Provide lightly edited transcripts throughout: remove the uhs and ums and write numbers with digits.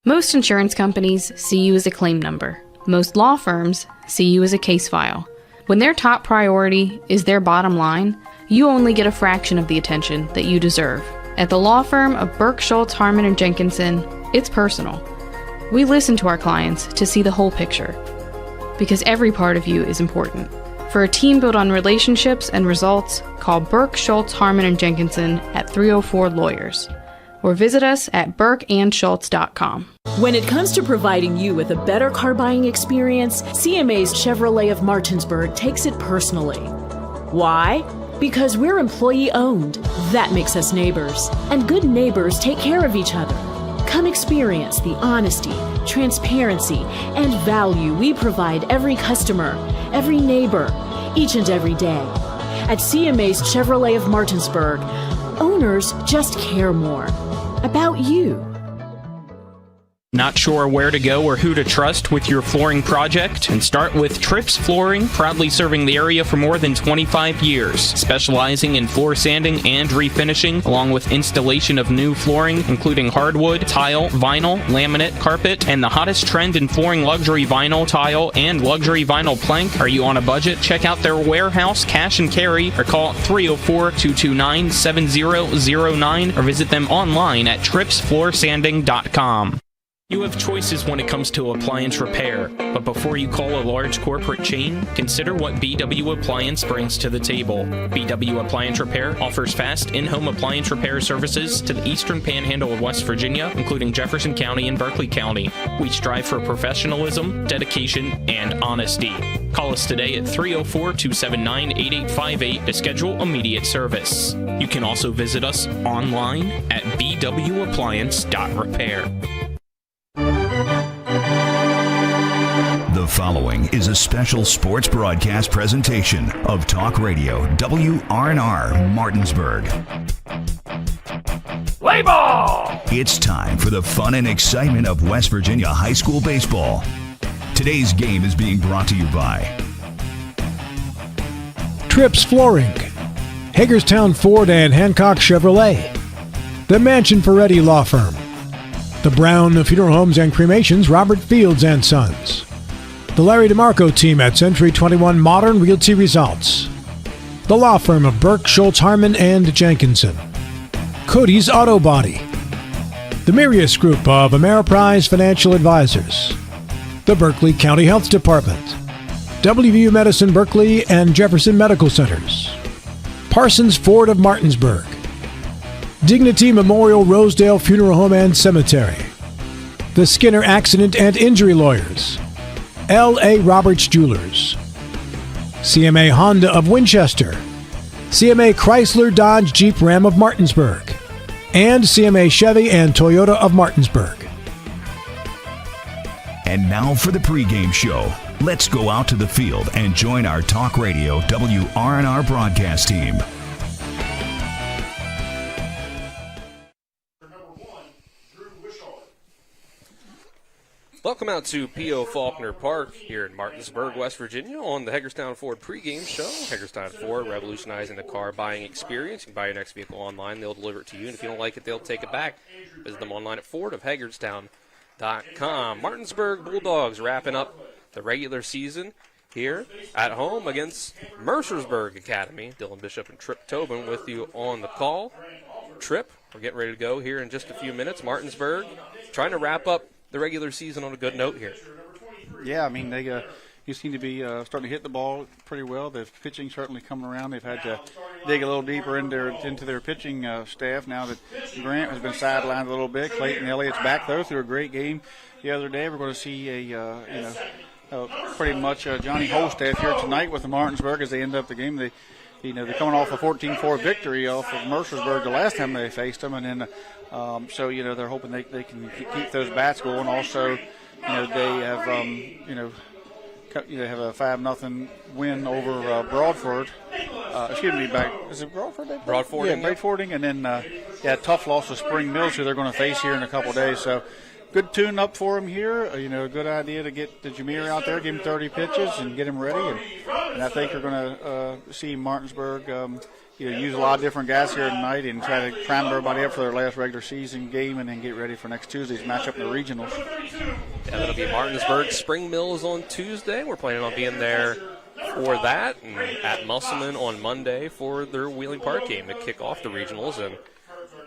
Most insurance companies see you as a claim number. Most law firms see you as a case file. When their top priority is their bottom line, you only get a fraction of the attention that you deserve. At the law firm of Burke, Schultz, Harmon, and Jenkinson, it's personal. We listen to our clients to see the whole picture, because every part of you is important. For a team built on relationships and results, call Burke, Schultz, Harmon, and Jenkinson at 304 Lawyers, or visit us at burkeandschultz.com. When it comes to providing you with a better car buying experience, CMA's Chevrolet of Martinsburg takes it personally. Why? Because we're employee-owned. That makes us neighbors. And good neighbors take care of each other. Come experience the honesty, transparency, and value we provide every customer, every neighbor, each and every day. At CMA's Chevrolet of Martinsburg, owners just care more about you. Not sure where to go or who to trust with your flooring project? And start with Trips Flooring, proudly serving the area for more than 25 years, specializing in floor sanding and refinishing, along with installation of new flooring, including hardwood, tile, vinyl, laminate, carpet, and the hottest trend in flooring, luxury vinyl, tile, and luxury vinyl plank. Are you on a budget? Check out their warehouse, cash and carry, or call 304-229-7009, or visit them online at tripsfloorsanding.com. You have choices when it comes to appliance repair, but before you call a large corporate chain, consider what BW Appliance brings to the table. BW Appliance Repair offers fast in-home appliance repair services to the eastern panhandle of West Virginia, including Jefferson County and Berkeley County. We strive for professionalism, dedication, and honesty. Call us today at 304-279-8858 to schedule immediate service. You can also visit us online at bwappliance.repair. The following is a special sports broadcast presentation of Talk Radio WRNR Martinsburg. Play ball! It's time for the fun and excitement of West Virginia high school baseball. Today's game is being brought to you by Trips Flooring, Hagerstown Ford and Hancock Chevrolet, the Mansion Ferretti Law Firm, the Brown Funeral Homes and Cremations, Robert Fields and Sons, the Larry DeMarco team at Century 21 Modern Realty Results, the law firm of Burke, Schultz, Harmon, and Jenkinson, Cody's Auto Body, the Mirius Group of Ameriprise Financial Advisors, the Berkeley County Health Department, WVU Medicine Berkeley and Jefferson Medical Centers, Parsons Ford of Martinsburg, Dignity Memorial Rosedale Funeral Home and Cemetery, the Skinner Accident and Injury Lawyers, L.A. Roberts Jewelers, CMA Honda of Winchester, CMA Chrysler Dodge Jeep Ram of Martinsburg, and CMA Chevy and Toyota of Martinsburg. And now for the pregame show. Let's go out to the field and join our Talk Radio WRNR broadcast team. Welcome out to P.O. Faulkner Park here in Martinsburg, West Virginia on the Hagerstown Ford pregame show. Hagerstown Ford, revolutionizing the car buying experience. You can buy your next vehicle online. They'll deliver it to you, and if you don't like it, they'll take it back. Visit them online at fordofhagerstown.com. Martinsburg Bulldogs wrapping up the regular season here at home against Mercersburg Academy. Dylan Bishop and Trip Tobin with you on the call. Trip, we're getting ready to go here in just a few minutes. Martinsburg trying to wrap up the regular season on a good note here. Yeah, I mean, they seem to be starting to hit the ball pretty well. The pitching certainly coming around. They've had to dig a little deeper into their pitching staff now that Grant has been sidelined a little bit. Clayton Elliott's back, though, through a great game the other day. We're going to see pretty much Johnny Holstaff here tonight with the Martinsburg as they end up the game. They're coming off a 14-4 victory off of Mercersburg the last time they faced them, and then they're hoping they can keep those bats going. Also, they have they have a 5-0 win over Broadford. Is it Broadford? Broadford. Yeah, Broadfording, and then tough loss to Spring Mills, who they're going to face here in a couple of days. So good tune-up for him here. A good idea to get the Jameer out there, give him 30 pitches, and get him ready. And I think we're going to see Martinsburg use a lot of different guys here tonight and try to prime everybody up for their last regular season game and then get ready for next Tuesday's matchup in the regionals. Yeah, that'll be Martinsburg Spring Mills on Tuesday. We're planning on being there for that, and at Musselman on Monday for their Wheeling Park game to kick off the regionals. And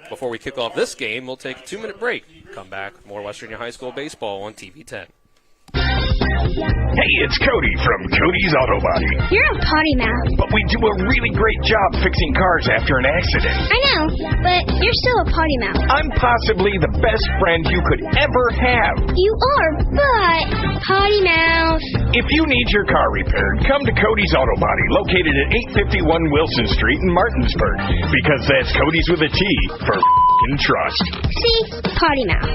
before we kick off this game, we'll take a 2-minute break. Come back with more Western High School baseball on TV 10. Hey, it's Cody from Cody's Auto Body. You're a potty mouth. But we do a really great job fixing cars after an accident. I know, but you're still a potty mouth. I'm possibly the best friend you could ever have. You are, but potty mouth. If you need your car repaired, come to Cody's Auto Body, located at 851 Wilson Street in Martinsburg. Because that's Cody's with a T for f***ing trust. See? Potty mouth.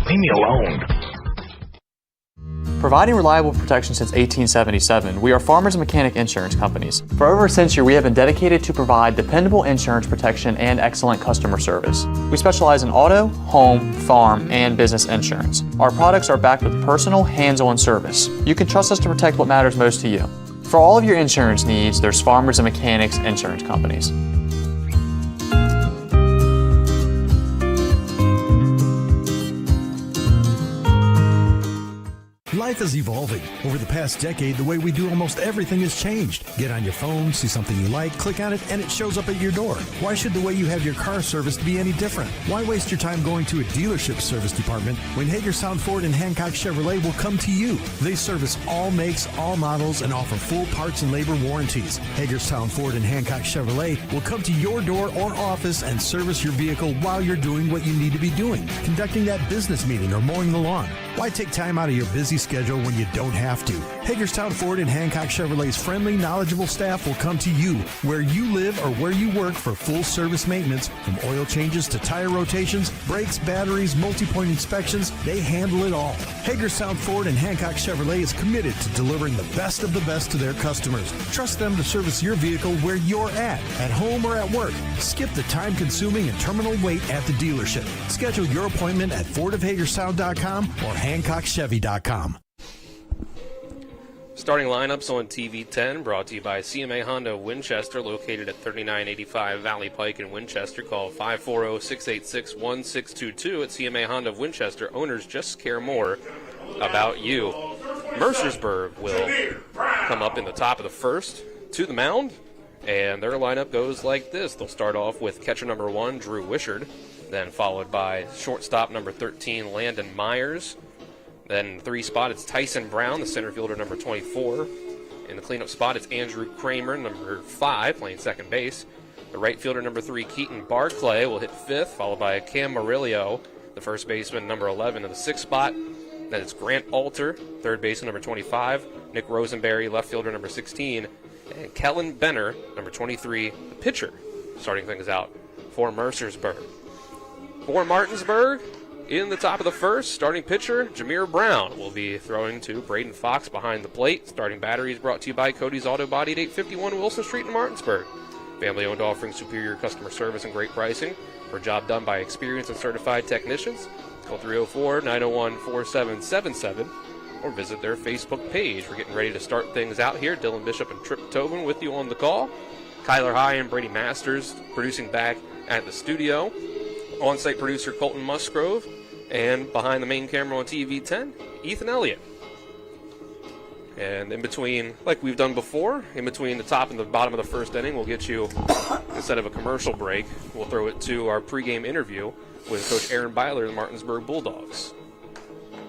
Leave me alone. Providing reliable protection since 1877, we are Farmers and Mechanic Insurance Companies. For over a century, we have been dedicated to provide dependable insurance protection and excellent customer service. We specialize in auto, home, farm, and business insurance. Our products are backed with personal, hands-on service. You can trust us to protect what matters most to you. For all of your insurance needs, there's Farmers and Mechanics Insurance Companies. Life is evolving. Over the past decade, the way we do almost everything has changed. Get on your phone, see something you like, click on it, and it shows up at your door. Why should the way you have your car serviced be any different? Why waste your time going to a dealership service department when Hagerstown Ford and Hancock Chevrolet will come to you? They service all makes, all models, and offer full parts and labor warranties. Hagerstown Ford and Hancock Chevrolet will come to your door or office and service your vehicle while you're doing what you need to be doing, conducting that business meeting or mowing the lawn. Why take time out of your busy schedule when you don't have to? Hagerstown Ford and Hancock Chevrolet's friendly, knowledgeable staff will come to you where you live or where you work for full service maintenance, from oil changes to tire rotations, brakes, batteries, multi-point inspections. They handle it all. Hagerstown Ford and Hancock Chevrolet is committed to delivering the best of the best to their customers. Trust them to service your vehicle where you're at home or at work. Skip the time-consuming and terminal wait at the dealership. Schedule your appointment at fordofhagerstown.com or hancockchevy.com. Starting lineups on TV 10, brought to you by CMA Honda Winchester, located at 3985 Valley Pike in Winchester. Call 540-686-1622 at CMA Honda of Winchester. Owners just care more about you. Mercersburg will come up in the top of the first to the mound, and their lineup goes like this. They'll start off with catcher number 1, Drew Wishard, then followed by shortstop number 13, Landon Myers. Then 3 spot, it's Tyson Brown, the center fielder, number 24. In the cleanup spot, it's Andrew Kramer, number 5, playing second base. The right fielder, number 3, Keaton Barclay, will hit 5th, followed by Cam Murillo, the first baseman, number 11, in the 6th spot. Then it's Grant Alter, third baseman, number 25. Nick Rosenberry, left fielder, number 16. And Kellen Benner, number 23, the pitcher, starting things out for Mercersburg. For Martinsburg, in the top of the first, starting pitcher, Jameer Brown will be throwing to Braden Fox behind the plate. Starting battery is brought to you by Cody's Auto Body at 851 Wilson Street in Martinsburg. Family-owned, offering superior customer service and great pricing for a job done by experienced and certified technicians. Call 304-901-4777 or visit their Facebook page. We're getting ready to start things out here. Dylan Bishop and Trip Tobin with you on the call. Kyler High and Brady Masters producing back at the studio. On-site producer Colton Musgrove, and behind the main camera on TV 10, Ethan Elliott. And in between, like we've done before, in between the top and the bottom of the first inning, we'll get you, instead of a commercial break, we'll throw it to our pregame interview with Coach Aaron Byler of the Martinsburg Bulldogs.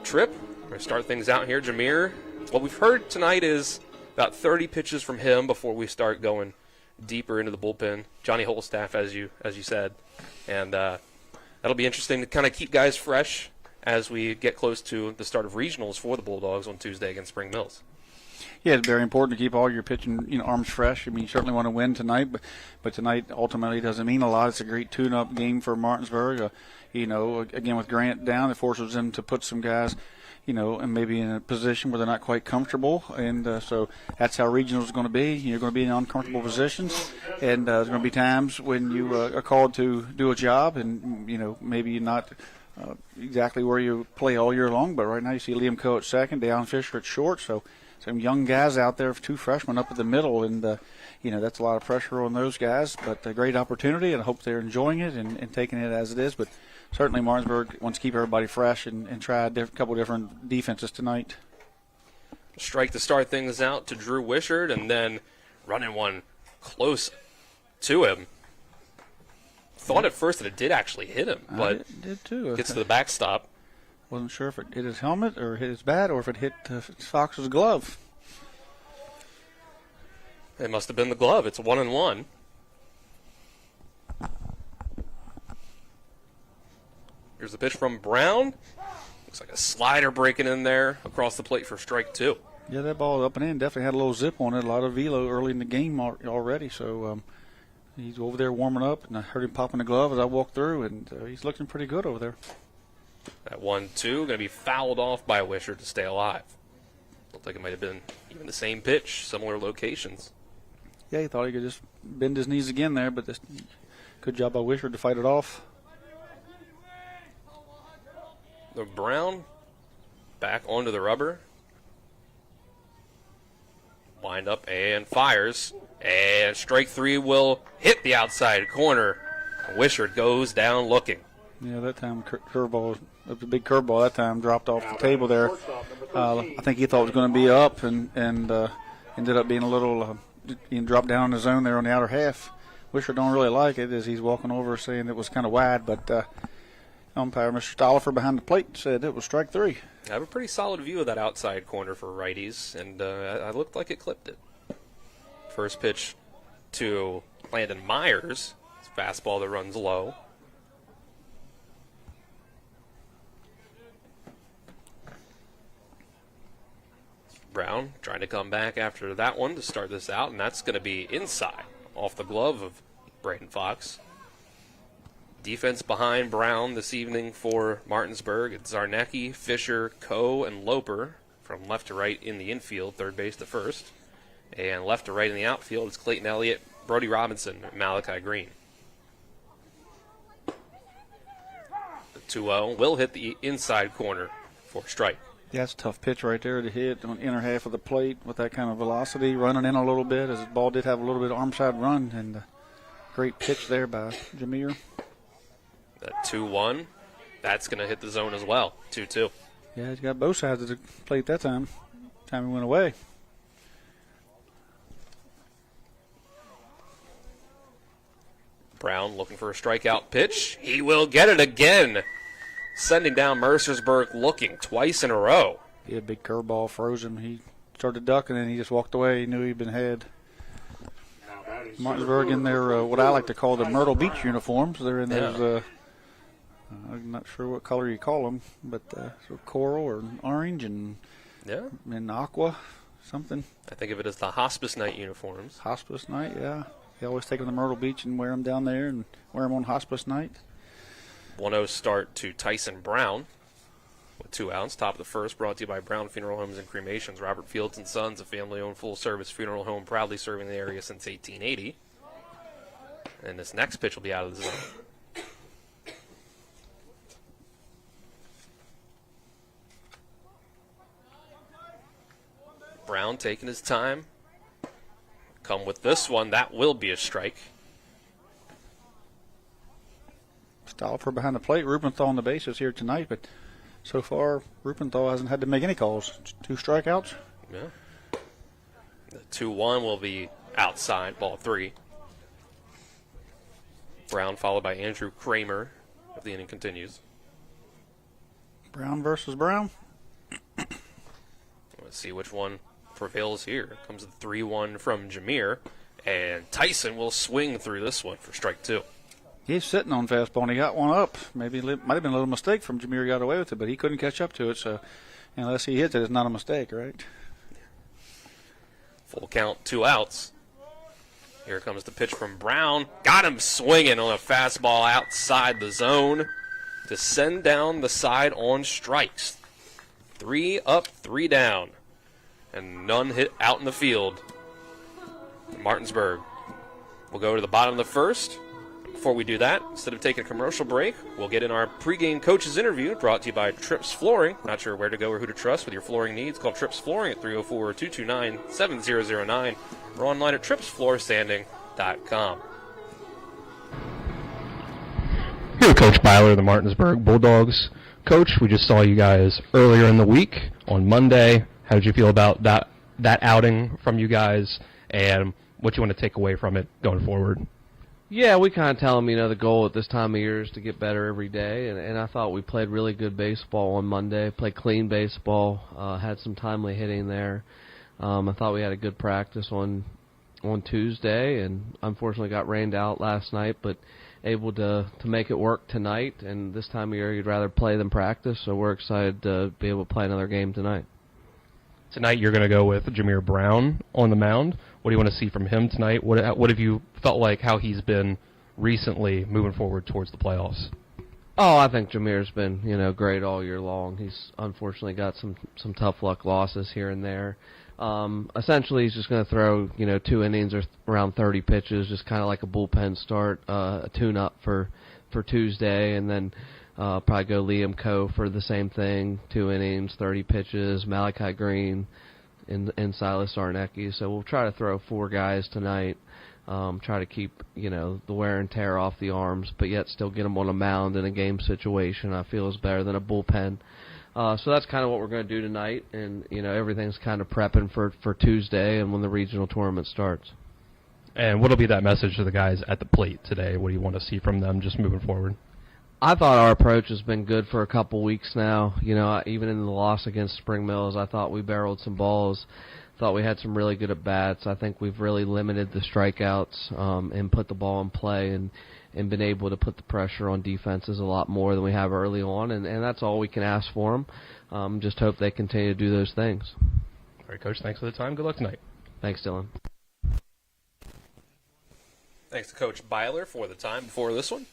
Trip, we're going to start things out here. Jameer, what we've heard tonight is about 30 pitches from him before we start going deeper into the bullpen. Johnny Holstaff, as you said. And that'll be interesting to kind of keep guys fresh as we get close to the start of regionals for the Bulldogs on Tuesday against Spring Mills. Yeah, it's very important to keep all your pitching, arms fresh. I mean, you certainly want to win tonight, but tonight ultimately doesn't mean a lot. It's a great tune-up game for Martinsburg. Again, with Grant down, it forces them to put some guys, and maybe in a position where they're not quite comfortable. And so that's how regionals is going to be. You're going to be in uncomfortable positions, and there's going to be times when you are called to do a job, and maybe you're not exactly where you play all year long. But right now you see Liam Coe at second, Deion Fisher at short. So some young guys out there, 2 freshmen up at the middle, and that's a lot of pressure on those guys, but a great opportunity, and I hope they're enjoying it and taking it as it is. But certainly Martinsburg wants to keep everybody fresh and try a couple different defenses tonight. Strike to start things out to Drew Wishart, and then running one close to him. Thought at first that it did actually hit him, but it did too. Gets to the backstop. Wasn't sure if it hit his helmet or hit his bat or if it hit Fox's glove. It must have been the glove. It's 1-1. Here's the pitch from Brown. Looks like a slider breaking in there across the plate for strike 2. Yeah, that ball up and in definitely had a little zip on it. A lot of velo early in the game already. So he's over there warming up, and I heard him popping the glove as I walked through, and he's looking pretty good over there. That 1-2 going to be fouled off by Wishart to stay alive. Looked like it might have been even the same pitch, similar locations. Yeah, he thought he could just bend his knees again there, but good job by Wishart to fight it off. The Brown back onto the rubber. Wind up and fires. And strike 3 will hit the outside corner. Wishart goes down looking. Yeah, that time curveball, it was a big curveball that time, dropped off the table there. I think he thought it was going to be up and ended up being a little, dropped down in the zone there on the outer half. Wishart don't really like it as he's walking over saying it was kind of wide, but umpire Mr. Stollifer behind the plate said it was strike 3. I have a pretty solid view of that outside corner for righties, and I looked like it clipped it. First pitch to Landon Myers. It's a fastball that runs low. Brown trying to come back after that one to start this out, and that's going to be inside off the glove of Braden Fox. Defense behind Brown this evening for Martinsburg. It's Zarnecki, Fisher, Coe, and Loper from left to right in the infield, third base to first. And left to right in the outfield, it's Clayton Elliott, Brody Robinson, and Malachi Green. The 2-0 will hit the inside corner for strike. Yeah, that's a tough pitch right there to hit on the inner half of the plate with that kind of velocity, running in a little bit, as the ball did have a little bit of arm side run, and a great pitch there by Jameer. That 2-1, that's going to hit the zone as well, 2-2. Yeah, he's got both sides of the plate that time. Time he went away. Brown looking for a strikeout pitch. He will get it again. Sending down Mercersburg looking twice in a row. He had a big curveball, froze him. He started ducking, and he just walked away. He knew he'd been had. Martinsburg in their, what I like to call the Myrtle Beach uniforms. They're in those, I'm not sure what color you call them, but sort of coral or orange and aqua, something. I think of it as the hospice night uniforms. Hospice night, yeah. They always take them to Myrtle Beach and wear them down there and wear them on hospice night. 1-0 start to Tyson Brown with 2 outs. Top of the first, brought to you by Brown Funeral Homes and Cremations. Robert Fields and Sons, a family-owned full-service funeral home proudly serving the area since 1880. And this next pitch will be out of the zone. Brown taking his time. Come with this one. That will be a strike. Stollifer behind the plate. Rubenthal on the bases here tonight, but so far Rubenthal hasn't had to make any calls. 2 strikeouts. Yeah. The 2-1 will be outside, ball 3. Brown followed by Andrew Kramer. If the inning continues. Brown versus Brown. Let's see which one prevails here. Comes the 3-1 from Jameer, and Tyson will swing through this one for strike 2. He's sitting on fastball, and he got one up. Maybe it might have been a little mistake from Jameer. Got away with it, but he couldn't catch up to it. So unless he hits it, it's not a mistake, right? Full count, 2 outs. Here comes the pitch from Brown. Got him swinging on a fastball outside the zone to send down the side on strikes. 3 up, 3 down, and none hit out in the field. Martinsburg will go to the bottom of the first. Before we do that, instead of taking a commercial break, we'll get in our pregame coaches interview brought to you by Trips Flooring. Not sure where to go or who to trust with your flooring needs? Call Trips Flooring at 304-229-7009 or online at tripsfloorsanding.com. Here with Coach Byler of the Martinsburg Bulldogs. Coach, we just saw you guys earlier in the week on Monday. How did you feel about that outing from you guys, and what you want to take away from it going forward? Yeah, we kind of tell them, the goal at this time of year is to get better every day, and I thought we played really good baseball on Monday, played clean baseball, had some timely hitting there. I thought we had a good practice on Tuesday, and unfortunately got rained out last night, but able to make it work tonight, and this time of year you'd rather play than practice, so we're excited to be able to play another game tonight. Tonight you're going to go with Jameer Brown on the mound. What do you want to see from him tonight? What have you felt like how he's been recently moving forward towards the playoffs? Oh, I think Jameer's been, great all year long. He's unfortunately got some tough luck losses here and there. Essentially, he's just going to throw, 2 innings or around 30 pitches, just kind of like a bullpen start, a tune-up for Tuesday, and then probably go Liam Coe for the same thing, 2 innings, 30 pitches, Malachi Green, and Silas Zarnecki. So we'll try to throw 4 guys tonight, try to keep, the wear and tear off the arms, but yet still get them on a mound in a game situation. I feel is better than a bullpen. So that's kind of what we're going to do tonight, and, everything's kind of prepping for Tuesday and when the regional tournament starts. And what will be that message to the guys at the plate today? What do you want to see from them just moving forward? I thought our approach has been good for a couple weeks now. Even in the loss against Spring Mills, I thought we barreled some balls. Thought we had some really good at-bats. I think we've really limited the strikeouts and put the ball in play and been able to put the pressure on defenses a lot more than we have early on, and that's all we can ask for them. Just hope they continue to do those things. All right, Coach, thanks for the time. Good luck tonight. Thanks, Dylan. Thanks to Coach Byler for the time before this one.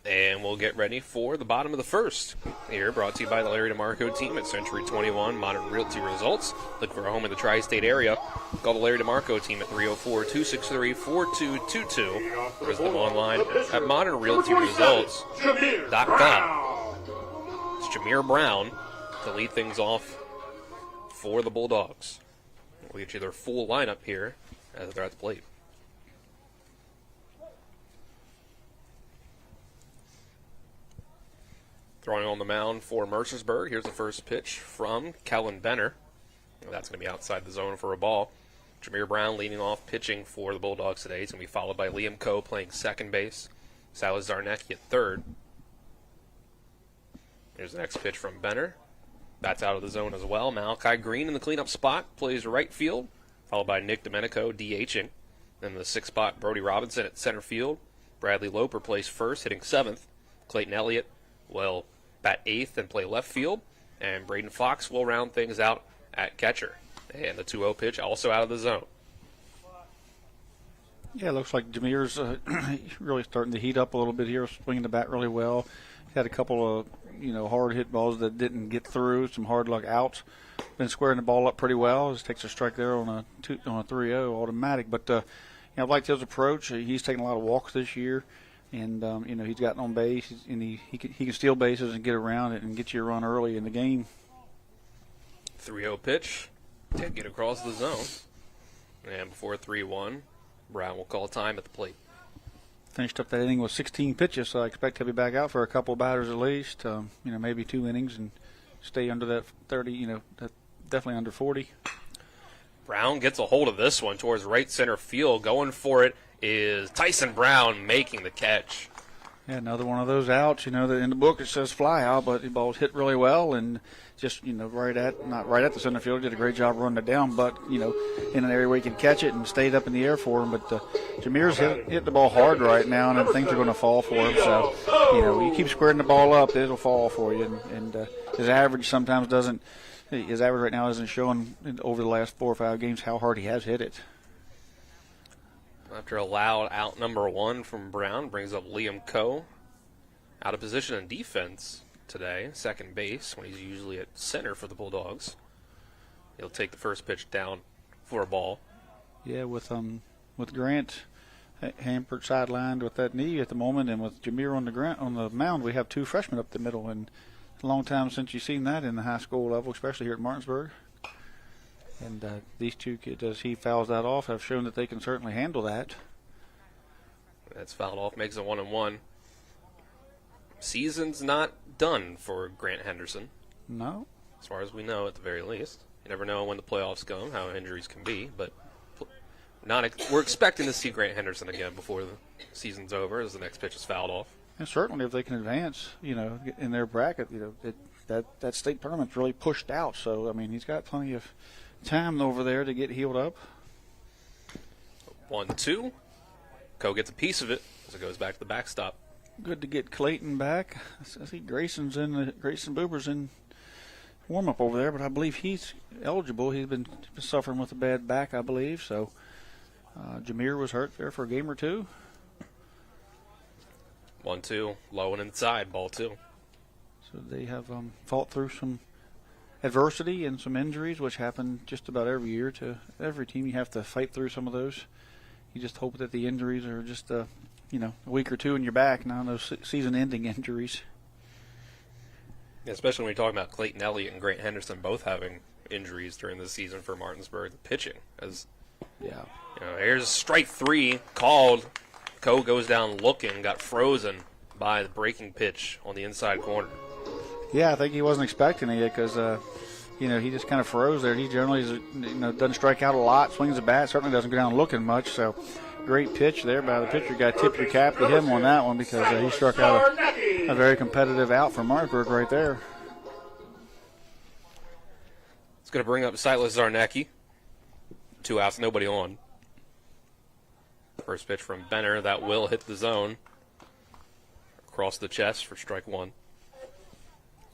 And we'll get ready for the bottom of the first. Here, brought to you by the Larry DeMarco team at Century 21 Modern Realty Results. Look for a home in the tri-state area. Call the Larry DeMarco team at 304-263-4222. Visit them online at modernrealtyresults.com. It's Jameer Brown to lead things off for the Bulldogs. We'll get you their full lineup here as they're at the plate. Throwing on the mound for Mercersburg. Here's the first pitch from Kellen Benner. That's going to be outside the zone for a ball. Jameer Brown leading off pitching for the Bulldogs today. It's going to be followed by Liam Coe playing second base. Silas Zarnecki at third. Here's the next pitch from Benner. That's out of the zone as well. Malachi Green in the cleanup spot plays right field, followed by Nick Domenico DHing. Then the sixth spot, Brody Robinson at center field. Bradley Loper plays first, hitting seventh. Clayton Elliott will bat eighth and play left field. And Braden Fox will round things out at catcher. And the 2-0 pitch also out of the zone. Yeah, it looks like Jameer's really starting to heat up a little bit here, swinging the bat really well. Had a couple of hard hit balls that didn't get through, some hard luck outs. Been squaring the ball up pretty well. Just takes a strike there on a 3-0 automatic. But I like his approach. He's taken a lot of walks this year, and he's gotten on base, and he can steal bases and get around it and get you a run early in the game. 3-0 pitch. Did get across the zone. And before 3-1, Brown will call time at the plate. Finished up that inning with 16 pitches, so I expect he'll be back out for a couple of batters at least. Maybe 2 innings and stay under that 30. Definitely under 40. Brown gets a hold of this one towards right center field. Going for it is Tyson Brown making the catch. Yeah, another one of those outs. That in the book it says fly out, but the ball's hit really well and just not right at the center field. Did a great job running it down, but in an area where you can catch it and stayed up in the air for him. But Jameer's hit the ball hard right now, and things are going to fall for him. So you keep squaring the ball up, it'll fall for you. And his average sometimes doesn't. His average right now isn't showing over the last 4 or 5 games how hard he has hit it. After a loud out number 1 from Brown, brings up Liam Coe. Out of position in defense today, second base, when he's usually at center for the Bulldogs. He'll take the first pitch down for a ball. Yeah, with Grant hampered, sidelined with that knee at the moment, and with Jameer on the ground on the mound, we have two freshmen up the middle, and a long time since you've seen that in the high school level, especially here at Martinsburg. And these two kids, as he fouls that off, have shown that they can certainly handle that. That's fouled off, makes it 1-1. Season's not done for Grant Henderson. No. As far as we know, at the very least. You never know when the playoffs come, how injuries can be, but we're expecting to see Grant Henderson again before the season's over, as the next pitch is fouled off. And certainly, if they can advance, in their bracket, that state tournament's really pushed out. So I mean, he's got plenty of time over there to get healed up. 1-2. Coe gets a piece of it as it goes back to the backstop. Good to get Clayton back. I see Grayson Boober's in warm-up over there, but I believe he's eligible. He's been suffering with a bad back, I believe. So Jameer was hurt there for a game or two. 1-2, low and inside, ball 2. So they have fought through some adversity and some injuries, which happen just about every year to every team. You have to fight through some of those. You just hope that the injuries are just a week or two in your back, not those season-ending injuries. Yeah, especially when you're talking about Clayton Elliott and Grant Henderson both having injuries during the season for Martinsburg. The pitching, here's strike 3 called. Coe goes down looking, got frozen by the breaking pitch on the inside corner. Yeah, I think he wasn't expecting it because, he just kind of froze there. He generally doesn't strike out a lot, swings the bat, certainly doesn't go down looking much. So great pitch there by the pitcher. Got to tip your cap to him on that one because he struck out a very competitive out for Martinsburg right there. It's going to bring up Silas Zarnecki. 2 outs, nobody on. First pitch from Benner, that will hit the zone. Across the chest for strike 1.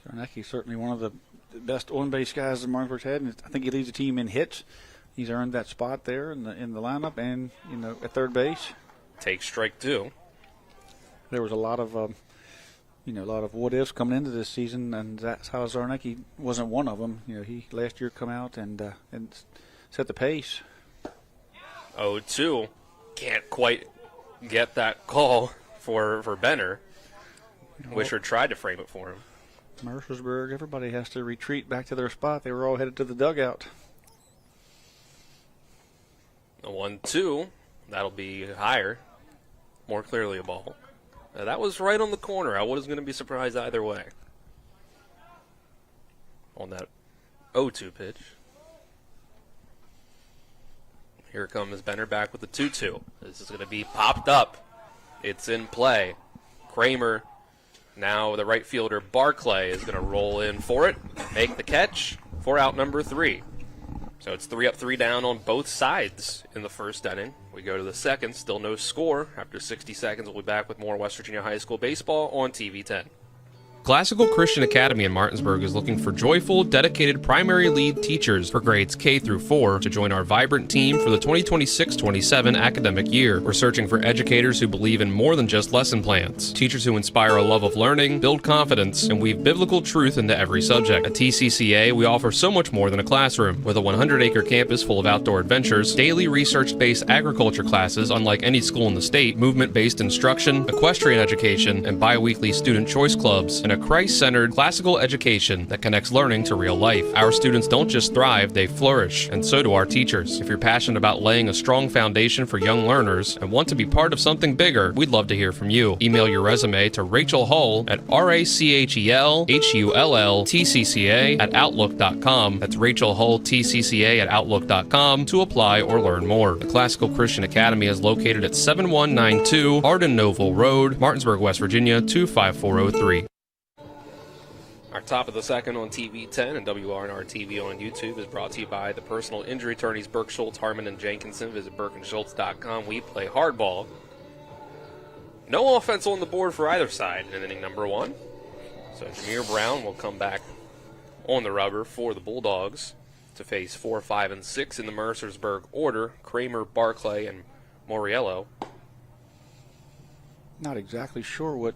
Zarnecki's certainly one of the best on-base guys that Martinsburg's had, and I think he leads the team in hits. He's earned that spot there in the lineup and at third base. Takes strike 2. There was a lot of what ifs coming into this season, and that's how Zarnecki wasn't one of them. He last year come out and set the pace. 0-2. Can't quite get that call for Benner. Wisher tried to frame it for him. Mercersburg, everybody has to retreat back to their spot. They were all headed to the dugout. A 1-2. That'll be higher. More clearly a ball. That was right on the corner. I wasn't going to be surprised either way. On that 0-2 pitch. Here comes Benner back with the 2-2. This is going to be popped up. It's in play. Kramer, now the right fielder Barclay, is going to roll in for it, make the catch for out number 3. So it's 3 up, 3 down on both sides in the first inning. We go to the second, still no score. After 60 seconds, we'll be back with more West Virginia High School baseball on TV 10. Classical Christian Academy in Martinsburg is looking for joyful, dedicated primary lead teachers for grades K through 4 to join our vibrant team for the 2026-27 academic year. We're searching for educators who believe in more than just lesson plans, teachers who inspire a love of learning, build confidence, and weave biblical truth into every subject. At TCCA, we offer so much more than a classroom. With a 100-acre campus full of outdoor adventures, daily research-based agriculture classes unlike any school in the state, movement-based instruction, equestrian education, and bi-weekly student choice clubs, and a Christ-centered classical education that connects learning to real life. Our students don't just thrive, they flourish, and so do our teachers. If you're passionate about laying a strong foundation for young learners and want to be part of something bigger, we'd love to hear from you. Email your resume to Rachel Hull at RachelHullTCCA@outlook.com. That's Rachel Hull TCCA@outlook.com to apply or learn more. The Classical Christian Academy is located at 7192 Arden Novel Road, Martinsburg, West Virginia 25403. Our top of the second on TV 10 and WRNR TV on YouTube is brought to you by the personal injury attorneys Burke, Schultz, Harmon, and Jenkinson. Visit burkeandschultz.com. We play hardball. No offense on the board for either side in inning number 1. So Jameer Brown will come back on the rubber for the Bulldogs to face 4, 5, and 6 in the Mercersburg order. Kramer, Barclay, and Moriello. Not exactly sure what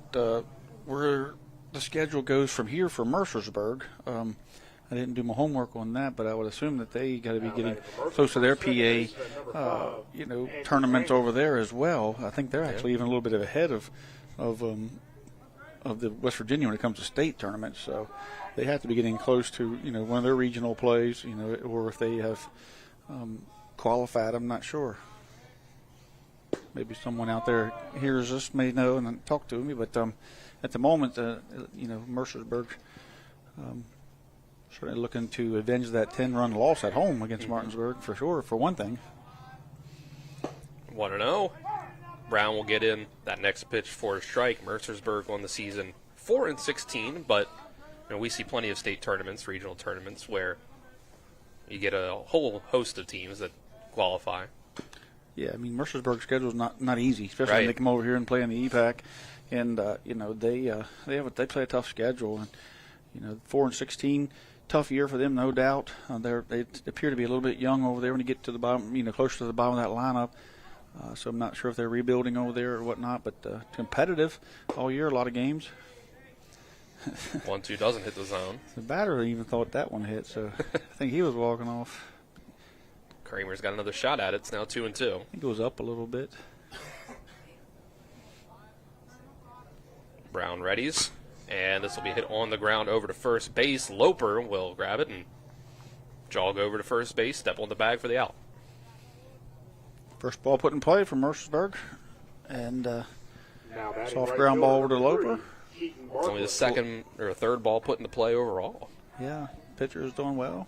where the schedule goes from here for Mercersburg. I I didn't do my homework on that, but I would assume that they got to be getting close to their PA, tournaments over there as well. I think they're actually even a little bit ahead of the West Virginia when it comes to state tournaments. So they have to be getting close to one of their regional plays, or if they have qualified. I'm not sure. Maybe someone out there hears us, may know, and then talk to me. But at the moment, Mercersburg certainly looking to avenge that 10-run loss at home against Martinsburg for sure, for one thing. 1-0. Brown will get in that next pitch for a strike. Mercersburg on the season 4-16, but we see plenty of state tournaments, regional tournaments, where you get a whole host of teams that qualify. Yeah, I mean, Mercersburg's schedule is not easy, especially when they come over here and play in the EPAC, and they play a tough schedule, and 4-16, tough year for them, no doubt. They appear to be a little bit young over there when you get to the bottom, closer to the bottom of that lineup. So I'm not sure if they're rebuilding over there or whatnot, but competitive all year, a lot of games. 1-2 doesn't hit the zone. The batter even thought that one hit, so I think he was walking off. Kramer's got another shot at it. It's now 2-2. It goes up a little bit. Brown readies, and this will be hit on the ground over to first base. Loper will grab it and jog over to first base, step on the bag for the out. First ball put in play for Mercersburg, and soft ground ball over to Loper. It's only the second or third ball put into play overall. Yeah, pitcher is doing well.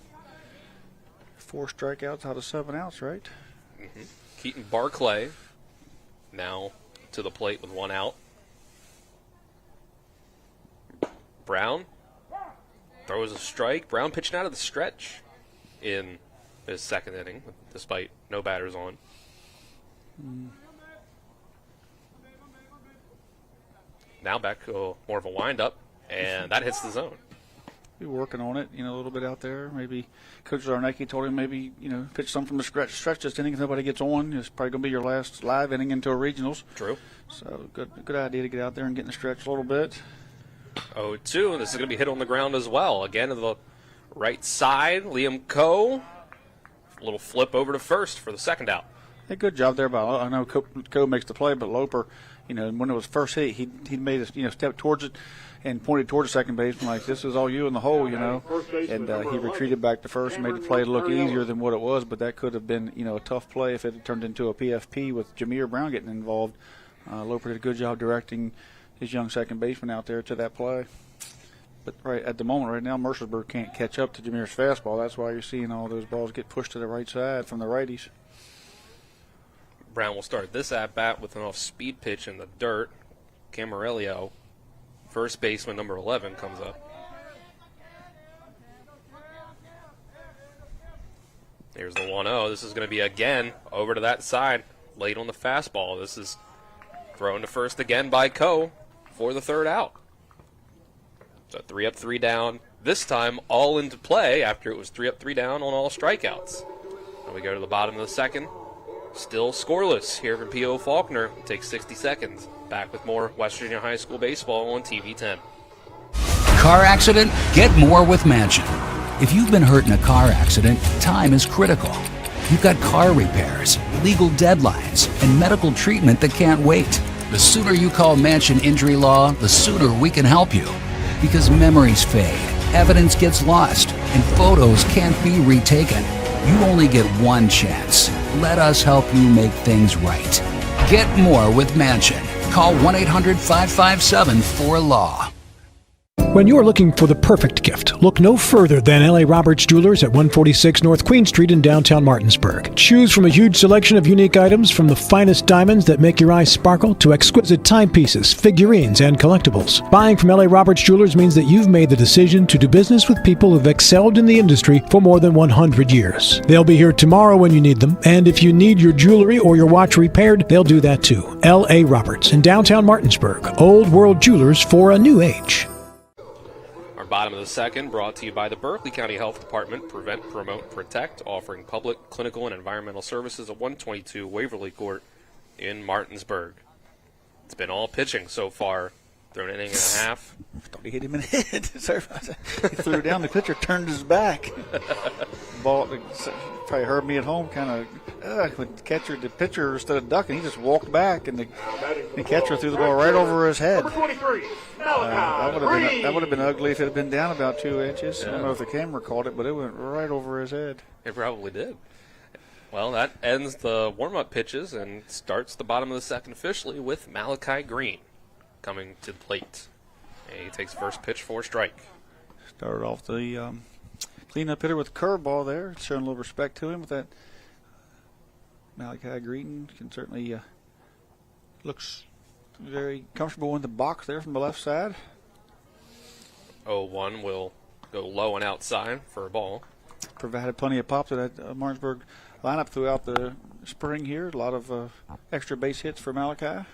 4 strikeouts out of 7 outs, right? Mm-hmm. Keaton Barclay now to the plate with 1 out. Brown throws a strike. Brown pitching out of the stretch in his second inning, despite no batters on. Now back to more of a windup, and that hits the zone. Be working on it, a little bit out there. Maybe Coach Zarnecki told him maybe, pitch some from the stretch this inning if nobody gets on. It's probably going to be your last live inning into a regionals. True. So good idea to get out there and get in the stretch a little bit. 0-2, and this is going to be hit on the ground as well. Again to the right side, Liam Coe. A little flip over to first for the second out. Hey, good job there by, I know Coe makes the play, but Loper, when it was first hit, he made a step towards it and pointed towards the second baseman like, this is all you in the hole, and he retreated back to first and made the play look easier than what it was, but that could have been, a tough play if it had turned into a PFP with Jameer Brown getting involved. Loper did a good job directing his young second baseman out there to that play. But right at the moment, right now, Mercersburg can't catch up to Jameer's fastball. That's why you're seeing all those balls get pushed to the right side from the righties. Brown will start this at-bat with an off-speed pitch in the dirt. Camarillo, first baseman, number 11, comes up. Here's the 1-0. This is going to be again over to that side, late on the fastball. This is thrown to first again by Coe for the third out. So 3 up, 3 down. This time all into play after it was 3 up, 3 down on all strikeouts. And we go to the bottom of the second. Still scoreless here from P.O. Faulkner. It takes 60 seconds. Back with more West Virginia High School baseball on TV 10. Car accident? Get more with Mansion. If you've been hurt in a car accident, time is critical. You've got car repairs, legal deadlines, and medical treatment that can't wait. The sooner you call Mansion Injury Law, the sooner we can help you. Because memories fade, evidence gets lost, and photos can't be retaken. You only get one chance. Let us help you make things right. Get more with Mansion. Call 1-800-557-4LAW. When you're looking for the perfect gift, look no further than L.A. Roberts Jewelers at 146 North Queen Street in downtown Martinsburg. Choose from a huge selection of unique items, from the finest diamonds that make your eyes sparkle to exquisite timepieces, figurines, and collectibles. Buying from L.A. Roberts Jewelers means that you've made the decision to do business with people who've excelled in the industry for more than 100 years. They'll be here tomorrow when you need them, and if you need your jewelry or your watch repaired, they'll do that too. L.A. Roberts in downtown Martinsburg. Old World Jewelers for a new age. Bottom of the second, brought to you by the Berkeley County Health Department. Prevent, promote, protect, offering public, clinical, and environmental services at 122 Waverly Court in Martinsburg. It's been all pitching so far Thrown an inning and a half. I thought he hit him in the head. He threw down. The pitcher turned his back. Ball probably heard me at home. Kind of when the pitcher instead of ducking, he just walked back, and the catcher threw the ball right over his head. That would have been ugly if it had been down about 2 inches. Yeah. I don't know if the camera caught it, but it went right over his head. It probably did. Well, that ends the warm-up pitches and starts the bottom of the second officially with Malachi Green coming to the plate. And he takes first pitch for a strike. Started off the cleanup hitter with a curveball there, showing a little respect to him with that. Malachi Green can certainly looks very comfortable in the box there from the left side. 0-1 will go low and outside for a ball. Provided plenty of pop to that Martinsburg lineup throughout the spring here. A lot of extra base hits for Malachi.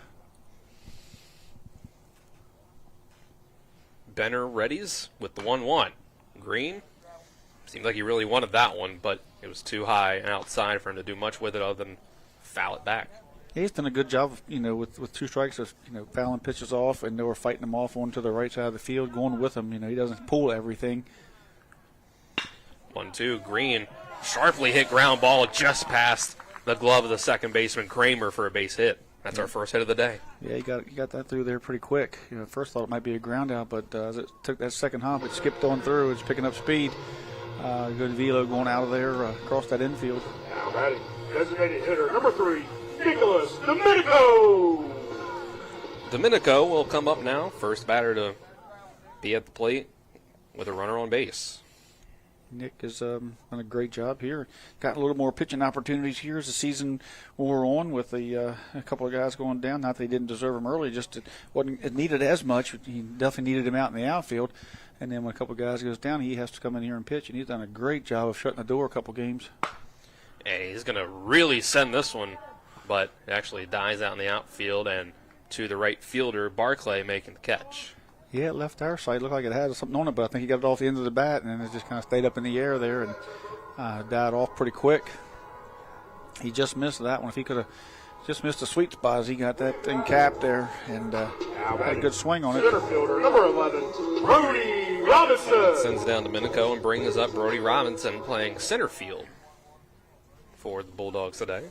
Benner readies with the 1-1. Green seemed like he really wanted that one, but it was too high and outside for him to do much with it other than foul it back. Yeah, he's done a good job, with 2 strikes of, fouling pitches off, and they were fighting them off onto the right side of the field, going with him. He doesn't pull everything. 1-2. Green sharply hit ground ball just past the glove of the second baseman Kramer for a base hit. That's our first hit of the day. Yeah, you got that through there pretty quick. First thought it might be a ground out, but as it took that second hop, it skipped on through. It's picking up speed. Good velo going out of there across that infield. Now batting, designated hitter number 3, Nicholas Domenico. Domenico will come up now, first batter to be at the plate with a runner on base. Nick has done a great job here. Got a little more pitching opportunities here as the season wore on with a couple of guys going down. Not that he didn't deserve them early, just it needed as much. He definitely needed him out in the outfield. And then when a couple of guys goes down, he has to come in here and pitch. And he's done a great job of shutting the door a couple games. And he's going to really send this one, but it actually dies out in the outfield and to the right fielder, Barclay, making the catch. Yeah, it left our side. It looked like it had something on it, but I think he got it off the end of the bat, and then it just kind of stayed up in the air there and died off pretty quick. He just missed that one. If he could have just missed a sweet spot as he got that thing capped there and had a good swing on it. Center fielder, number 11, Brody Robinson. Sends down Domenico and brings up Brody Robinson playing center field for the Bulldogs today.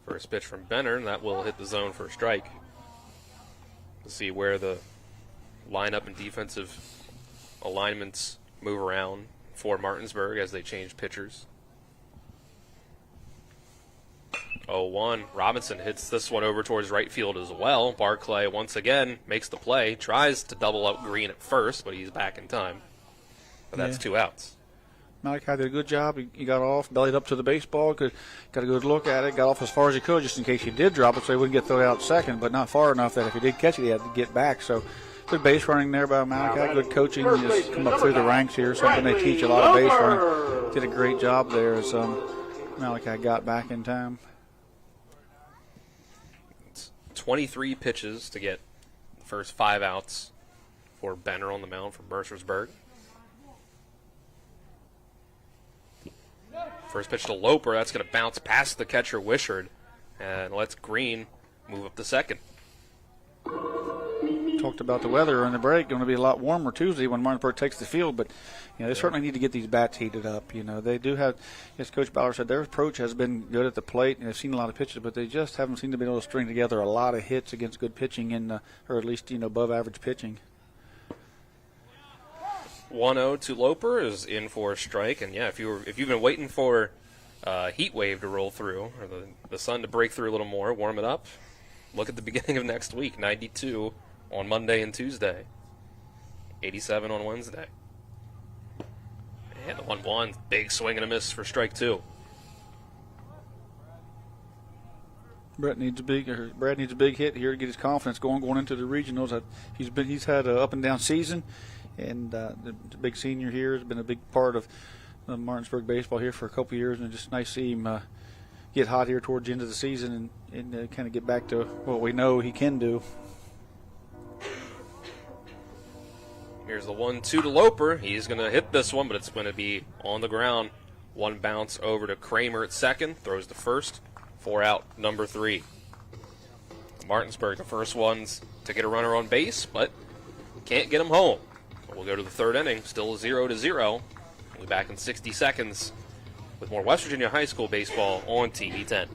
First pitch from Benner, and that will hit the zone for a strike. We'll see where the lineup and defensive alignments move around for Martinsburg as they change pitchers. 0-1. Robinson hits this one over towards right field as well. Barclay once again makes the play, tries to double up Green at first, but he's back in time. But that's 2 outs. Malachi did a good job. He got off, bellied up to the baseball, got a good look at it, got off as far as he could just in case he did drop it so he wouldn't get thrown out second, but not far enough that if he did catch it, he had to get back. So good base running there by Malachi, good coaching. He just come up through the ranks here, something they teach a lot of base running. Did a great job there as Malachi got back in time. It's 23 pitches to get the first 5 outs for Benner on the mound for Mercersburg. First pitch to Loper. That's going to bounce past the catcher, Wishard, and lets Green move up to second. Talked about the weather on the break. Going to be a lot warmer Tuesday when Martinsburg takes the field, but they certainly need to get these bats heated up. They do have, as Coach Bauer said, their approach has been good at the plate, and they've seen a lot of pitches, but they just haven't seemed to be able to string together a lot of hits against good pitching or at least above average pitching. 1-0 to Loper is in for a strike, and if you've been waiting for heat wave to roll through or the sun to break through a little more, warm it up. Look at the beginning of next week. 92 on Monday and Tuesday, 87 on Wednesday, and the 1-1 big swing and a miss for strike 2. Brad needs a big hit here to get his confidence going into the regionals. He's had an up and down season. And the big senior here has been a big part of Martinsburg baseball here for a couple years, and it's just nice to see him get hot here towards the end of the season and kind of get back to what we know he can do. Here's the 1-2 to Loper. He's going to hit this one, but it's going to be on the ground. One bounce over to Kramer at second, throws to first, 4 out, number 3. Martinsburg, the first ones to get a runner on base, but can't get him home. We'll go to the third inning, still 0-0. We'll be back in 60 seconds with more West Virginia High School baseball on TV 10.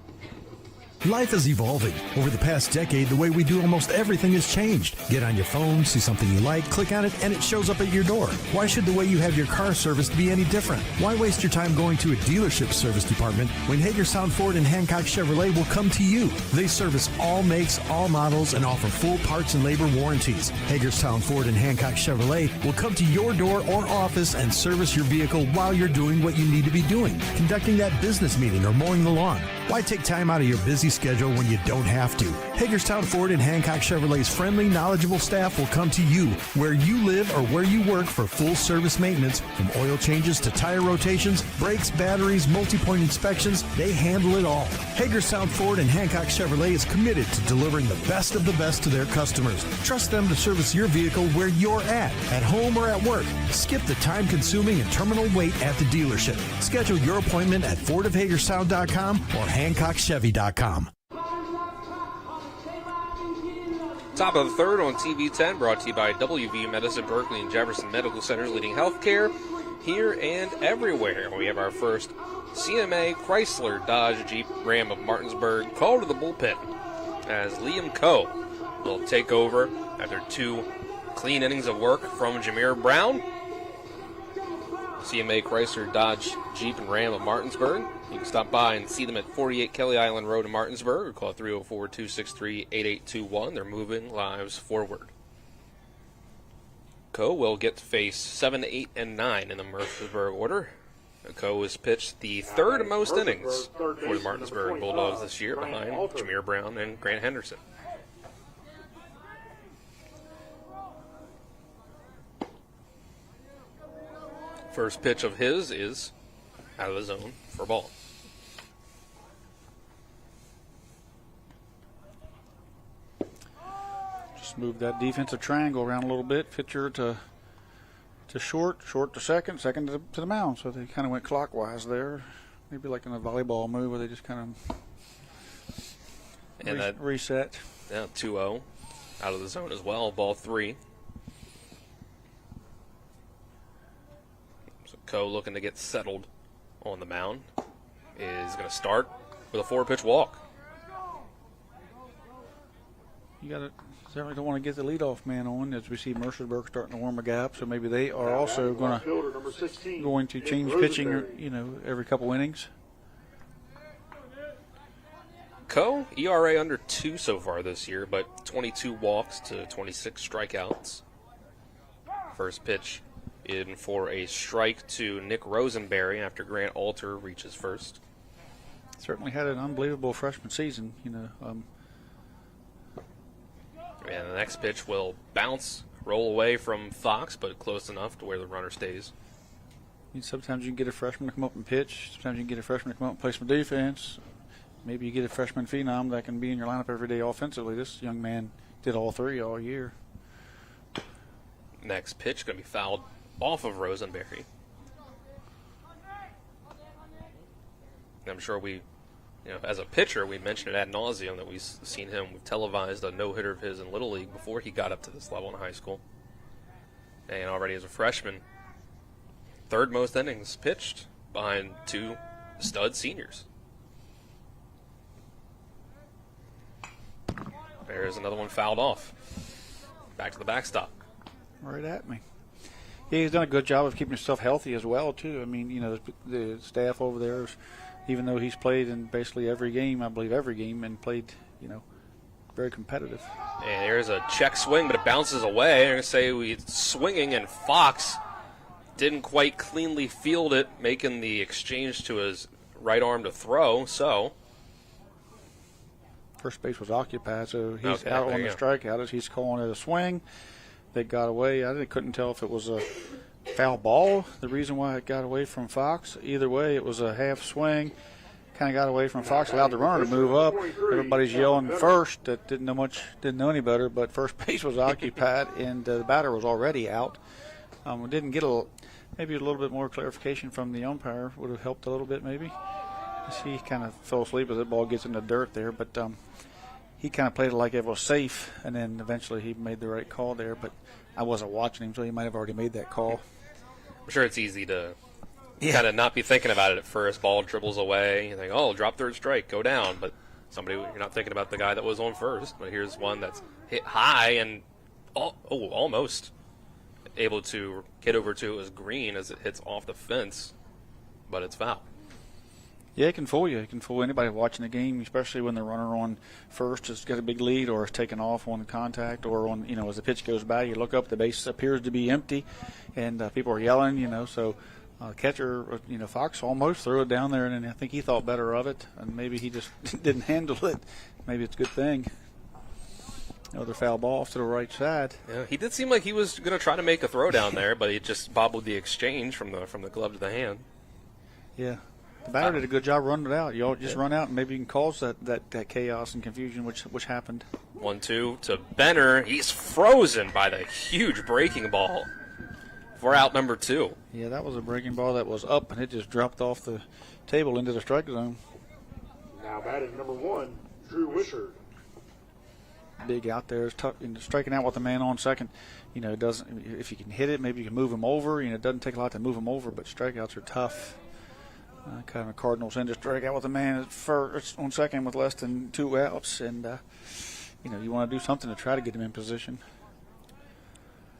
Life is evolving. Over the past decade, the way we do almost everything has changed. Get on your phone, see something you like, click on it, and it shows up at your door. Why should the way you have your car serviced be any different? Why waste your time going to a dealership service department when Hagerstown Ford and Hancock Chevrolet will come to you? They service all makes, all models, and offer full parts and labor warranties. Hagerstown Ford and Hancock Chevrolet will come to your door or office and service your vehicle while you're doing what you need to be doing, conducting that business meeting or mowing the lawn. Why take time out of your busy schedule when you don't have to? Hagerstown Ford and Hancock Chevrolet's friendly, knowledgeable staff will come to you where you live or where you work for full service maintenance, from oil changes to tire rotations, brakes, batteries, multi-point inspections. They handle it all. Hagerstown Ford and Hancock Chevrolet is committed to delivering the best of the best to their customers. Trust them to service your vehicle where you're at home or at work. Skip the time-consuming and terminal wait at the dealership. Schedule your appointment at fordofhagerstown.com or HancockChevy.com. Top of the third on TV 10, brought to you by WVU Medicine, Berkeley, and Jefferson Medical Centers, leading healthcare here and everywhere. We have our first CMA Chrysler Dodge Jeep Ram of Martinsburg called to the bullpen as Liam Coe will take over after 2 clean innings of work from Jameer Brown. CMA Chrysler Dodge Jeep and Ram of Martinsburg. You can stop by and see them at 48 Kelly Island Road in Martinsburg or call 304-263-8821. They're moving lives forward. Coe will get to face 7, 8, and 9 in the Mercersburg order. Coe has pitched the third most innings for the Martinsburg Bulldogs this year, behind Jameer Brown and Grant Henderson. First pitch of his is out of the zone for a ball. Just move that defensive triangle around a little bit. Pitcher to short, short to second, second to the mound. So they kind of went clockwise there. Maybe like in a volleyball move where they just kind of reset. Yeah, 2-0 out of the zone as well. Ball 3. So Coe, looking to get settled on the mound, is going to start with a 4-pitch walk. You got to certainly don't want to get the leadoff man on, as we see Mercersburg starting to warm a gap. So maybe they are also going to change pitching, every couple innings. Coe, ERA under 2 so far this year, but 22 walks to 26 strikeouts. First pitch in for a strike to Nick Rosenberry after Grant Alter reaches first. Certainly had an unbelievable freshman season, And the next pitch will bounce, roll away from Fox, but close enough to where the runner stays. Sometimes you can get a freshman to come up and pitch. Sometimes you can get a freshman to come up and play some defense. Maybe you get a freshman phenom that can be in your lineup every day offensively. This young man did all 3 all year. Next pitch going to be fouled off of Rosenberry. I'm sure we, as a pitcher, we mentioned it ad nauseum that we've seen him. We've televised a no-hitter of his in Little League before he got up to this level in high school. And already as a freshman, third most innings pitched behind 2 stud seniors. There's another one fouled off. Back to the backstop. Right at me. Yeah, he's done a good job of keeping himself healthy as well, too. I mean, the staff over there, even though he's played in basically every game, I believe every game, and played, very competitive. And there's a check swing, but it bounces away. They're going to say we're swinging, and Fox didn't quite cleanly field it, making the exchange to his right arm to throw, so first base was occupied, so he's out on the strikeout as he's calling it a swing. They got away. I couldn't tell if it was a foul ball, the reason why it got away from Fox. Either way, it was a half swing. Kind of got away from Fox, allowed the runner to move up. Everybody's yelling first that didn't know any better, but first base was occupied, and the batter was already out. We didn't get maybe a little bit more clarification from the umpire would have helped a little bit maybe. He kind of fell asleep as the ball gets in the dirt there, but he kind of played it like it was safe, and then eventually he made the right call there. But I wasn't watching him, so he might have already made that call. I'm sure it's easy to kind of not be thinking about it at first. Ball dribbles away. You think, oh, drop third strike, go down. But you're not thinking about the guy that was on first. But here's one that's hit high and almost able to get over to it was green as it hits off the fence, but it's foul. Yeah, it can fool you. It can fool anybody watching the game, especially when the runner on first has got a big lead or is taken off on contact, or on, as the pitch goes by, you look up, the base appears to be empty, and people are yelling, so catcher, Fox almost threw it down there, and I think he thought better of it, and maybe he just didn't handle it. Maybe it's a good thing. Another foul ball off to the right side. Yeah, he did seem like he was going to try to make a throw down there, but he just bobbled the exchange from the glove to the hand. Yeah. The batter did a good job running it out. You all just run out, and maybe you can cause that chaos and confusion, which happened. 1-2 to Benner. He's frozen by the huge breaking ball for out number 2. Yeah, that was a breaking ball that was up, and it just dropped off the table into the strike zone. Now batting number 1, Drew Wishart. Big out there, striking out with the man on second. It doesn't. If you can hit it, maybe you can move him over. It doesn't take a lot to move him over, but strikeouts are tough. Kind of Cardinals end to strike out with a man at first on second with less than 2 outs, and you want to do something to try to get him in position.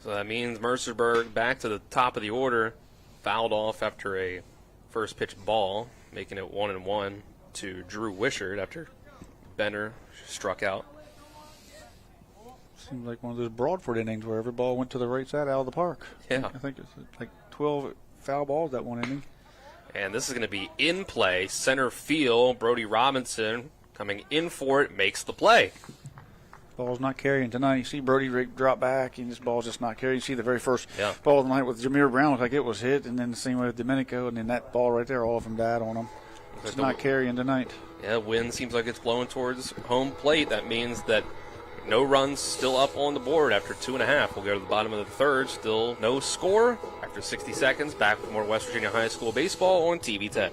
So that means Mercersburg back to the top of the order, fouled off after a first pitch ball, making it 1-1 to Drew Wishart after Benner struck out. Seems like one of those Broadford innings where every ball went to the right side out of the park. Yeah. I think it's like 12 foul balls that one inning. And this is going to be in play, center field. Brody Robinson coming in for it, makes the play. Ball's not carrying tonight. You see Brody drop back, and this ball's just not carrying. You see the very first ball of the night with Jameer Brown looked like it was hit, and then the same way with Domenico, and then that ball right there, all of them died on him. It's not carrying tonight. Yeah, wind seems like it's blowing towards home plate. That means that no runs still up on the board after 2.5. We'll go to the bottom of the third. Still no score after 60 seconds. Back with more West Virginia High School baseball on TV 10.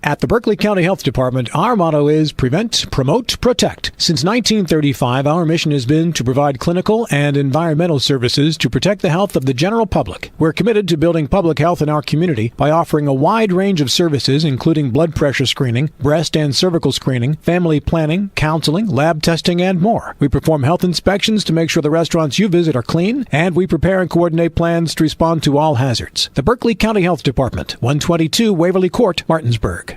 At the Berkeley County Health Department, our motto is prevent, promote, protect. Since 1935, our mission has been to provide clinical and environmental services to protect the health of the general public. We're committed to building public health in our community by offering a wide range of services, including blood pressure screening, breast and cervical screening, family planning, counseling, lab testing, and more. We perform health inspections to make sure the restaurants you visit are clean, and we prepare and coordinate plans to respond to all hazards. The Berkeley County Health Department, 122 Waverly Court, Martinsburg.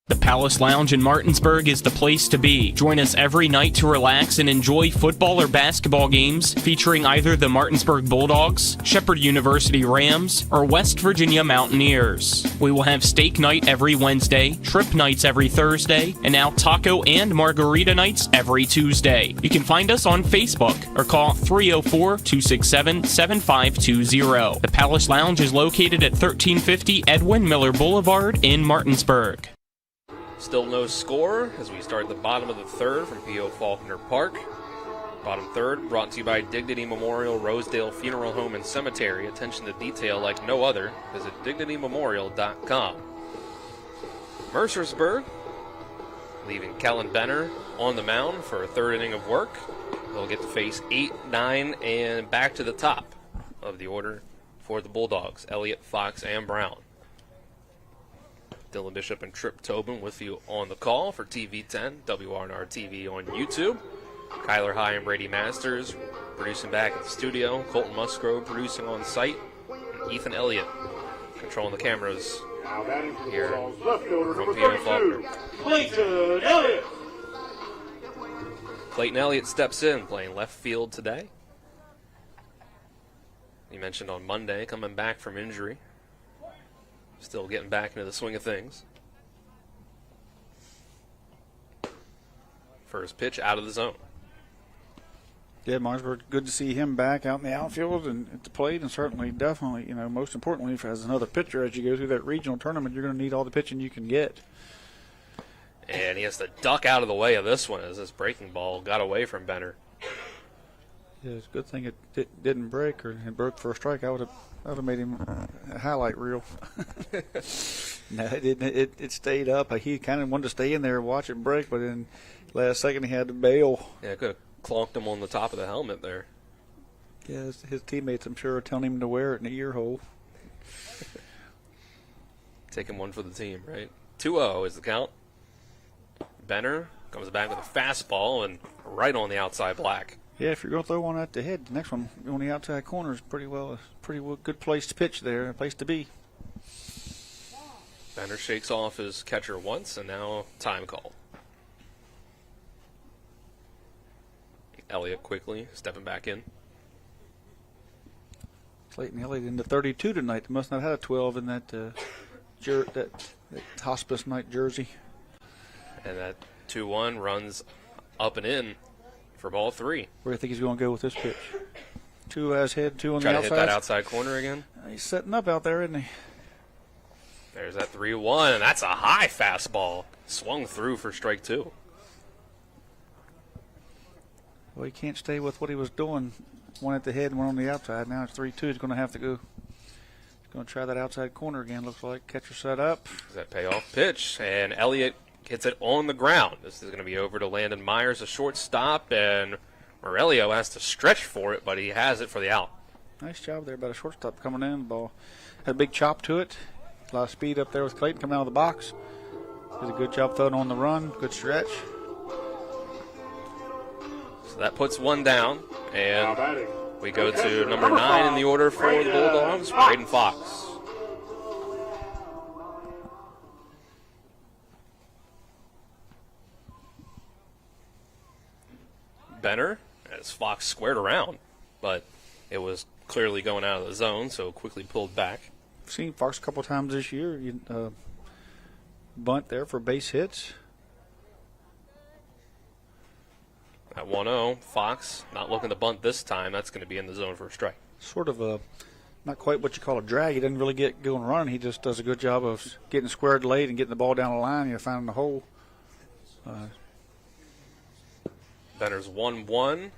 The Palace Lounge in Martinsburg is the place to be. Join us every night to relax and enjoy football or basketball games featuring either the Martinsburg Bulldogs, Shepherd University Rams, or West Virginia Mountaineers. We will have steak night every Wednesday, trip nights every Thursday, and now taco and margarita nights every Tuesday. You can find us on Facebook or call 304-267-7520. The Palace Lounge is located at 1350 Edwin Miller Boulevard in Martinsburg. Still no score as we start at the bottom of the third from P.O. Faulkner Park. Bottom third brought to you by Dignity Memorial Rosedale Funeral Home and Cemetery. Attention to detail like no other. Visit dignitymemorial.com. Mercersburg leaving Kellen Benner on the mound for a third inning of work. They'll get to face 8, 9, and back to the top of the order for the Bulldogs. Elliott, Fox, and Brown. Dylan Bishop and Trip Tobin with you on the call for TV 10, WRNR TV on YouTube. Kyler High and Brady Masters producing back at the studio. Colton Musgrove producing on site. And Ethan Elliott controlling the cameras here from P.O. Faulkner. Clayton Elliott. Clayton Elliott steps in, playing left field today. You mentioned on Monday coming back from injury. Still getting back into the swing of things. First pitch out of the zone. Yeah, Martinsburg, good to see him back out in the outfield and at the plate, and certainly, definitely, most importantly, as another pitcher, as you go through that regional tournament, you're going to need all the pitching you can get. And he has to duck out of the way of this one as this breaking ball got away from Benner. Yeah, it's a good thing it didn't break, or it broke for a strike. I would have made him a highlight reel. No, it didn't. It stayed up. He kind of wanted to stay in there and watch it break, but then Last second he had to bail. Yeah, could have clonked him on the top of the helmet there. Yeah, his teammates, I'm sure, are telling him to wear it in the ear hole. Taking one for the team, right? 2-0 is the count. Benner comes back with a fastball and right on the outside black. Yeah, if you're going to throw one at the head, the next one on the outside corner is pretty good place to pitch there, a place to be. Benner shakes off his catcher once, and now time call. Elliott quickly stepping back in. Clayton Elliott into 32 tonight. They must not have had a 12 in that hospice night jersey. And that 2-1 runs up and in for ball 3. Where do you think he's going to go with this pitch? 2 as head, 2 on Try the to outside. hit that outside corner again. He's setting up out there, isn't he? There's that 3-1, and that's a high fastball. Swung through for strike 2. Well, he can't stay with what he was doing. One at the head and one on the outside. Now it's 3-2. He's going to have to go. He's going to try that outside corner again, looks like. Catcher set up. Is that payoff pitch? And Elliott hits it on the ground. This is going to be over to Landon Myers, a shortstop, and Morello has to stretch for it, but he has it for the out. Nice job there by the shortstop coming in. The ball had a big chop to it. A lot of speed up there with Clayton coming out of the box. Did a good job throwing on the run. Good stretch. So that puts one down, and we go to number 9 in the order for the Bulldogs, Braden Fox. Benner, as Fox squared around, but it was clearly going out of the zone, so quickly pulled back. I've seen Fox a couple times this year. Bunt there for base hits. At 1-0, Fox not looking to bunt this time. That's going to be in the zone for a strike. Sort of not quite what you call a drag. He doesn't really get going running. He just does a good job of getting squared late and getting the ball down the line. Finding the hole. Benner's 1-1,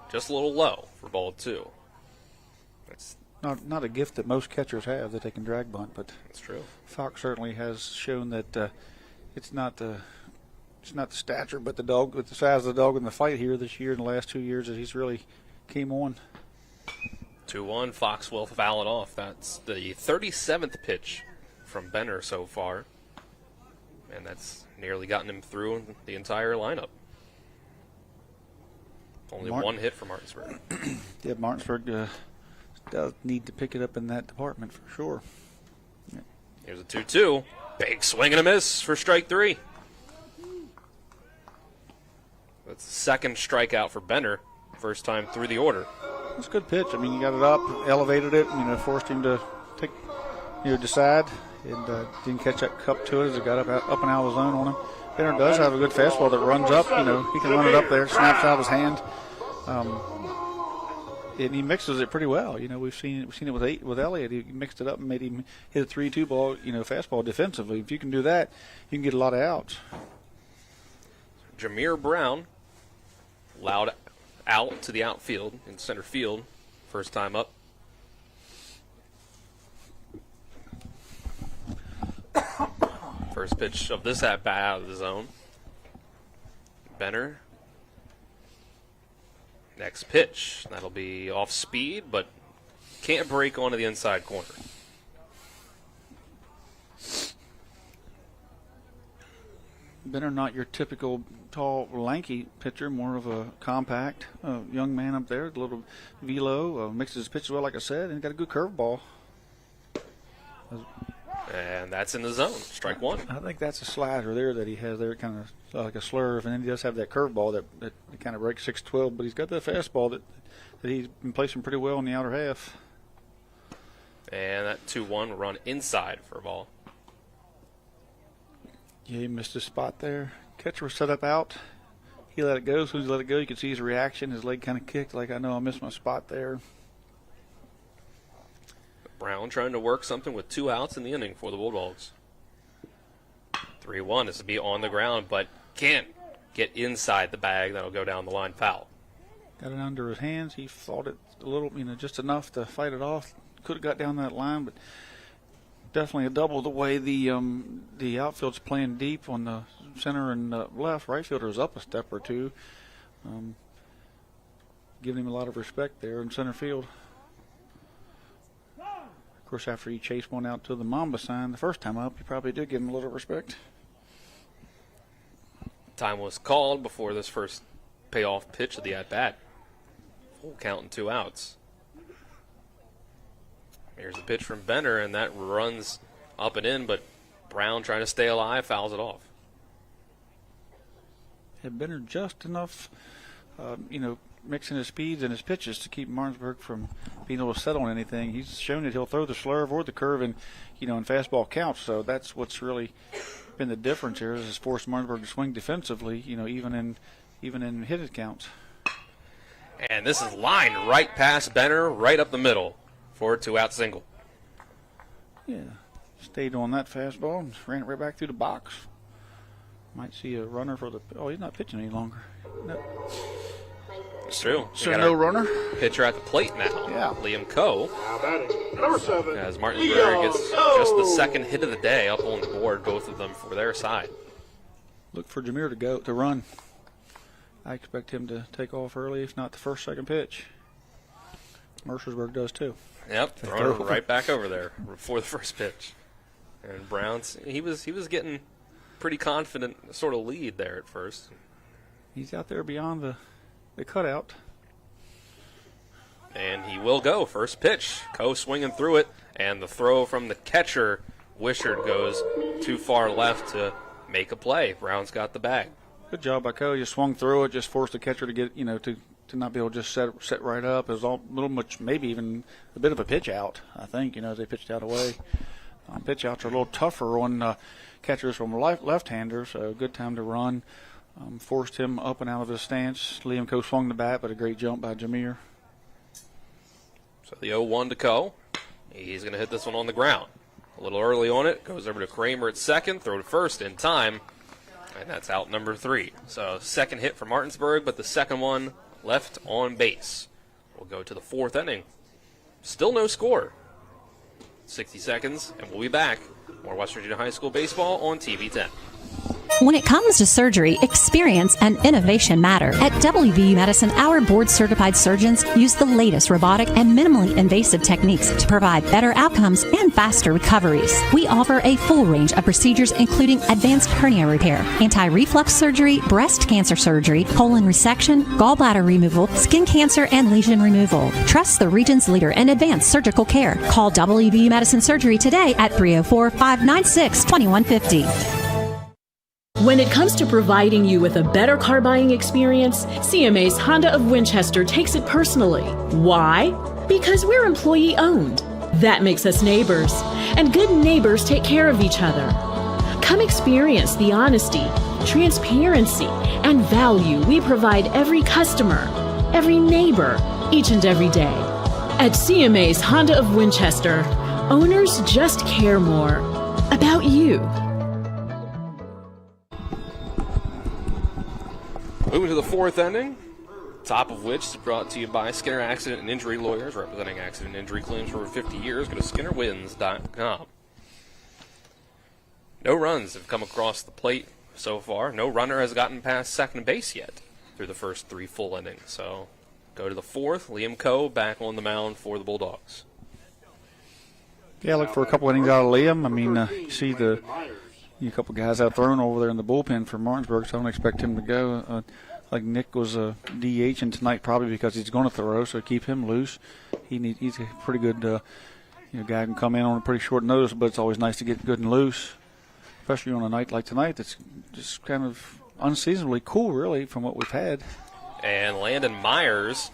just a little low for ball 2. That's not a gift that most catchers have, that they can drag bunt, but that's true. Fox certainly has shown that it's not the stature, but the size of the dog in the fight here this year in the last 2 years that he's really came on. 2-1, Fox will foul it off. That's the 37th pitch from Benner so far, and that's nearly gotten him through the entire lineup. Only one hit for Martinsburg. Yeah, Martinsburg does need to pick it up in that department for sure. Yeah. Here's a 2-2. Big swing and a miss for strike 3. That's the second strikeout for Benner. First time through the order. That's a good pitch. I mean, you got it up, elevated it, forced him to take, decide, and didn't catch that cup to it as it got up and out of the zone on him. Benner does have a good fastball that runs up. He can run it up there, snaps out of his hand, and he mixes it pretty well. We've seen it with Elliott. He mixed it up and made him hit a 3-2 ball, fastball defensively. If you can do that, you can get a lot of outs. Jameer Brown, loud out to the outfield in center field, first time up. First pitch of this at-bat out of the zone. Benner. Next pitch. That'll be off speed, but can't break onto the inside corner. Benner, not your typical tall, lanky pitcher, more of a compact young man up there, a little velo, mixes his pitches well, like I said, and got a good curveball. And that's in the zone. Strike 1. I think that's a slider there that he has there, kind of like a slurve, and then he does have that curveball that kind of breaks 6-12, but he's got that fastball that he's been placing pretty well in the outer half. And that 2-1 will run inside for a ball. Yeah, he missed his spot there. Catcher was set up out. He let it go. As soon as he let it go, you could see his reaction. His leg kind of kicked like, I know I missed my spot there. Brown trying to work something with 2 outs in the inning for the Bulldogs. 3-1 is to be on the ground, but can't get inside the bag. That'll go down the line foul. Got it under his hands. He fought it a little, just enough to fight it off. Could have got down that line, but definitely a double the way the outfield's playing deep on the center and left. Right fielder is up a step or two. Giving him a lot of respect there in center field. Of course, after he chased one out to the Mamba sign the first time up, he probably did give him a little respect. Time was called before this first payoff pitch of the at-bat. Full count and 2 outs. Here's a pitch from Benner, and that runs up and in, but Brown, trying to stay alive, fouls it off. Had Benner just enough, mixing his speeds and his pitches to keep Martinsburg from being able to settle on anything. He's shown that he'll throw the slurve or the curve in fastball counts. So that's what's really been the difference here, is forced Martinsburg to swing defensively, even in hitted counts. And this is lined right past Benner, right up the middle for a 2-out single. Yeah, stayed on that fastball and ran it right back through the box. Might see a runner for the. Oh, he's not pitching any longer. No. It's true. So no runner. Pitcher at the plate now. Yeah. Liam Coe. Now batting, number 7. As Martinsburg gets just the second hit of the day up on the board, both of them for their side. Look for Jameer to run. I expect him to take off early, if not the first, second pitch. Mercersburg does too. Yep, throwing it right back over there before the first pitch. And Brown's, he was getting pretty confident sort of lead there at first. He's out there beyond the cutout. And he will go. First pitch. Coe swinging through it. And the throw from the catcher, Wishart, goes too far left to make a play. Brown's got the bag. Good job by Coe. Just swung through it. Just forced the catcher to get, to not be able to just set right up. It was a little much, maybe even a bit of a pitch out, I think, as they pitched out away. Pitch outs are a little tougher on catchers from left-handers, so good time to run. Forced him up and out of his stance. Liam Coe swung the bat, but a great jump by Jameer. So the 0-1 to Coe. He's going to hit this one on the ground. A little early on it. Goes over to Kramer at second. Throw to first in time. And that's out number 3. So second hit for Martinsburg, but the second one left on base. We'll go to the 4th inning. Still no score. 60 seconds, and we'll be back. More West Virginia High School baseball on TV 10. When it comes to surgery, experience and innovation matter. At WVU Medicine, our board-certified surgeons use the latest robotic and minimally invasive techniques to provide better outcomes and faster recoveries. We offer a full range of procedures, including advanced hernia repair, anti-reflux surgery, breast cancer surgery, colon resection, gallbladder removal, skin cancer, and lesion removal. Trust the region's leader in advanced surgical care. Call WVU Medicine Surgery today at 304-596-2150. When it comes to providing you with a better car buying experience, CMA's Honda of Winchester takes it personally. Why? Because we're employee owned. That makes us neighbors. And good neighbors take care of each other. Come experience the honesty, transparency, and value we provide every customer, every neighbor, each and every day. At CMA's Honda of Winchester, owners just care more about you. Moving to the 4th inning, top of which is brought to you by Skinner Accident and Injury Lawyers, representing accident and injury claims for over 50 years. Go to SkinnerWins.com. No runs have come across the plate so far. No runner has gotten past second base yet through the first 3 full innings. So go to the 4th. Liam Coe back on the mound for the Bulldogs. Yeah, look for a couple innings out of Liam. I mean, you see a couple guys out thrown over there in the bullpen for Martinsburg, so I don't expect him to go. Like Nick was DHing tonight probably because he's going to throw, so keep him loose. He's a pretty good guy who can come in on a pretty short notice, but it's always nice to get good and loose, especially on a night like tonight that's just kind of unseasonably cool, really, from what we've had. And Landon Myers,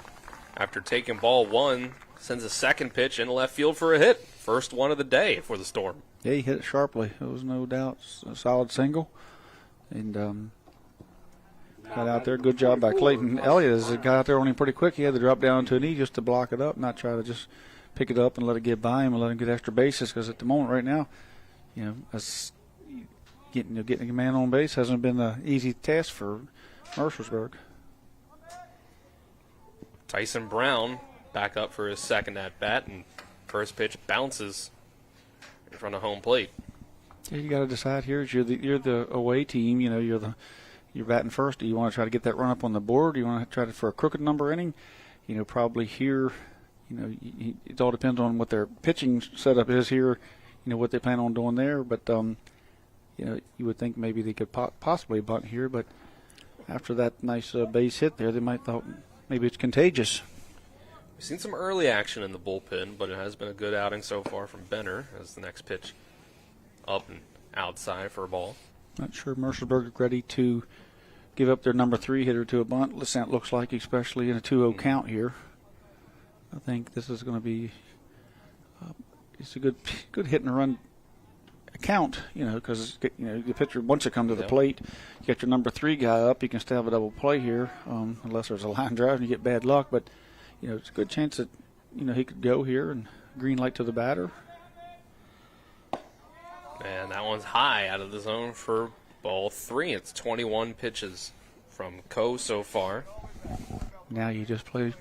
after taking ball 1, sends a second pitch into left field for a hit. First one of the day for the Storm. Yeah, he hit it sharply. There was no doubt a solid single. And got out there. Good job by Clayton Elliott. Got out there on him pretty quick. He had to drop down to a knee just to block it up, not try to just pick it up and let it get by him and let him get extra bases, because at the moment right now, getting a man on base hasn't been an easy task for Mercersburg. Tyson Brown back up for his second at-bat, and first pitch bounces in front of home plate. Yeah, you got to decide here. You're the away team. You know, you're batting first. Do you want to try to get that run up on the board? Do you want to try for a crooked number inning? You know, probably here. You know, it all depends on what their pitching setup is here. You know what they plan on doing there. But you know, you would think maybe they could possibly bunt here. But after that nice base hit there, they might thought maybe it's contagious. We've seen some early action in the bullpen, but it has been a good outing so far from Benner as the next pitch up and outside for a ball. Not sure Mercersburg is ready to give up their number 3 hitter to a bunt. It looks like, especially in a 2-0 count here. I think this is going to be it's a good hit and run count, you know, because you know the pitcher wants to come to the plate. You get your number 3 guy up, you can still have a double play here, unless there's a line drive and you get bad luck. But you know, it's a good chance that you know he could go here and green light to the batter. And that one's high out of the zone for ball 3. It's 21 pitches from Coe so far. Now you just play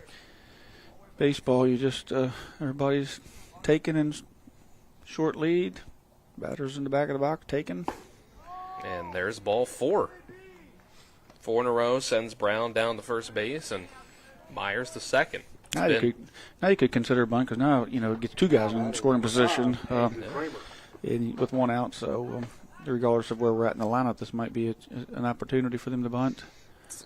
baseball. You just everybody's taking in short lead. Batters in the back of the box taking. And there's ball 4. 4 in a row sends Brown down to first base and Myers to second. Now you could consider a bunt because now you know it gets 2 guys in scoring position. And with 1 out, so regardless of where we're at in the lineup, this might be an opportunity for them to bunt.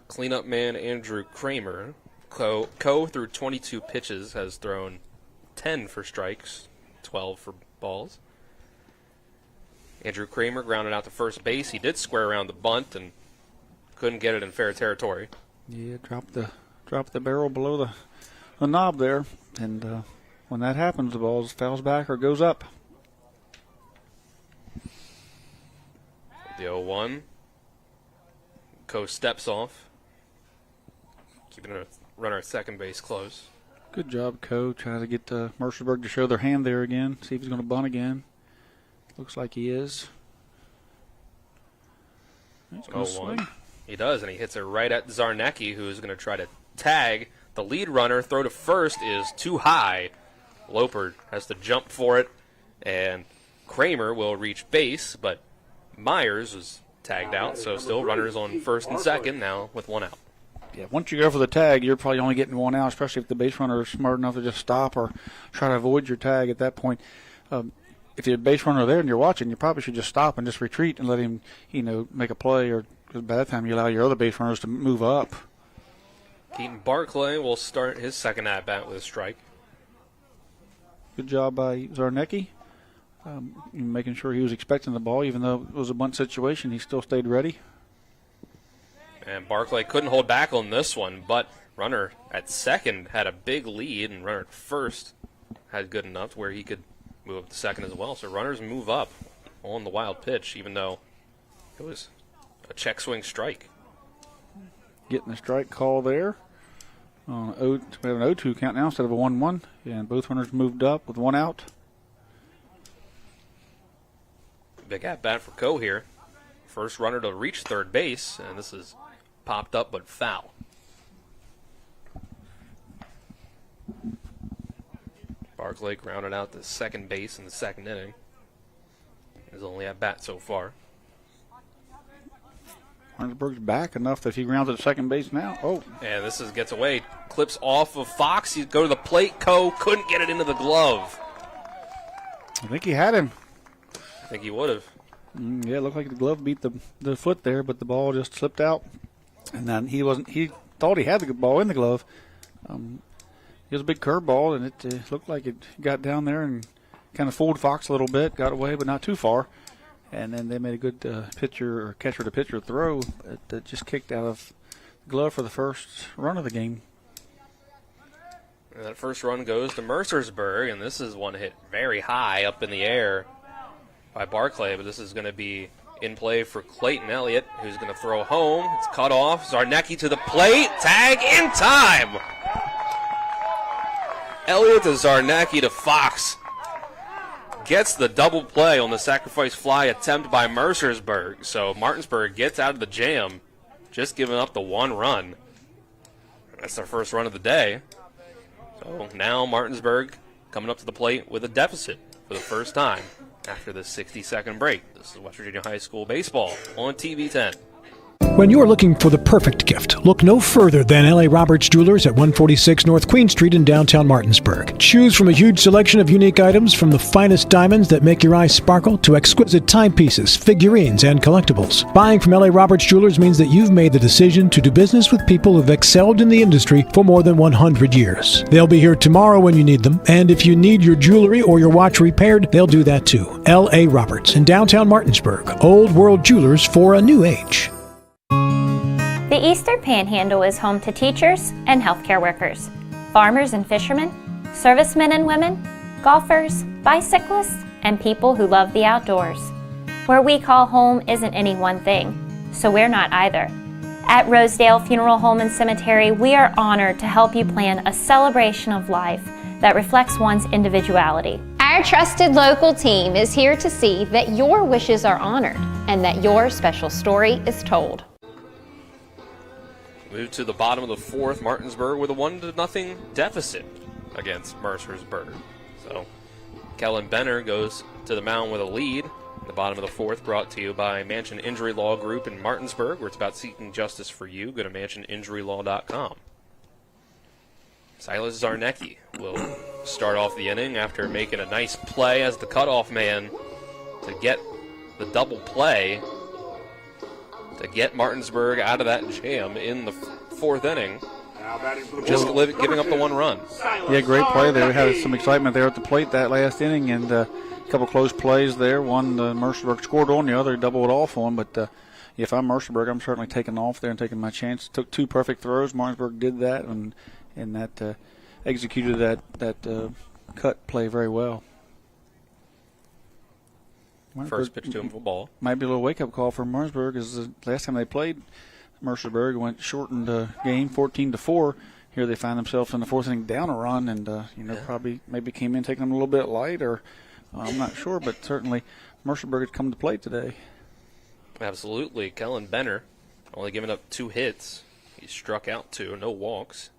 Cleanup man Andrew Kramer. Coe through 22 pitches has thrown 10 for strikes, 12 for balls. Andrew Kramer grounded out to first base. He did square around the bunt and couldn't get it in fair territory. Yeah, drop the barrel below the knob there, and when that happens, the ball fouls back or goes up. The 0-1. Coe steps off, keeping a runner at second base close. Good job, Coe. Trying to get Mercersburg to show their hand there again. See if he's going to bunt again. Looks like he is. He's going to swing. He does, and he hits it right at Zarnecki, who is going to try to tag. The lead runner, throw to first, is too high. Loper has to jump for it, and Kramer will reach base, but Myers was tagged out, so still runners on first and second now with 1 out. Yeah, once you go for the tag, you're probably only getting 1 out, especially if the base runner is smart enough to just stop or try to avoid your tag at that point. If you're a base runner there and you're watching, you probably should just stop and just retreat and let him, you know, make a play, or because by that time you allow your other base runners to move up. Keaton Barclay will start his second at-bat with a strike. Good job by Zarnecki. Making sure he was expecting the ball, even though it was a bunt situation, he still stayed ready. And Barclay couldn't hold back on this one, but runner at second had a big lead, and runner at first had good enough where he could move up to second as well. So runners move up on the wild pitch, even though it was a check swing strike. Getting the strike call there. We have an 0-2 count now instead of a 1-1, and both runners moved up with 1 out. Big at-bat for Coe here. First runner to reach third base, and this is popped up but foul. Barclay grounded out to second base in the second inning. His only at-bat so far. Martinsburg's back enough that he grounded to second base now. Oh. And this gets away. Clips off of Fox. He'd go to the plate. Coe couldn't get it into the glove. I think he had him. I think he would have. Yeah, it looked like the glove beat the foot there, but the ball just slipped out. And then he thought he had the ball in the glove. It was a big curveball, and it looked like it got down there and kind of fooled Fox a little bit, got away, but not too far. And then they made a good catcher to pitcher throw that just kicked out of the glove for the first run of the game. And that first run goes to Mercersburg, and this is one hit very high up in the air by Barclay, but this is going to be in play for Clayton Elliott, who's going to throw home. It's cut off. Zarnecki to the plate. Tag in time. Elliott to Zarnecki to Fox. Gets the double play on the sacrifice fly attempt by Mercersburg. So Martinsburg gets out of the jam, just giving up the 1 run. That's their first run of the day. So now Martinsburg coming up to the plate with a deficit for the first time. after the 60-second break. This is West Virginia High School baseball on TV 10. When you're looking for the perfect gift, look no further than L.A. Roberts Jewelers at 146 North Queen Street in downtown Martinsburg. Choose from a huge selection of unique items, from the finest diamonds that make your eyes sparkle to exquisite timepieces, figurines, and collectibles. Buying from L.A. Roberts Jewelers means that you've made the decision to do business with people who've excelled in the industry for more than 100 years. They'll be here tomorrow when you need them, and if you need your jewelry or your watch repaired, they'll do that too. L.A. Roberts in downtown Martinsburg. Old World Jewelers for a new age. The Eastern Panhandle is home to teachers and healthcare workers, farmers and fishermen, servicemen and women, golfers, bicyclists, and people who love the outdoors. Where we call home isn't any one thing, so we're not either. At Rosedale Funeral Home and Cemetery, we are honored to help you plan a celebration of life that reflects one's individuality. Our trusted local team is here to see that your wishes are honored and that your special story is told. Move to the bottom of the fourth, Martinsburg with a 1-0 deficit against Mercersburg. So Kellen Benner goes to the mound with a lead. The bottom of the fourth brought to you by Mansion Injury Law Group in Martinsburg, where it's about seeking justice for you. Go to mansioninjurylaw.com. Silas Zarnecki will start off the inning after making a nice play as the cutoff man to get the double play to get Martinsburg out of that jam in the fourth inning, just giving up the one run. Yeah, great play there. Had some excitement there at the plate that last inning, and a couple close plays there. One, Mercersburg scored on, the other doubled off on. But if I'm Mercersburg, I'm certainly taking off there and taking my chance. Took two perfect throws. Martinsburg did that, and that executed that cut play very well. First pitch to him for ball. Might be a little wake-up call for Martinsburg, as the last time they played Mercersburg went shortened game 14-4. Here they find themselves in the fourth inning down a run, and probably maybe came in taking them a little bit light, or I'm not sure, but certainly Mercersburg had come to play today. Absolutely. Kellen Benner only giving up 2 hits. He struck out 2, no walks.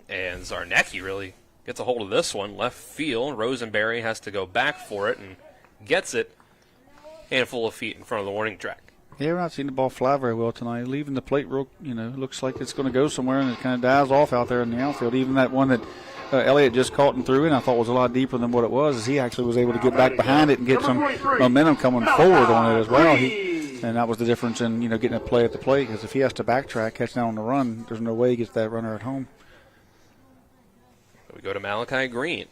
And Zarnecki really gets a hold of this one, left field. Rosenberry has to go back for it and gets it. Handful of feet in front of the warning track. Yeah, we're not seeing the ball fly very well tonight. Leaving the plate, looks like it's going to go somewhere, and it kind of dies off out there in the outfield. Even that one that Elliott just caught and threw in, I thought was a lot deeper than what it was, as he actually was able to get back behind it and get some momentum coming forward on it as well. And that was the difference in, getting a play at the plate, because if he has to backtrack, catch down on the run, there's no way he gets that runner at home. We go to Malachi Green.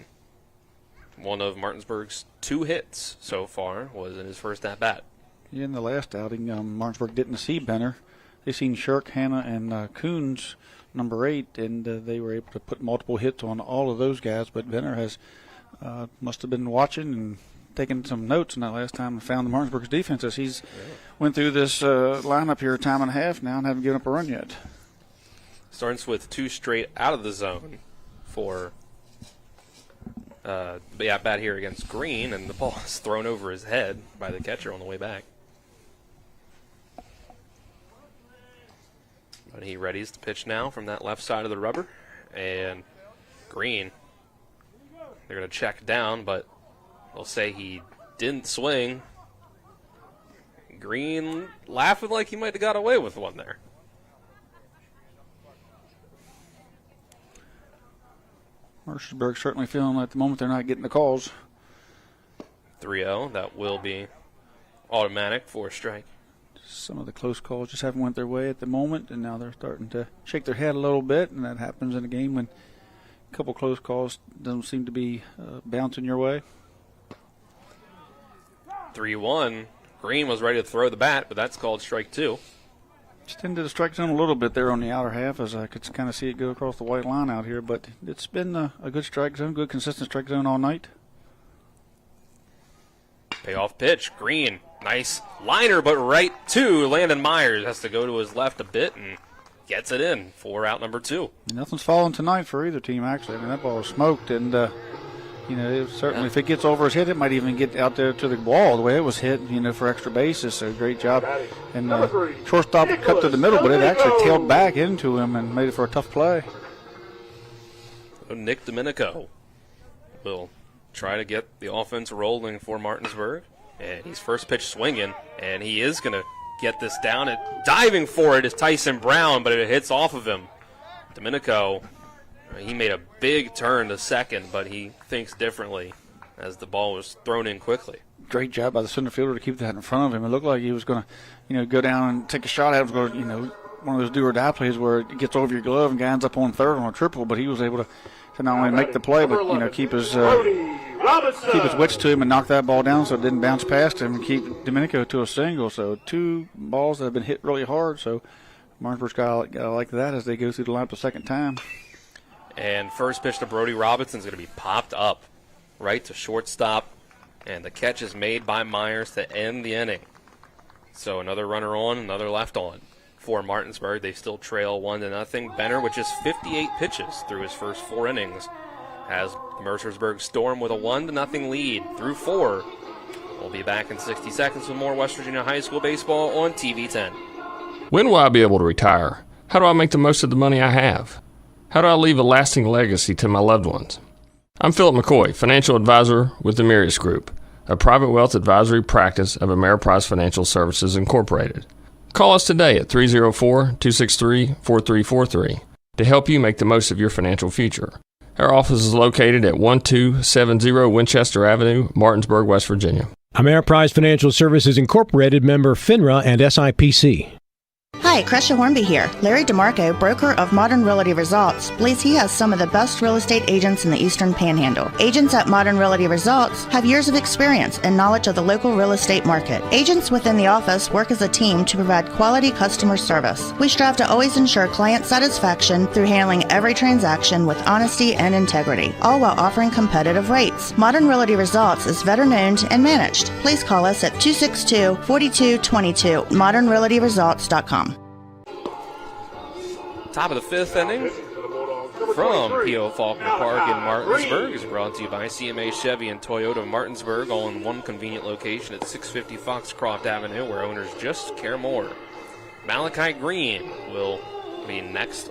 One of Martinsburg's 2 hits so far was in his first at-bat. Yeah, in the last outing, Martinsburg didn't see Benner. They seen Shirk, Hanna, and Coons, number 8, and they were able to put multiple hits on all of those guys. But Benner must have been watching and taking some notes in that last time and found the Martinsburg's defense as he's went through this lineup here a time and a half now and haven't given up a run yet. Starts with 2 straight out of the zone for bat here against Green, and the ball is thrown over his head by the catcher on the way back. But he readies to pitch now from that left side of the rubber, and Green, they're going to check down, but they'll say he didn't swing. Green laughing like he might have got away with one there. Mercersburg certainly feeling at the moment they're not getting the calls. 3-0, that will be automatic for a strike. Some of the close calls just haven't went their way at the moment, and now they're starting to shake their head a little bit, and that happens in a game when a couple close calls don't seem to be bouncing your way. 3-1. Green was ready to throw the bat, but that's called strike 2. Just into the strike zone a little bit there on the outer half, as I could kind of see it go across the white line out here, but it's been a good strike zone, good consistent strike zone all night. Payoff pitch, Green, nice liner, but right to Landon Myers. Has to go to his left a bit and gets it in for out number 2. Nothing's falling tonight for either team, actually. I mean, that ball was smoked, and certainly if it gets over his head, it might even get out there to the wall the way it was hit, for extra bases. So great job. And shortstop cut to the middle, but it actually tailed back into him and made it for a tough play. Nick Domenico will try to get the offense rolling for Martinsburg. And he's first pitch swinging, and he is going to get this down. And diving for it is Tyson Brown, but it hits off of him. Domenico, he made a big turn to second, but he thinks differently as the ball was thrown in quickly. Great job by the center fielder to keep that in front of him. It looked like he was going to, go down and take a shot at it. It was going to, one of those do-or-die plays where it gets over your glove and guy ends up on third on a triple, but he was able to not only make the play, but, keep his wits to him and knock that ball down so it didn't bounce past him and keep Domenico to a single. So 2 balls that have been hit really hard. So Martinsburg's got to like that as they go through the lineup the second time. And first pitch to Brody Robinson is going to be popped up right to shortstop. And the catch is made by Myers to end the inning. So another runner on, another left on for Martinsburg. They still trail 1-0. Benner, with just 58 pitches through his first 4 innings, has the Mercersburg Storm with a 1-0 lead through 4. We'll be back in 60 seconds with more West Virginia High School baseball on TV 10. When will I be able to retire? How do I make the most of the money I have? How do I leave a lasting legacy to my loved ones? I'm Philip McCoy, financial advisor with the Mirius Group, a private wealth advisory practice of Ameriprise Financial Services Incorporated. Call us today at 304-263-4343 to help you make the most of your financial future. Our office is located at 1270 Winchester Avenue, Martinsburg, West Virginia. Ameriprise Financial Services Incorporated, member FINRA and SIPC. Hi, Crescia Hornby here. Larry DeMarco, broker of Modern Realty Results, believes he has some of the best real estate agents in the Eastern Panhandle. Agents at Modern Realty Results have years of experience and knowledge of the local real estate market. Agents within the office work as a team to provide quality customer service. We strive to always ensure client satisfaction through handling every transaction with honesty and integrity, all while offering competitive rates. Modern Realty Results is veteran-owned and managed. Please call us at 262-4222, modernrealtyresults.com. Top of the 5th inning from P.O. Faulkner Park in Martinsburg is brought to you by CMA Chevy and Toyota Martinsburg, all in one convenient location at 650 Foxcroft Avenue, where owners just care more. Malachi Green will be next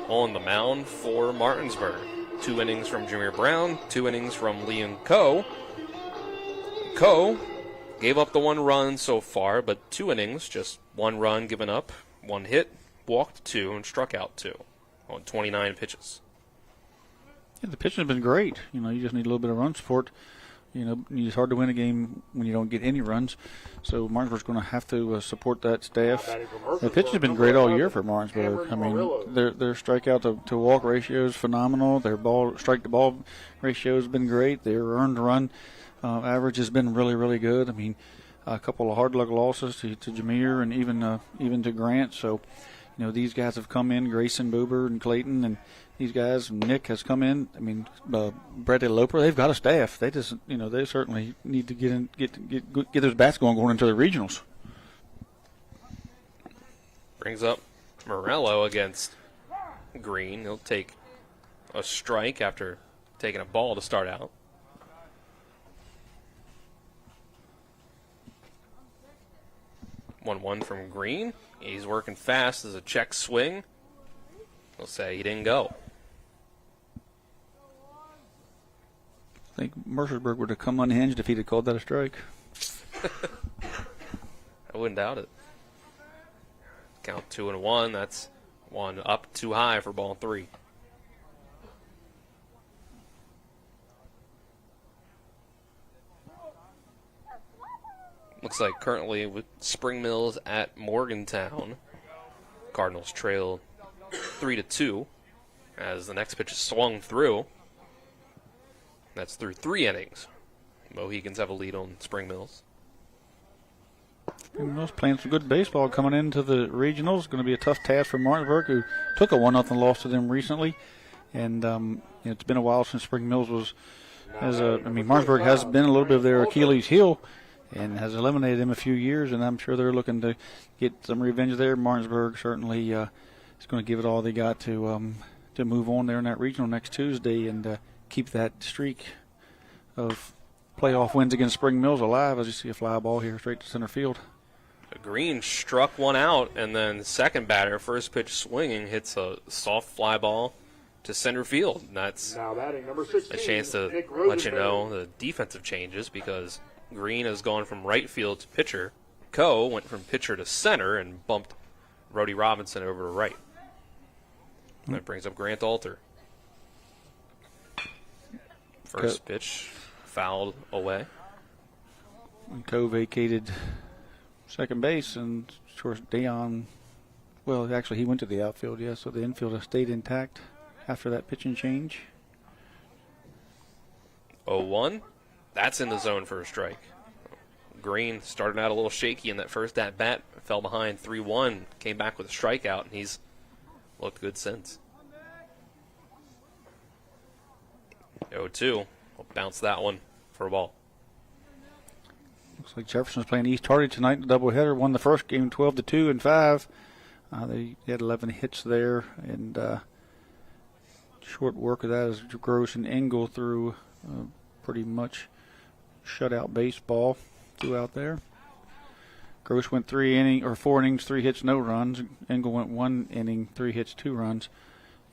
on the mound for Martinsburg. 2 innings from Jameer Brown, 2 innings from Leon Coe. Coe gave up the 1 run so far, but 2 innings, just 1 run given up, 1 hit, walked 2, and struck out 2 on 29 pitches. Yeah, the pitching has been great. You just need a little bit of run support. It's hard to win a game when you don't get any runs. So Martinsburg's going to have to support that staff. The pitching has been great all year for Martinsburg. I mean, their strikeout to walk ratio is phenomenal. Their strike to ball ratio has been great. Their earned run average has been really, really good. I mean, a couple of hard luck losses to Jameer and even to Grant. So, these guys have come in, Grayson, Boober, and Clayton, and these guys. Nick has come in. I mean, Brett Loper. They've got a staff. They just, they certainly need to get those bats going into the regionals. Brings up Morello against Green. He'll take a strike after taking a ball to start out. One from Green. He's working fast as a check swing. We'll say he didn't go. I think Mercersburg would have come unhinged if he'd have called that a strike. I wouldn't doubt it. Count 2-1. That's 1 up too high for ball 3. Looks like currently with Spring Mills at Morgantown, Cardinals trail 3-2 as the next pitch is swung through. That's through 3 innings. Mohegans have a lead on Spring Mills. Spring Mills playing some good baseball coming into the regionals. It's going to be a tough task for Martinsburg, who took a 1-0 loss to them recently. And it's been a while since Spring Mills Martinsburg has been a little bit of their Achilles heel and has eliminated them a few years, and I'm sure they're looking to get some revenge there. Martinsburg certainly is going to give it all they got to move on there in that regional next Tuesday and keep that streak of playoff wins against Spring Mills alive as you see a fly ball here straight to center field. Green struck 1 out, and then the second batter, first pitch swinging, hits a soft fly ball to center field. And that's Now batting number 16, a chance to Nick let you Rosenberg. know the defensive changes, because Green has gone from right field to pitcher. Coe went from pitcher to center and bumped Brody Robinson over to right. And that brings up Grant Alter. First pitch fouled away. Coe vacated second base, and of course Deion, well, actually he went to the outfield, yeah, so the infield has stayed intact after that pitching change. 0-1. That's in the zone for a strike. Green started out a little shaky in that first at-bat, fell behind 3-1, came back with a strikeout, and he's looked good since. 0-2. We'll bounce that one for a ball. Looks like Jefferson's playing East Hardy tonight in a doubleheader. Won the first game 12-2 in 5. They had 11 hits there, and short work of that as Gross and Engel threw pretty much shutout baseball throughout there. Gross went 4 innings, 3 hits, no runs. Engel went 1 inning, 3 hits, 2 runs.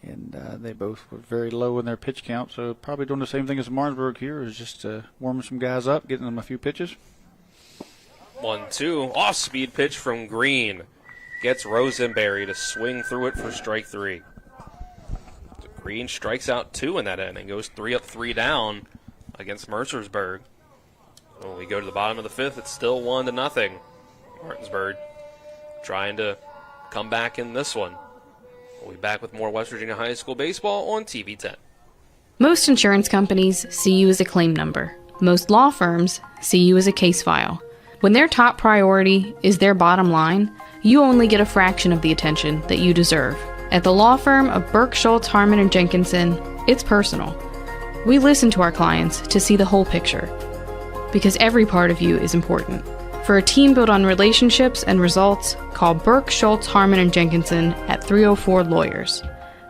And they both were very low in their pitch count, so probably doing the same thing as Martinsburg here, is just warming some guys up, getting them a few pitches. 1-2. Off-speed pitch from Green. Gets Rosenberry to swing through it for strike 3. So Green strikes out 2 in that inning. Goes 3 up, 3 down against Mercersburg. When we go to the bottom of the 5th, it's still 1-0. Martinsburg trying to come back in this one. We'll be back with more West Virginia High School baseball on TV 10. Most insurance companies see you as a claim number. Most law firms see you as a case file. When their top priority is their bottom line, you only get a fraction of the attention that you deserve. At the law firm of Burke, Schultz, Harmon, and Jenkinson, it's personal. We listen to our clients to see the whole picture, because every part of you is important. For a team built on relationships and results, call Burke, Schultz, Harmon, and Jenkinson at 304 Lawyers,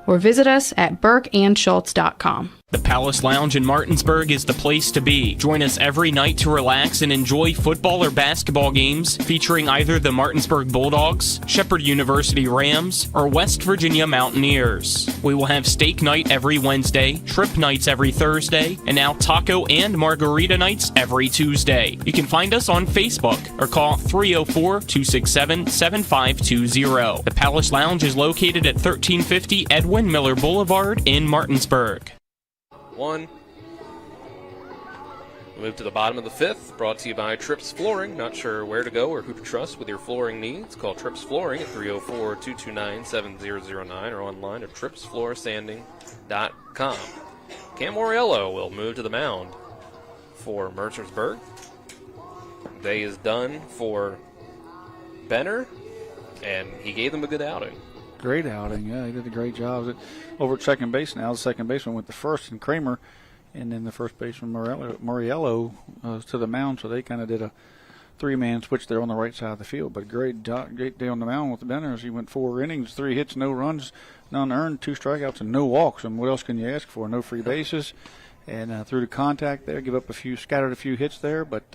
or visit us at burkeandschultz.com. The Palace Lounge in Martinsburg is the place to be. Join us every night to relax and enjoy football or basketball games featuring either the Martinsburg Bulldogs, Shepherd University Rams, or West Virginia Mountaineers. We will have steak night every Wednesday, trip nights every Thursday, and now taco and margarita nights every Tuesday. You can find us on Facebook or call 304-267-7520. The Palace Lounge is located at 1350 Edwin Miller Boulevard in Martinsburg. 1. We move to the bottom of the 5th, brought to you by Trips Flooring. Not sure where to go or who to trust with your flooring needs? Call Trips Flooring at 304-229-7009 or online at tripsfloorsanding.com. Cam Moriello will move to the mound for Mercersburg. Day is done for Benner, and he gave them a good outing. Great outing, yeah, he did a great job. Over at second base now, the second baseman went to first, and Kramer, and then the first baseman Moriello to the mound, so they kind of did a 3-man switch there on the right side of the field. But great day on the mound with the Benners. He went 4 innings, 3 hits, no runs, none earned, 2 strikeouts, and no walks. And what else can you ask for? No free bases, and through the contact there, scattered a few hits there, but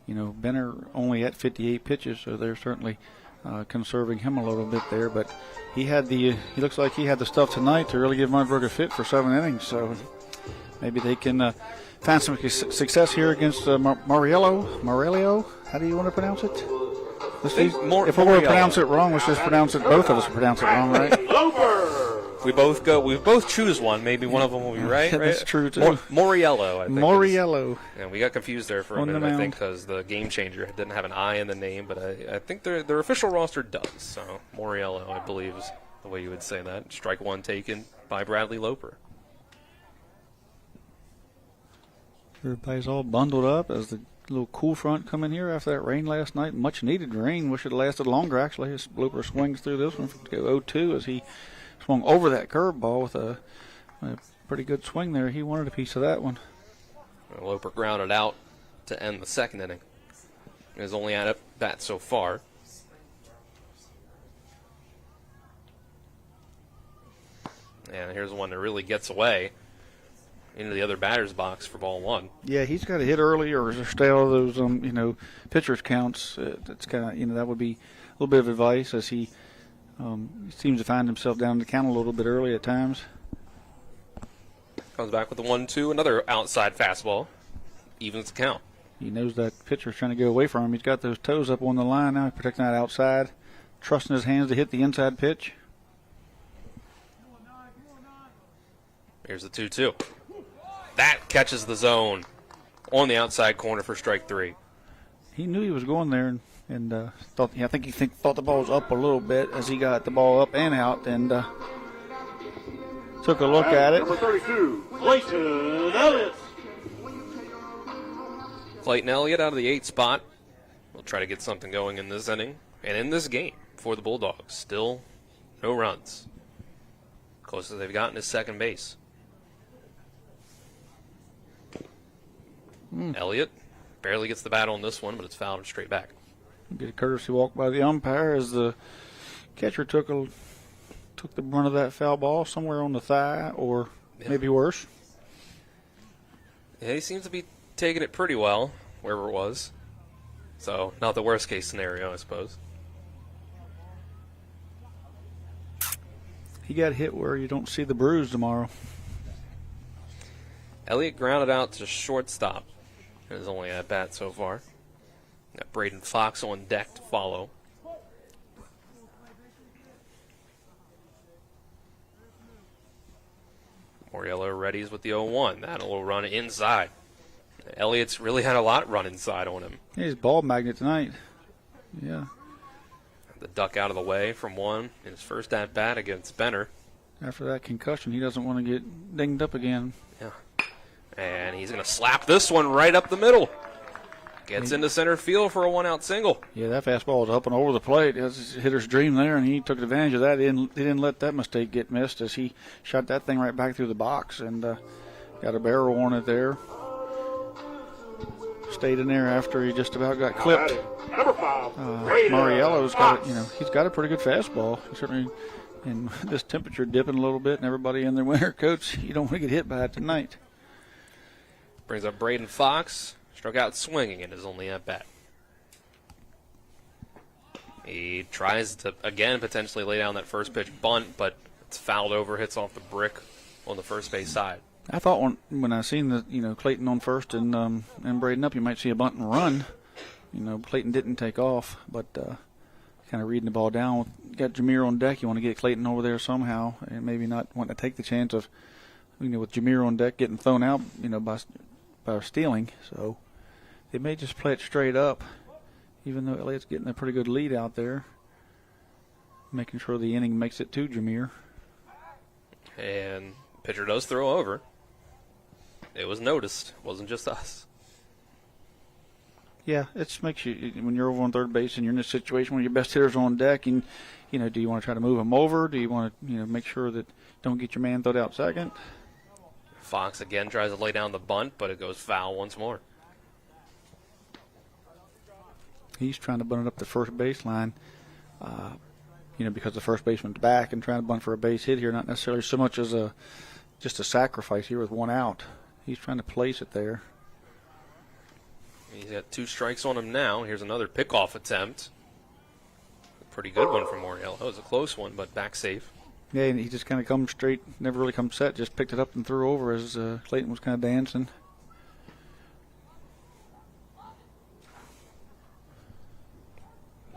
Benner only at 58 pitches, so they're certainly conserving him a little bit there, but he looks like he had the stuff tonight to really give Martinsburg a fit for 7 innings. So maybe they can find some success here against Morello. How do you want to pronounce it? If we're going to pronounce it wrong, let's just pronounce it. Both of us pronounce it wrong, right? We both choose one. Maybe one of them will be right. That's true too. Moriello, I think. Moriello. And we got confused there for a minute, I think, because the game changer didn't have an I in the name, but I think their official roster does. So Moriello, I believe, is the way you would say that. Strike 1 taken by Bradley Loper. Everybody's all bundled up as the little cool front come in here after that rain last night. Much needed rain. Wish it had lasted longer, actually. As Loper swings through this one to go 0-2 as he swung over that curveball with a pretty good swing there. He wanted a piece of that one. Loper grounded out to end the second inning. His only at bat so far. And here's one that really gets away into the other batter's box for ball 1. Yeah, he's got to hit early or stay out of those pitcher's counts. That's kind of that would be a little bit of advice as he seems to find himself down the count a little bit early at times. comes back with the 1-2, another outside fastball. Evens the count. He knows that pitcher's trying to go away from him. He's got those toes up on the line now, protecting that outside, trusting his hands to hit the inside pitch. Here's the 2-2. That catches the zone on the outside corner for strike 3. He knew he was going there and thought. I think he thought the ball was up a little bit as he got the ball up and out and took a look at it. Number 32, Clayton Elliott. Clayton Elliott out of the 8 spot. We'll try to get something going in this inning and in this game for the Bulldogs. Still no runs. Closest they've gotten is second base. Elliott barely gets the bat on this one, but it's fouled straight back. Get a courtesy walk by the umpire as the catcher took the brunt of that foul ball somewhere on the thigh or maybe worse. Yeah, he seems to be taking it pretty well, wherever it was. So, not the worst case scenario, I suppose. He got hit where you don't see the bruise tomorrow. Elliott grounded out to shortstop. His only at bat so far. Got Braden Fox on deck to follow. Moriello readies with the 0-1. That'll run inside. Elliott's really had a lot run inside on him. Yeah, he's ball magnet tonight. Yeah. The duck out of the way from one in his first at bat against Benner. After that concussion, he doesn't want to get dinged up again. Yeah. And he's going to slap this one right up the middle. Gets into center field for a 1-out single. Yeah, that fastball was up and over the plate. It was a hitter's dream there, and he took advantage of that. He didn't let that mistake get missed as he shot that thing right back through the box and got a barrel on it there. Stayed in there after he just about got clipped. Number 5, Mariello's got he's got a pretty good fastball. Certainly, in this temperature dipping a little bit, and everybody in their winter coats, you don't want to get hit by it tonight. Brings up Braden Fox. Struck out swinging in his only at bat. He tries to, again, potentially lay down that first pitch bunt, but it's fouled over, hits off the brick on the first base side. I thought when I seen the Clayton on first and Braden up, you might see a bunt and run. Clayton didn't take off, but kind of reading the ball down. Got Jameer on deck. You want to get Clayton over there somehow, and maybe not wanting to take the chance of with Jameer on deck getting thrown out by stealing. So they may just play it straight up, even though Elliott's getting a pretty good lead out there, making sure the inning makes it to Jameer. And pitcher does throw over. It was noticed. It wasn't just us. Yeah, it makes you, when you're over on third base and you're in a situation where your best hitter's on deck, and do you want to try to move him over? Do you want to make sure that don't get your man thrown out second? Fox again tries to lay down the bunt, but it goes foul once more. He's trying to bunt it up the first baseline, because the first baseman's back and trying to bunt for a base hit here, not necessarily so much as just a sacrifice here with 1 out. He's trying to place it there. He's got 2 strikes on him now. Here's another pickoff attempt. A pretty good one from Moriello. That was a close one, but back safe. Yeah, and he just kind of come straight, never really come set, just picked it up and threw over as Clayton was kind of dancing.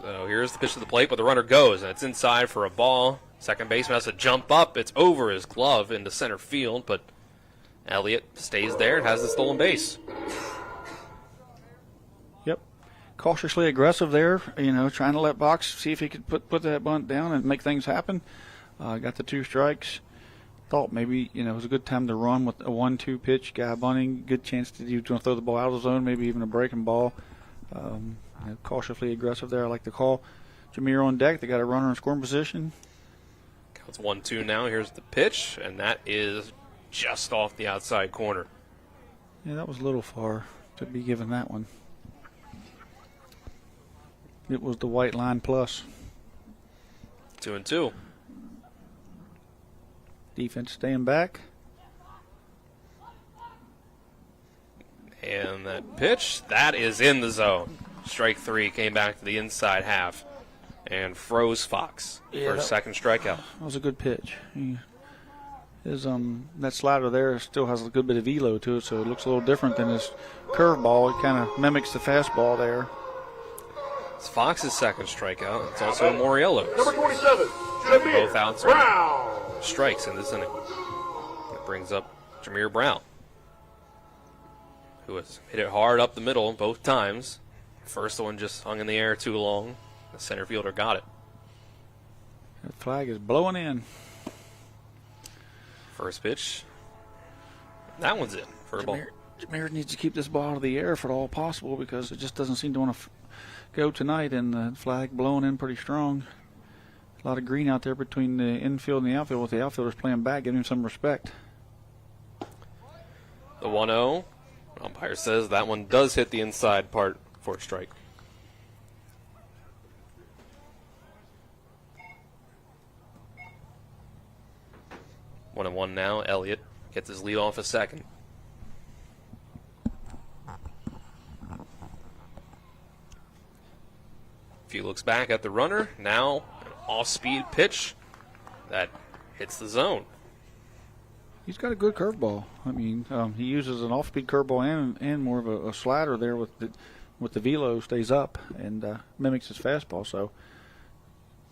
So here's the pitch to the plate, but the runner goes, and it's inside for a ball. Second baseman has to jump up. It's over his glove into center field, but Elliott stays there and has the stolen base. Yep. Cautiously aggressive there, trying to let Box see if he could put that bunt down and make things happen. Got the 2 strikes. Thought maybe, it was a good time to run with a 1-2 pitch, guy bunting. Good chance that he was going to throw the ball out of the zone, maybe even a breaking ball. Cautiously aggressive there. I like the call. Jameer on deck. They got a runner in scoring position. Counts 1-2 now. Here's the pitch, and that is just off the outside corner. Yeah, that was a little far to be given that one. It was the white line plus. 2-2. Defense staying back. And that pitch, that is in the zone. Strike 3 came back to the inside half and froze Fox for a second strikeout. That was a good pitch. that slider there still has a good bit of velo to it, so it looks a little different than his curveball. It kind of mimics the fastball there. It's Fox's second strikeout. It's also Moriello's. Number 27, Both outs are strikes in this inning. That brings up Jameer Brown, who has hit it hard up the middle both times. First one just hung in the air too long. The center fielder got it. The flag is blowing in. First pitch. That one's in for a ball. Jameer needs to keep this ball out of the air if at all possible, because it just doesn't seem to want to go tonight, and the flag blowing in pretty strong. A lot of green out there between the infield and the outfield, with the outfielders playing back, giving him some respect. The 1-0. Umpire says that one does hit the inside part for a strike. One and one now. Elliott gets his lead off a second. If he looks back at the runner, now an off-speed pitch that hits the zone. He's got a good curveball. I mean, he uses an off-speed curveball and more of a slider there with the velo, stays up and mimics his fastball. So,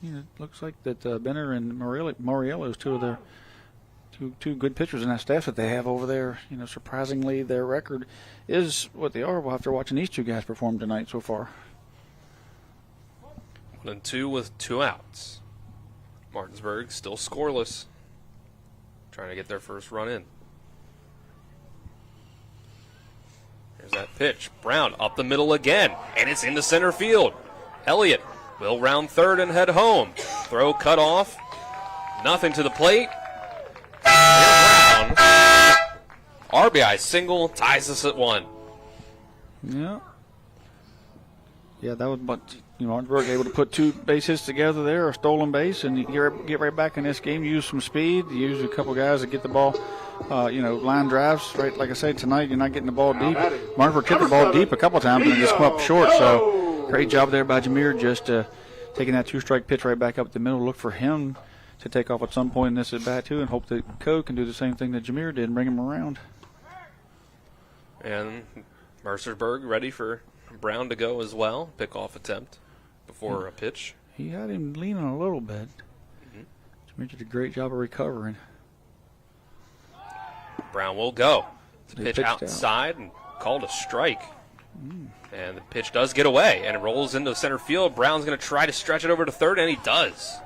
it looks like that Benner and Moriello is two of their two good pitchers in that staff that they have over there. Surprisingly, their record is what they are after watching these two guys perform tonight so far. 1-2 with 2 outs. Martinsburg still scoreless, trying to get their first run in. There's that pitch. Brown up the middle again, and it's into center field. Elliott will round third and head home. Throw cut off. Nothing to the plate. Brown. RBI single ties us at 1. Yeah, that was Martinsburg able to put 2 base hits together there, a stolen base, and you get right back in this game. Use some speed. Use a couple guys to get the ball, line drives. Right, like I said, tonight you're not getting the ball deep. Martinsburg hit the ball deep a couple times and just come up short. So great job there by Jameer, just taking that 2-strike pitch right back up the middle. Look for him to take off at some point in this at bat too, and hope that Code can do the same thing that Jameer did and bring him around. And Mercersburg ready for Brown to go as well. Pick-off attempt before a pitch. He had him leaning a little bit. Jameer did a great job of recovering. Brown will go. The pitch outside and called a strike. And the pitch does get away, and it rolls into center field. Brown's going to try to stretch it over to third, and he does.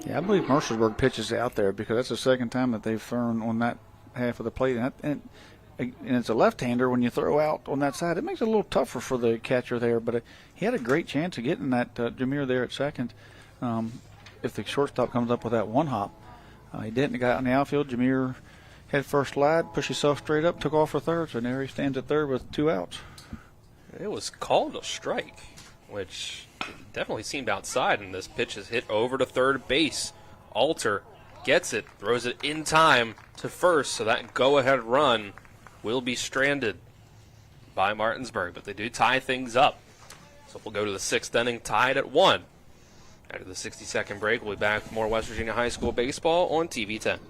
Yeah, I believe Mercersburg pitches out there because that's the second time that they've thrown on that half of the plate. And it's a left-hander. When you throw out on that side, it makes it a little tougher for the catcher there. But he had a great chance of getting that Jameer there at second if the shortstop comes up with that one hop. He didn't. He got out in the outfield. Jameer head first slide, pushed himself straight up, took off for third. So now he stands at third with 2 outs. It was called a strike, which definitely seemed outside, and this pitch is hit over to third base. Alter gets it, throws it in time to first, so that go-ahead run will be stranded by Martinsburg, but they do tie things up. So we'll go to the 6th inning, tied at 1. After the 60-second break, we'll be back with more West Virginia High School baseball on TV 10.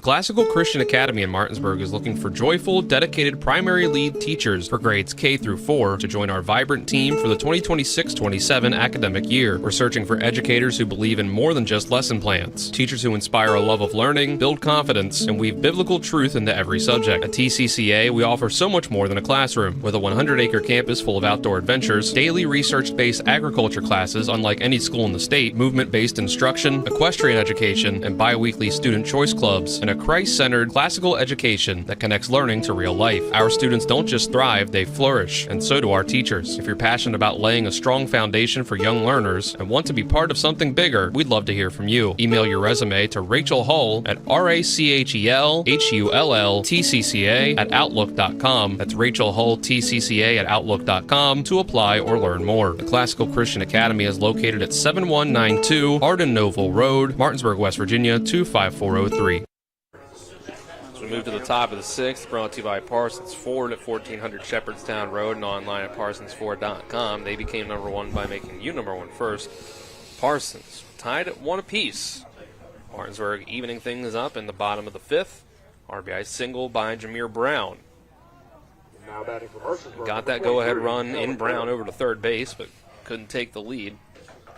Classical Christian Academy in Martinsburg is looking for joyful, dedicated primary lead teachers for grades K through 4 to join our vibrant team for the 2026-27 academic year. We're searching for educators who believe in more than just lesson plans, teachers who inspire a love of learning, build confidence, and weave biblical truth into every subject. At TCCA, we offer so much more than a classroom. With a 100-acre campus full of outdoor adventures, daily research-based agriculture classes unlike any school in the state, movement-based instruction, equestrian education, and bi-weekly student choice clubs, and a Christ-centered classical education that connects learning to real life. Our students don't just thrive, they flourish, and so do our teachers. If you're passionate about laying a strong foundation for young learners and want to be part of something bigger, we'd love to hear from you. Email your resume to Rachel Hull at RachelHullTCCA@outlook.com. That's Rachel Hull TCCA@outlook.com to apply or learn more. The Classical Christian Academy is located at 7192 Arden Noble Road, Martinsburg, West Virginia 25403. We move to the top of the 6th, brought to you by Parsons Ford at 1400 Shepherdstown Road and online at parsonsford.com. They became number 1 by making you number 1 first. Parsons tied at 1 apiece. Martinsburg evening things up in the bottom of the 5th. RBI single by Jameer Brown. Now batting for Mercersburg. Got that go-ahead run in Brown over to third base, but couldn't take the lead.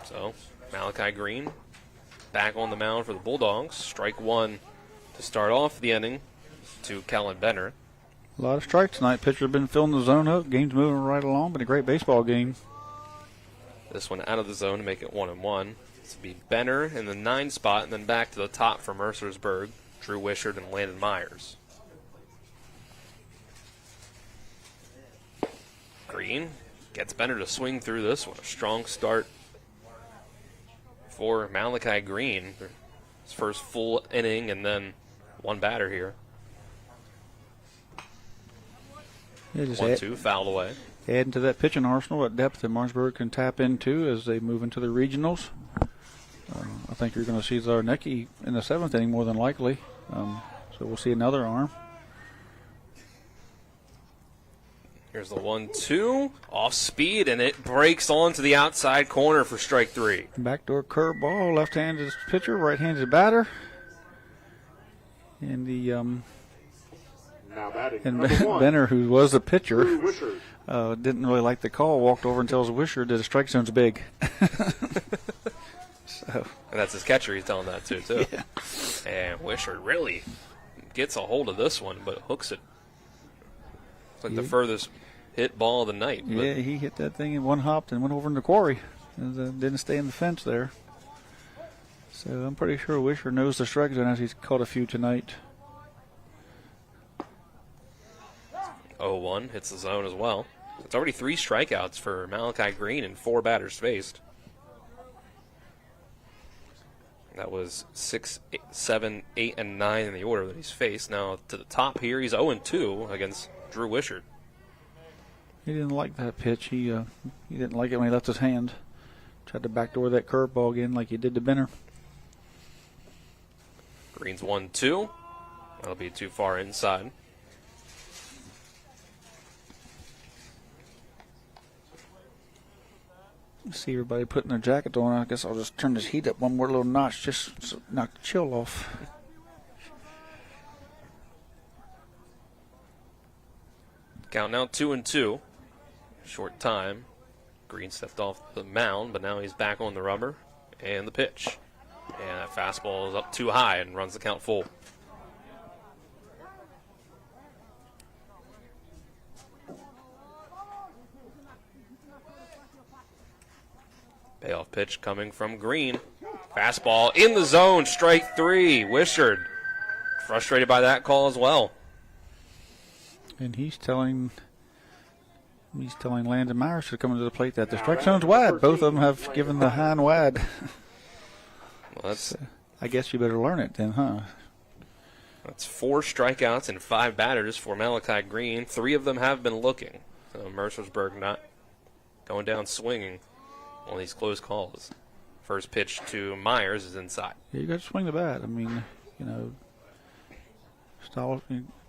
So Malachi Green back on the mound for the Bulldogs. Strike one to start off the inning to Kellen Benner. A lot of strikes tonight. Pitcher's been filling the zone up. Game's moving right along. Been a great baseball game. This one out of the zone to make it 1-1. This will be Benner in the 9 spot, and then back to the top for Mercersburg, Drew Wishart and Landon Myers. Green gets Benner to swing through this one. A strong start for Malachi Green. His first full inning and then one batter here. 1-2, fouled away. Adding to that pitching arsenal at depth that Martinsburg can tap into as they move into the regionals. I think you're going to see Zarnecki in the 7th inning more than likely. So we'll see another arm. Here's the 1-2, off speed, and it breaks onto the outside corner for strike 3. Backdoor curveball, left-handed pitcher, right-handed batter. And the Benner, who was the pitcher, didn't really like the call, walked over and tells Wishart that the strike zone's big. So. And that's his catcher, he's telling that too. Yeah. And Wishart really gets a hold of this one, but hooks it. It's like the furthest hit ball of the night. Yeah, he hit that thing in one hop and went over in the quarry. And, didn't stay in the fence there. So I'm pretty sure Wishart knows the strike zone as he's caught a few tonight. 0-1 hits the zone as well. It's already 3 strikeouts for Malachi Green and 4 batters faced. That was 6, 7, 8, and 9 in the order that he's faced. Now to the top here, he's 0-2 against Drew Wishart. He didn't like that pitch. He didn't like it when he left his hand. Tried to backdoor that curveball again like he did to Benner. Green's 1-2. That'll be too far inside. See everybody putting their jacket on. I guess I'll just turn this heat up one more little notch just to knock the chill off. Count now 2-2. Short time. Green stepped off the mound, but now he's back on the rubber. And the pitch. And that fastball is up too high and runs the count full. Payoff pitch coming from Green. Fastball in the zone, strike 3. Wishart frustrated by that call as well. And he's telling Landon Myers to come into the plate that the strike zone's wide. Both of them have given the high and wide. Well, that's. I guess you better learn it then, huh? That's 4 strikeouts and 5 batters for Malachi Green. 3 of them have been looking. So Mercersburg not going down swinging on these close calls. First pitch to Myers is inside. Yeah, you got to swing the bat. I mean,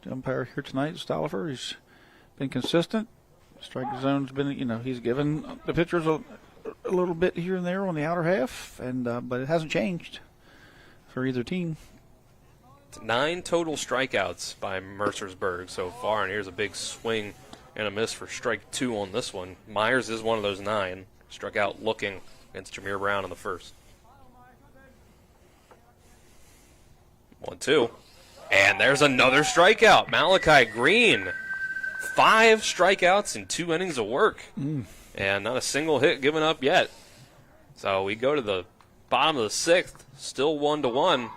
umpire here tonight, Stollifer, he's been consistent. Strike zone's been, he's given the pitchers a little bit here and there on the outer half, and but it hasn't changed for either team. It's 9 total strikeouts by Mercersburg so far, and here's a big swing and a miss for strike 2 on this one. Myers is one of those 9. Struck out looking against Jameer Brown in the first. 1-2. And there's another strikeout. Malachi Green. 5 strikeouts in 2 innings of work. And not a single hit given up yet. So we go to the bottom of the 6th. Still 1-1.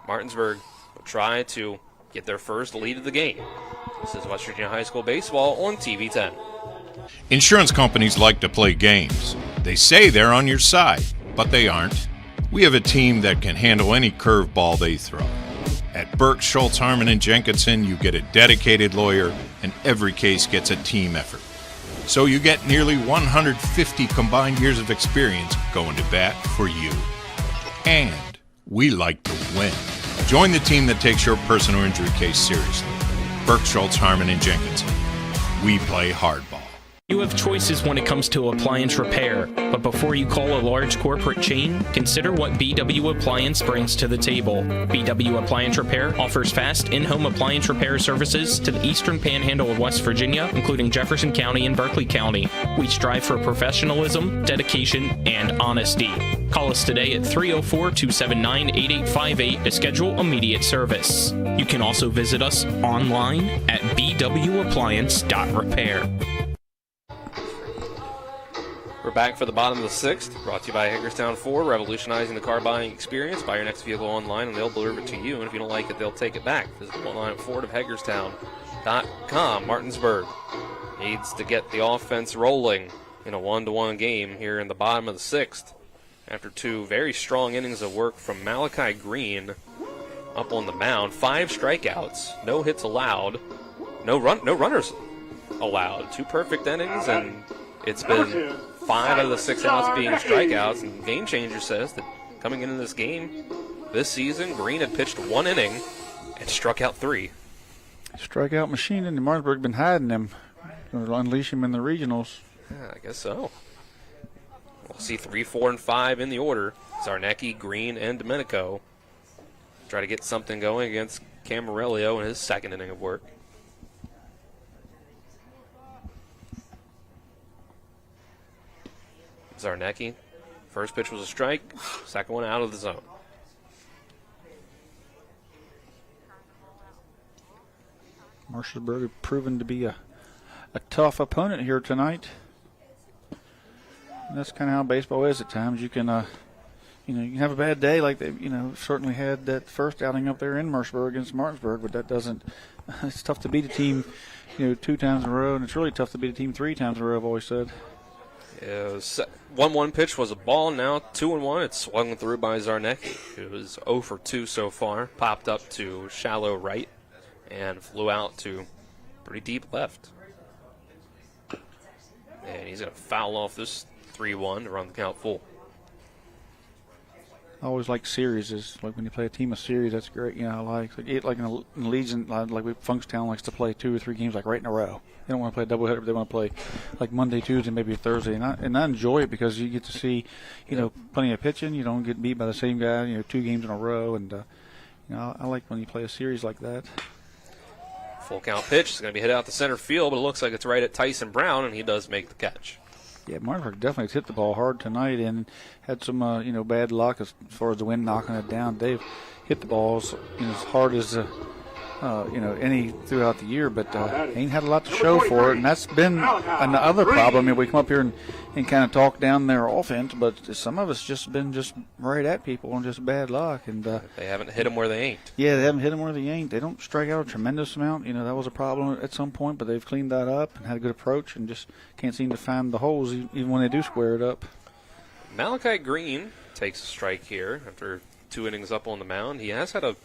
Martinsburg will try to get their first lead of the game. This is West Virginia High School Baseball on TV 10. Insurance companies like to play games. They say they're on your side, but they aren't. We have a team that can handle any curveball they throw. At Burke, Schultz, Harmon, and Jenkinson, you get a dedicated lawyer, and every case gets a team effort. So you get nearly 150 combined years of experience going to bat for you. And we like to win. Join the team that takes your personal injury case seriously. Burke, Schultz, Harmon, and Jenkinson. We play hardball. You have choices when it comes to appliance repair, but before you call a large corporate chain, consider what BW Appliance brings to the table. BW Appliance Repair offers fast in-home appliance repair services to the eastern panhandle of West Virginia, including Jefferson County and Berkeley County. We strive for professionalism, dedication, and honesty. Call us today at 304-279-8858 to schedule immediate service. You can also visit us online at bwappliance.repair. We're back for the bottom of the sixth, brought to you by Hagerstown Ford, revolutionizing the car buying experience. Buy your next vehicle online and they'll deliver it to you, and if you don't like it, they'll take it back. Visit them online at fordofhagerstown.com. Martinsburg needs to get the offense rolling in a 1-1 game here in the bottom of the sixth. After two very strong innings of work from Malachi Green up on the mound, 5 strikeouts, no hits allowed, no runners allowed. 2 perfect innings, and it's been 5 out of the 6 outs being strikeouts, and Game Changer says that coming into this game this season, Green had pitched 1 inning and struck out 3. Strikeout machine, and Martinsburg been hiding him. Going to unleash him in the regionals. Yeah, I guess so. We'll see 3, 4, and 5 in the order. Zarnecki, Green, and Domenico try to get something going against Camarillo in his second inning of work. Zarnecki, first pitch was a strike, second one out of the zone. Mercersburg have proven to be a tough opponent here tonight. And that's kind of how baseball is at times. You can, you can have a bad day like they, certainly had that first outing up there in Mercersburg against Martinsburg, but that doesn't. It's tough to beat a team, 2 times in a row, and it's really tough to beat a team 3 times in a row. I've always said. It was 1-1 pitch was a ball. Now 2-1. It's swung through by Zarnecki, who was 0 for 2 so far. Popped up to shallow right and flew out to pretty deep left. And he's going to foul off this 3-1 to run the count full. I always like series. Is like when you play a team of series, that's great. I like in Legion, like Funkstown likes to play 2 or 3 games like right in a row. They don't want to play a doubleheader, but they want to play like Monday, Tuesday, maybe Thursday. And I enjoy it because you get to see, plenty of pitching. You don't get beat by the same guy, 2 games in a row. And, I like when you play a series like that. Full count pitch is going to be hit out to center field, but it looks like it's right at Tyson Brown, and he does make the catch. Yeah, Martinsburg definitely hit the ball hard tonight and had some, bad luck as far as the wind knocking it down. They've hit the balls as hard as any throughout the year, but ain't had a lot to show for it, and that's been another problem. We come up here and kind of talk down their offense, but some of us just been just right at people and just bad luck. And they haven't hit them where they ain't. Yeah, they haven't hit them where they ain't. They don't strike out a tremendous amount. That was a problem at some point, but they've cleaned that up and had a good approach and just can't seem to find the holes even when they do square it up. Malachi Green takes a strike here after 2 innings up on the mound. He has had a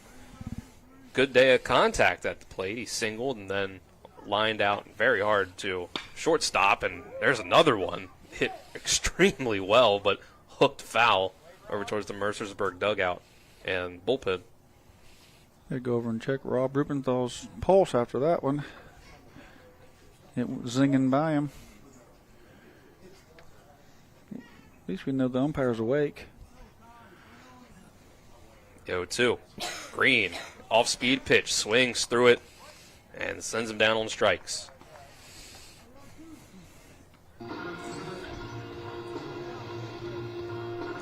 good day of contact at the plate. He singled and then lined out very hard to shortstop, and there's another one hit extremely well, but hooked foul over towards the Mercersburg dugout and bullpen. They go over and check Rob Rupenthal's pulse after that one. It was zinging by him. At least we know the umpire's awake. 0-2. Green. Off-speed pitch, swings through it, and sends him down on strikes.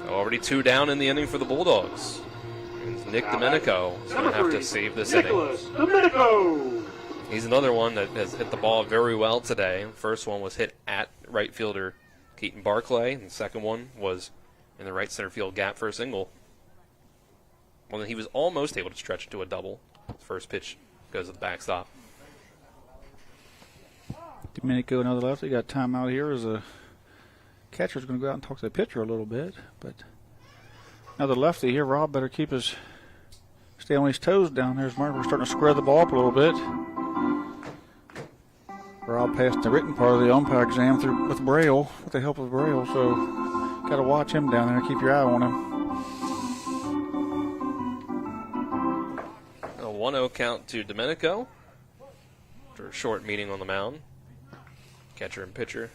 Already 2 down in the inning for the Bulldogs. And Nick Domenico is going to have to save this inning. He's another one that has hit the ball very well today. The first one was hit at right fielder Keaton Barclay, and the second one was in the right center field gap for a single. Well, then he was almost able to stretch it to a double. First pitch goes to the backstop. Domenico, another lefty, got time out here as a catcher's going to go out and talk to the pitcher a little bit. But another lefty here. Rob better stay on his toes down there. As Mark, we're starting to square the ball up a little bit. Rob passed the written part of the umpire exam with Braille, with the help of Braille. So got to watch him down there. Keep your eye on him. 1-0 count to Domenico after a short meeting on the mound. Catcher and pitcher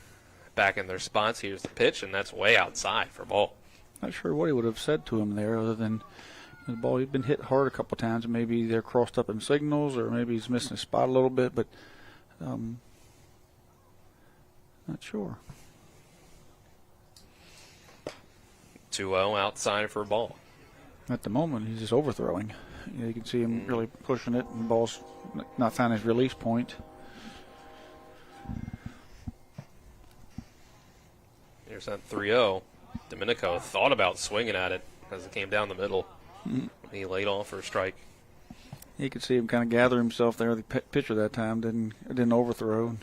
back in their spots. Here's the pitch, and that's way outside for ball. Not sure what he would have said to him there other than the ball. He'd been hit hard a couple times, and maybe they're crossed up in signals, or maybe he's missing his spot a little bit, but not sure. 2-0 outside for a ball. At the moment, he's just overthrowing. You can see him really pushing it, and the ball's not finding his release point. Here's that 3-0. Domenico thought about swinging at it as it came down the middle. He laid off for a strike. You could see him kind of gather himself there. The pitcher that time didn't overthrow.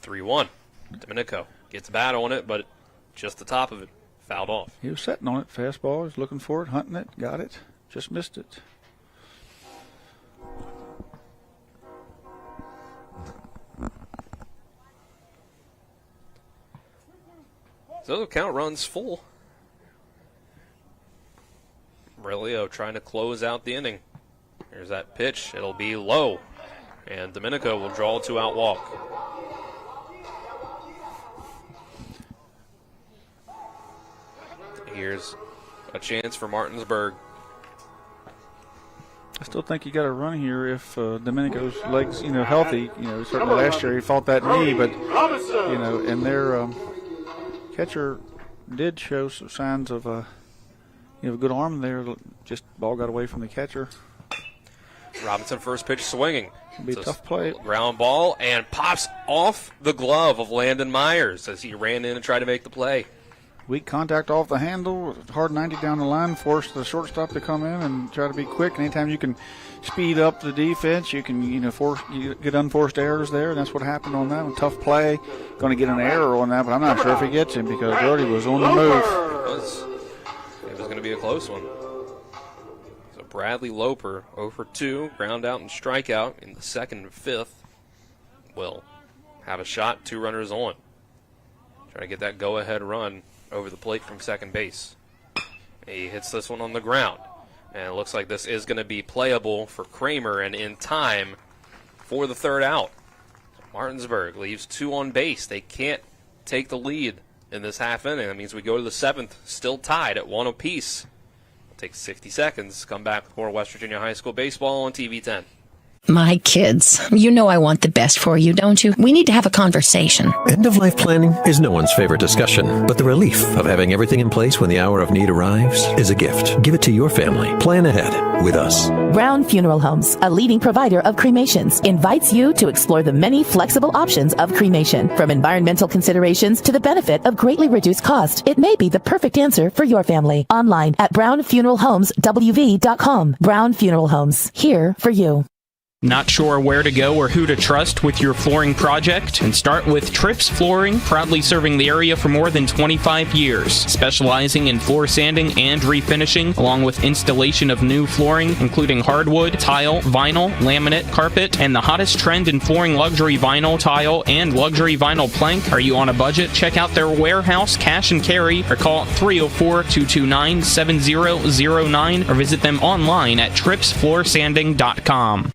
3-1. Domenico gets a bat on it, but just the top of it fouled off. He was sitting on it. Fastball. He was looking for it, hunting it, got it, just missed it. So the count runs full. Aurelio trying to close out the inning. Here's that pitch. It'll be low. And Domenico will draw a 2-out walk. Here's a chance for Martinsburg. I still think you got to run here if Domenico's legs, healthy. Certainly last year he fought that knee, but and their catcher did show some signs of a good arm there. Just ball got away from the catcher. Robinson first pitch swinging. It'll be a tough play. Ground ball and pops off the glove of Landon Myers as he ran in and tried to make the play. Weak contact off the handle, hard 90 down the line, force the shortstop to come in and try to be quick. Anytime you can speed up the defense, you can get unforced errors there, and that's what happened on that one. Tough play, going to get an error on that, but I'm not sure if he gets him because Brody was on the move. It was going to be a close one. So Bradley Loper, 0 for 2, ground out and strikeout in the second and fifth, will have a shot, 2 runners on. Trying to get that go-ahead run over the plate from second base. He hits this one on the ground. And it looks like this is going to be playable for Kramer and in time for the 3rd out. So Martinsburg leaves 2 on base. They can't take the lead in this half inning. That means we go to the 7th, still tied at 1 apiece. It'll take 60 seconds. Come back with more West Virginia High School baseball on TV 10. My kids, you know I want the best for you, don't you? We need to have a conversation. End-of-life planning is no one's favorite discussion, but the relief of having everything in place when the hour of need arrives is a gift. Give it to your family. Plan ahead with us. Brown Funeral Homes, a leading provider of cremations, invites you to explore the many flexible options of cremation. From environmental considerations to the benefit of greatly reduced cost, it may be the perfect answer for your family. Online at brownfuneralhomeswv.com. Brown Funeral Homes, here for you. Not sure where to go or who to trust with your flooring project? And start with Trips Flooring, proudly serving the area for more than 25 years, specializing in floor sanding and refinishing, along with installation of new flooring, including hardwood, tile, vinyl, laminate, carpet, and the hottest trend in flooring, luxury vinyl, tile, and luxury vinyl plank. Are you on a budget? Check out their warehouse, cash and carry, or call 304-229-7009, or visit them online at tripsfloorsanding.com.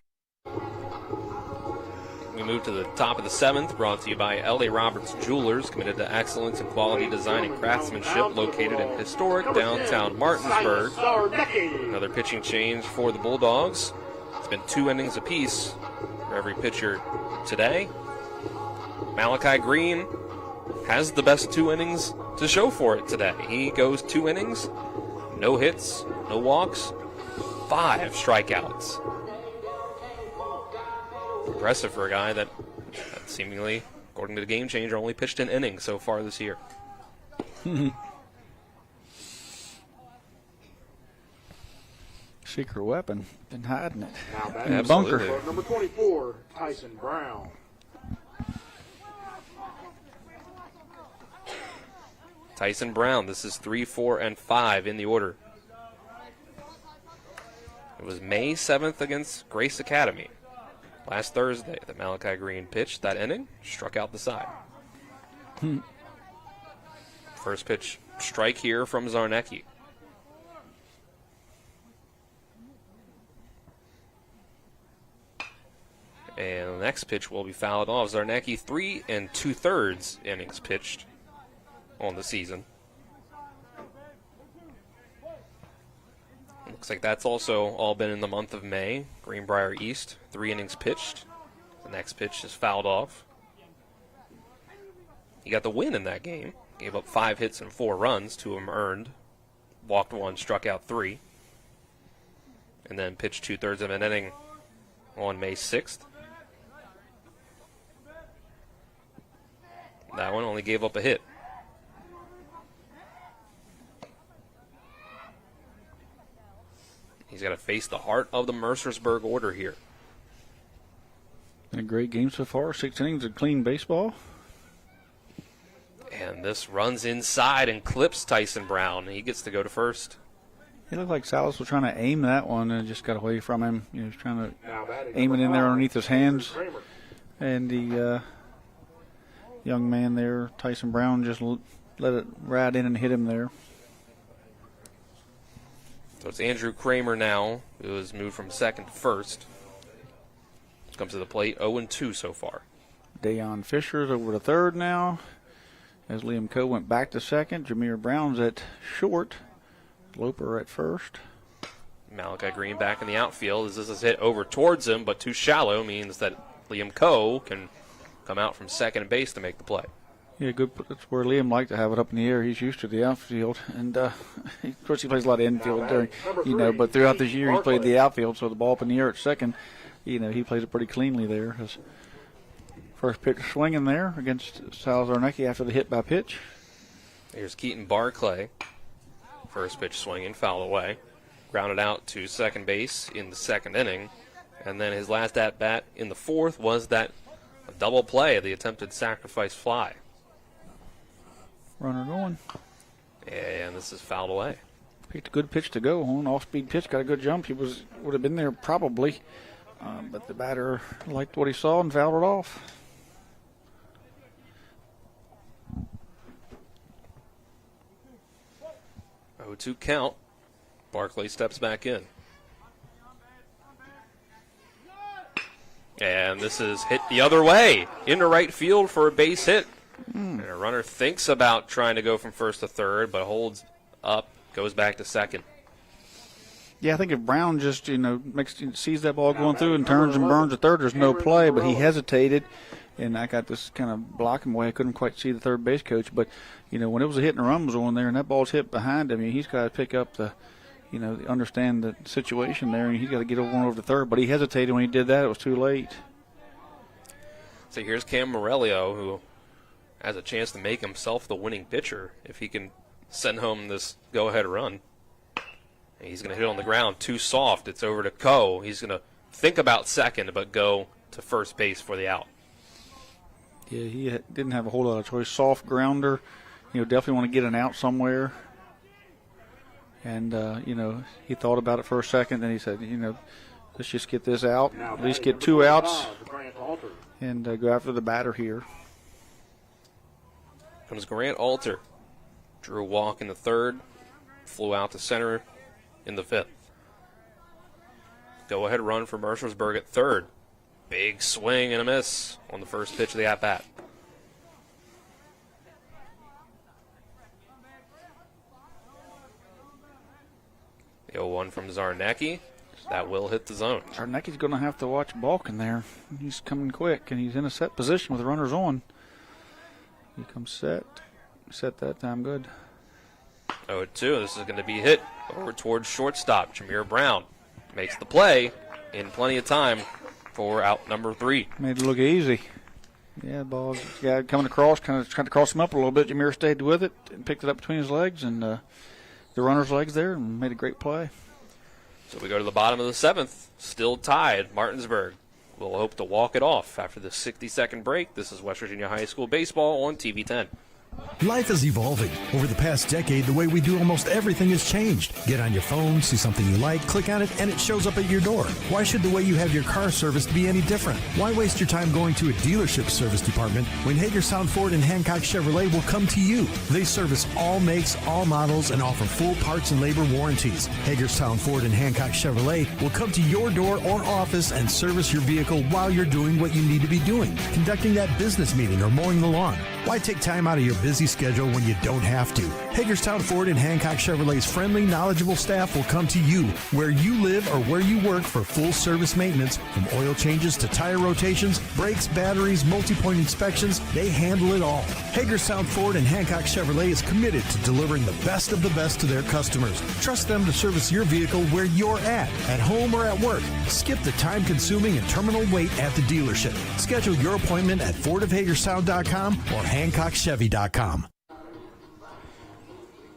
We move to the top of the 7th, brought to you by L.A. Roberts Jewelers, committed to excellence in quality design and craftsmanship, located in historic downtown Martinsburg. Another pitching change for the Bulldogs. It's been 2 innings apiece for every pitcher today. Malachi Green has the best 2 innings to show for it today. He goes 2 innings, no hits, no walks, 5 strikeouts. Impressive for a guy that seemingly, according to the Game Changer, only pitched an inning so far this year. Secret weapon. Been hiding it Now back in the bunker. Number 24, Tyson Brown. Tyson Brown, this is 3, 4, and 5 in the order. It was May 7th against Grace Academy. Last Thursday, that Malachi Green pitched that inning, struck out the side. First pitch strike here from Zarnecki. And the next pitch will be fouled off. Zarnecki 3 2/3 innings pitched on the season. Looks like that's also all been in the month of May. Greenbrier East, 3 innings pitched. The next pitch is fouled off. He got the win in that game. Gave up 5 hits and 4 runs, 2 of them earned. Walked 1, struck out 3. And then pitched 2/3 of an inning on May 6th. That one only gave up a hit. He's got to face the heart of the Mercersburg order here. Been a great game so far. 6 innings of clean baseball. And this runs inside and clips Tyson Brown. He gets to go to first. It looked like Salas was trying to aim that one and just got away from him. He was trying to aim it in there underneath his hands. And the young man there, Tyson Brown, just let it ride in and hit him there. So it's Andrew Kramer now, who has moved from second to first. Comes to the plate, 0-2 so far. Dayon Fisher's over to third now. As Liam Coe went back to second, Jameer Brown's at short. Loper at first. Malachi Green back in the outfield as this is hit over towards him, but too shallow means that Liam Coe can come out from second base to make the play. Yeah, good. That's where Liam liked to have it up in the air. He's used to the outfield, and of course he plays a lot of infield during, but throughout this year he played the outfield, so the ball up in the air at second, he plays it pretty cleanly there. His first pitch swinging there against Sal Zarnecki after the hit by pitch. Here's Keaton Barclay. First pitch swinging, fouled away. Grounded out to second base in the second inning. And then his last at-bat in the fourth was that double play, the attempted sacrifice fly. Runner going. And this is fouled away. Picked a good pitch to go on. Off-speed pitch, got a good jump. He would have been there probably. But the batter liked what he saw and fouled it off. Oh, 2 count. Barclay steps back in. And this is hit the other way into right field for a base hit. And a runner thinks about trying to go from first to third, but holds up, goes back to second. Yeah, I think if Brown just, sees that ball going through and turns and burns to third, there's no play, but he hesitated. And I got this kind of blocking way. I couldn't quite see the third base coach. But, when it was a hit and a run was on there and that ball's hit behind him, he's got to pick up understand the situation there, and he's got to get over to third. But he hesitated when he did that. It was too late. So here's Cam Morello, who has a chance to make himself the winning pitcher if he can send home this go-ahead run. And he's going to hit on the ground too soft. It's over to Coe. He's going to think about second but go to first base for the out. Yeah, he didn't have a whole lot of choice. Soft grounder, definitely want to get an out somewhere. And, he thought about it for a second, and he said, let's just get this out, at least get 2 outs, and go after the batter here. Comes Grant Alter. Drew a walk in the third, flew out to center in the fifth. Go-ahead run for Mercersburg at third. Big swing and a miss on the first pitch of the at-bat. The 0-1 from Zarnecki. That will hit the zone. Zarnecki's going to have to watch Balkin there. He's coming quick, and he's in a set position with the runners on. He comes set. Set that time good. 0-2. This is going to be hit over towards shortstop. Jameer Brown makes the play in plenty of time for out number 3. Made it look easy. Yeah, the ball's coming across, kind of trying to cross him up a little bit. Jameer stayed with it and picked it up between his legs and the runner's legs there and made a great play. So we go to the bottom of the 7th. Still tied. Martinsburg will hope to walk it off after the 60-second break. This is West Virginia High School Baseball on TV 10. Life is evolving. Over the past decade, the way we do almost everything has changed. Get on your phone, see something you like, click on it, and it shows up at your door. Why should the way you have your car serviced be any different? Why waste your time going to a dealership service department when Hagerstown Ford and Hancock Chevrolet will come to you? They service all makes, all models, and offer full parts and labor warranties. Hagerstown Ford and Hancock Chevrolet will come to your door or office and service your vehicle while you're doing what you need to be doing, conducting that business meeting or mowing the lawn. Why take time out of your busy schedule when you don't have to? Hagerstown Ford and Hancock Chevrolet's friendly, knowledgeable staff will come to you where you live or where you work for full service maintenance, from oil changes to tire rotations, brakes, batteries, multi-point inspections. They handle it all. Hagerstown Ford and Hancock Chevrolet is committed to delivering the best of the best to their customers. Trust them to service your vehicle where you're at home or at work. Skip the time-consuming and terminal wait at the dealership. Schedule your appointment at fordofhagerstown.com or hancockchevy.com.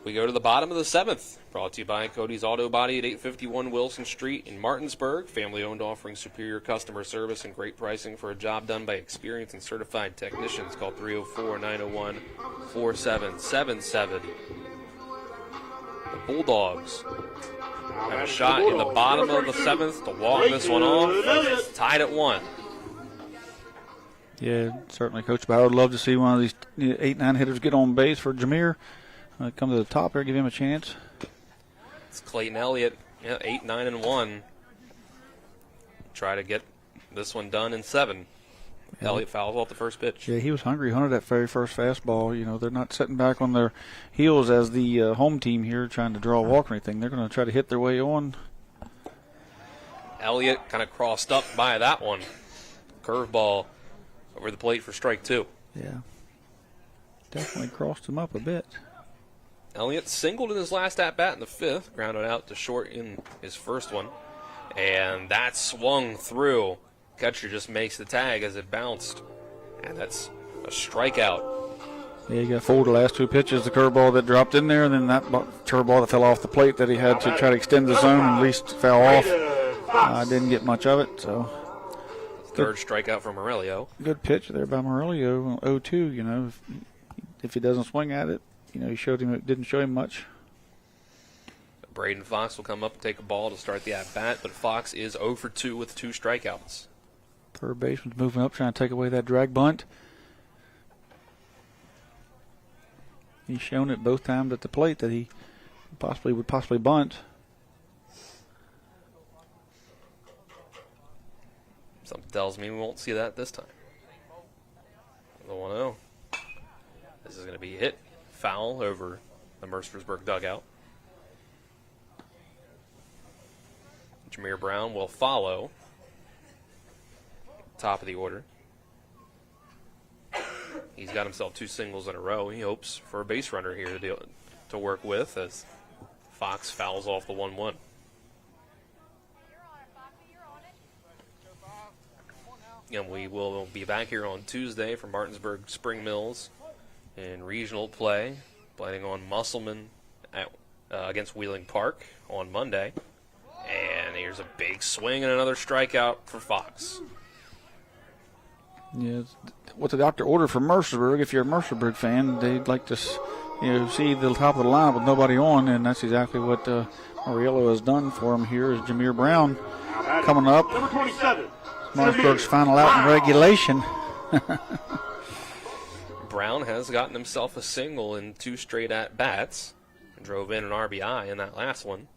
We go to the bottom of the 7th, brought to you by Cody's Auto Body at 851 Wilson Street in Martinsburg. Family-owned, offering superior customer service and great pricing for a job done by experienced and certified technicians. Call 304-901-4777. The Bulldogs have a shot in the bottom of the 7th to walk this one off. Tied at 1. Yeah, certainly Coach Bauer would love to see one of these 8-9 hitters get on base for Jameer. Come to the top here, give him a chance. It's Clayton Elliott, 8, 9, and 1. Try to get this one done in 7. Yeah. Elliott fouls off the first pitch. Yeah, he was hungry. Hunted that very first fastball. You know, they're not sitting back on their heels as the home team here trying to draw a walk or anything. They're going to try to hit their way on. Elliott kind of crossed up by that one. Curveball over the plate for strike 2. Yeah. Definitely crossed him up a bit. Elliott singled in his last at-bat in the 5th, grounded out to short in his first one, and that swung through. Catcher just makes the tag as it bounced, and that's a strikeout. Yeah, he got fooled the last 2 pitches, the curveball that dropped in there, and then that curveball that fell off the plate that he had to try to extend the zone and at least foul off. Didn't get much of it, so. Third strikeout for Morello. Good pitch there by Morello, 0-2, you know. If he doesn't swing at it, you know, didn't show him much. Braden Fox will come up and take a ball to start the at-bat, but Fox is 0 for 2 with 2 strikeouts. Third baseman's moving up, trying to take away that drag bunt. He's shown it both times at the plate that he would possibly bunt. Something tells me we won't see that this time. The 1-0. This is going to be hit foul over the Mercersburg dugout. Jameer Brown will follow. Top of the order. He's got himself 2 singles in a row. He hopes for a base runner here to work with as Fox fouls off the 1-1. And we will be back here on Tuesday for Martinsburg Spring Mills in regional play, planning on Musselman against Wheeling Park on Monday. And here's a big swing and another strikeout for Fox. Yeah, what the doctor ordered for Mercersburg, if you're a Mercersburg fan, they'd like to see the top of the lineup with nobody on, and that's exactly what Morello has done for him here. Is Jameer Brown coming up. Number 27. Martinsburg's final out in regulation. Brown has gotten himself a single in 2 straight at-bats. Drove in an RBI in that last one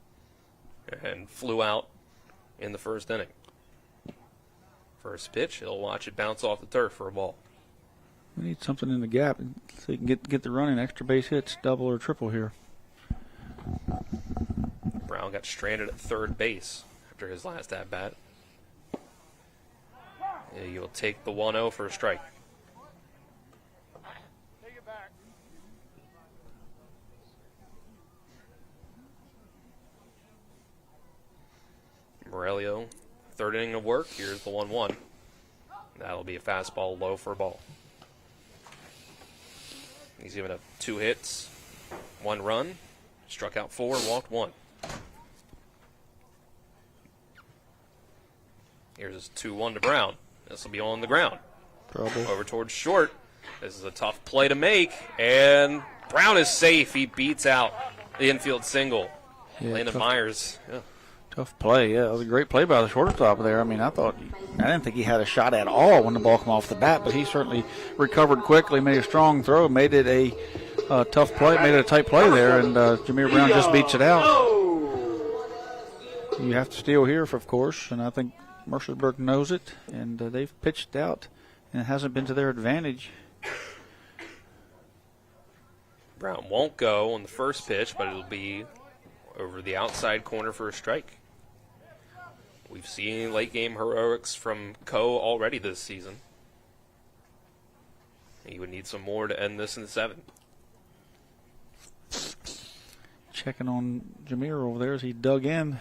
and flew out in the first inning. First pitch, he'll watch it bounce off the turf for a ball. We need something in the gap so you can get the running extra base hits, double or triple here. Brown got stranded at third base after his last at-bat. You'll take the 1-0 for a strike. Morello, third inning of work. Here's the 1-1. That'll be a fastball low for a ball. He's given up 2 hits, 1 run, struck out 4, walked 1. Here's his 2-1 to Brown. This will be on the ground. Trouble. Over towards short. This is a tough play to make, and Brown is safe. He beats out the infield single. Landon Myers. Yeah. Tough play. Yeah, it was a great play by the shortstop there. I mean, I didn't think he had a shot at all when the ball came off the bat, but he certainly recovered quickly, made a strong throw, made it a tough play, made it a tight play there, and Jameer Brown just beats it out. You have to steal here, of course, and I think Mercersburg knows it, and they've pitched out, and it hasn't been to their advantage. Brown won't go on the first pitch, but it'll be over the outside corner for a strike. We've seen late game heroics from Coe already this season. He would need some more to end this in the 7th. Checking on Jameer over there as he dug in.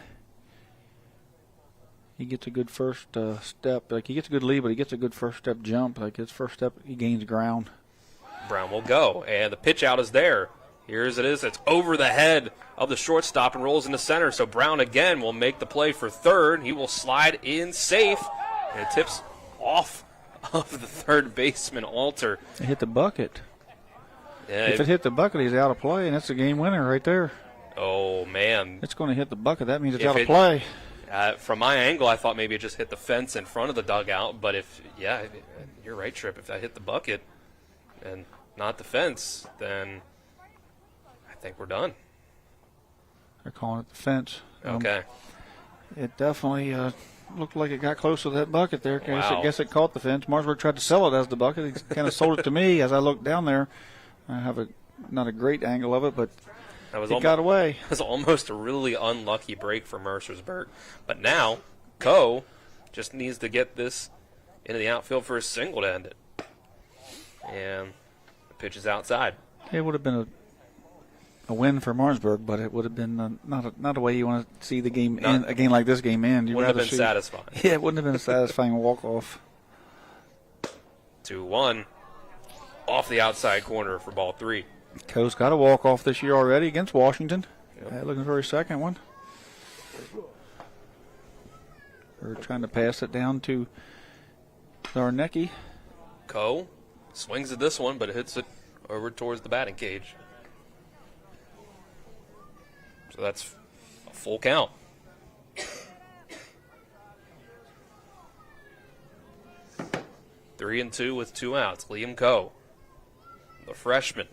He gets a good first step. Like, he gets a good lead, but he gets a good first step jump. Like, his first step, he gains ground. Brown will go, and the pitch out is there. Here's it is. It's over the head of the shortstop and rolls into center. So Brown again will make the play for third. He will slide in safe, and it tips off of the third baseman, Alter. It hit the bucket. Yeah, if it hit the bucket, he's out of play, and that's the game winner right there. Oh, man. It's going to hit the bucket. That means it's out of play. From my angle, I thought maybe it just hit the fence in front of the dugout. But you're right, Tripp. If that hit the bucket and not the fence, then I think we're done. They're calling it the fence. Okay. It definitely looked like it got close to that bucket there. Wow. I guess it caught the fence. Martinsburg tried to sell it as the bucket. He kind of sold it to me as I looked down there. I have not a great angle of it, but it got away. It was almost a really unlucky break for Mercersburg. But now, Coe just needs to get this into the outfield for a single to end it. And the pitch is outside. It would have been a win for Martinsburg, but it would have been not a way you want to see the game end. A game like this game end. Wouldn't have been satisfying. Yeah, it wouldn't have been a satisfying walk-off. 2-1 off the outside corner for ball 3. Coe's got a walk-off this year already against Washington. Yep. Looking for his second one. We're trying to pass it down to Zarnecki. Coe swings at this one, but hits it over towards the batting cage. So that's a full count. Three and two with 2 outs. Liam Coe, the freshman.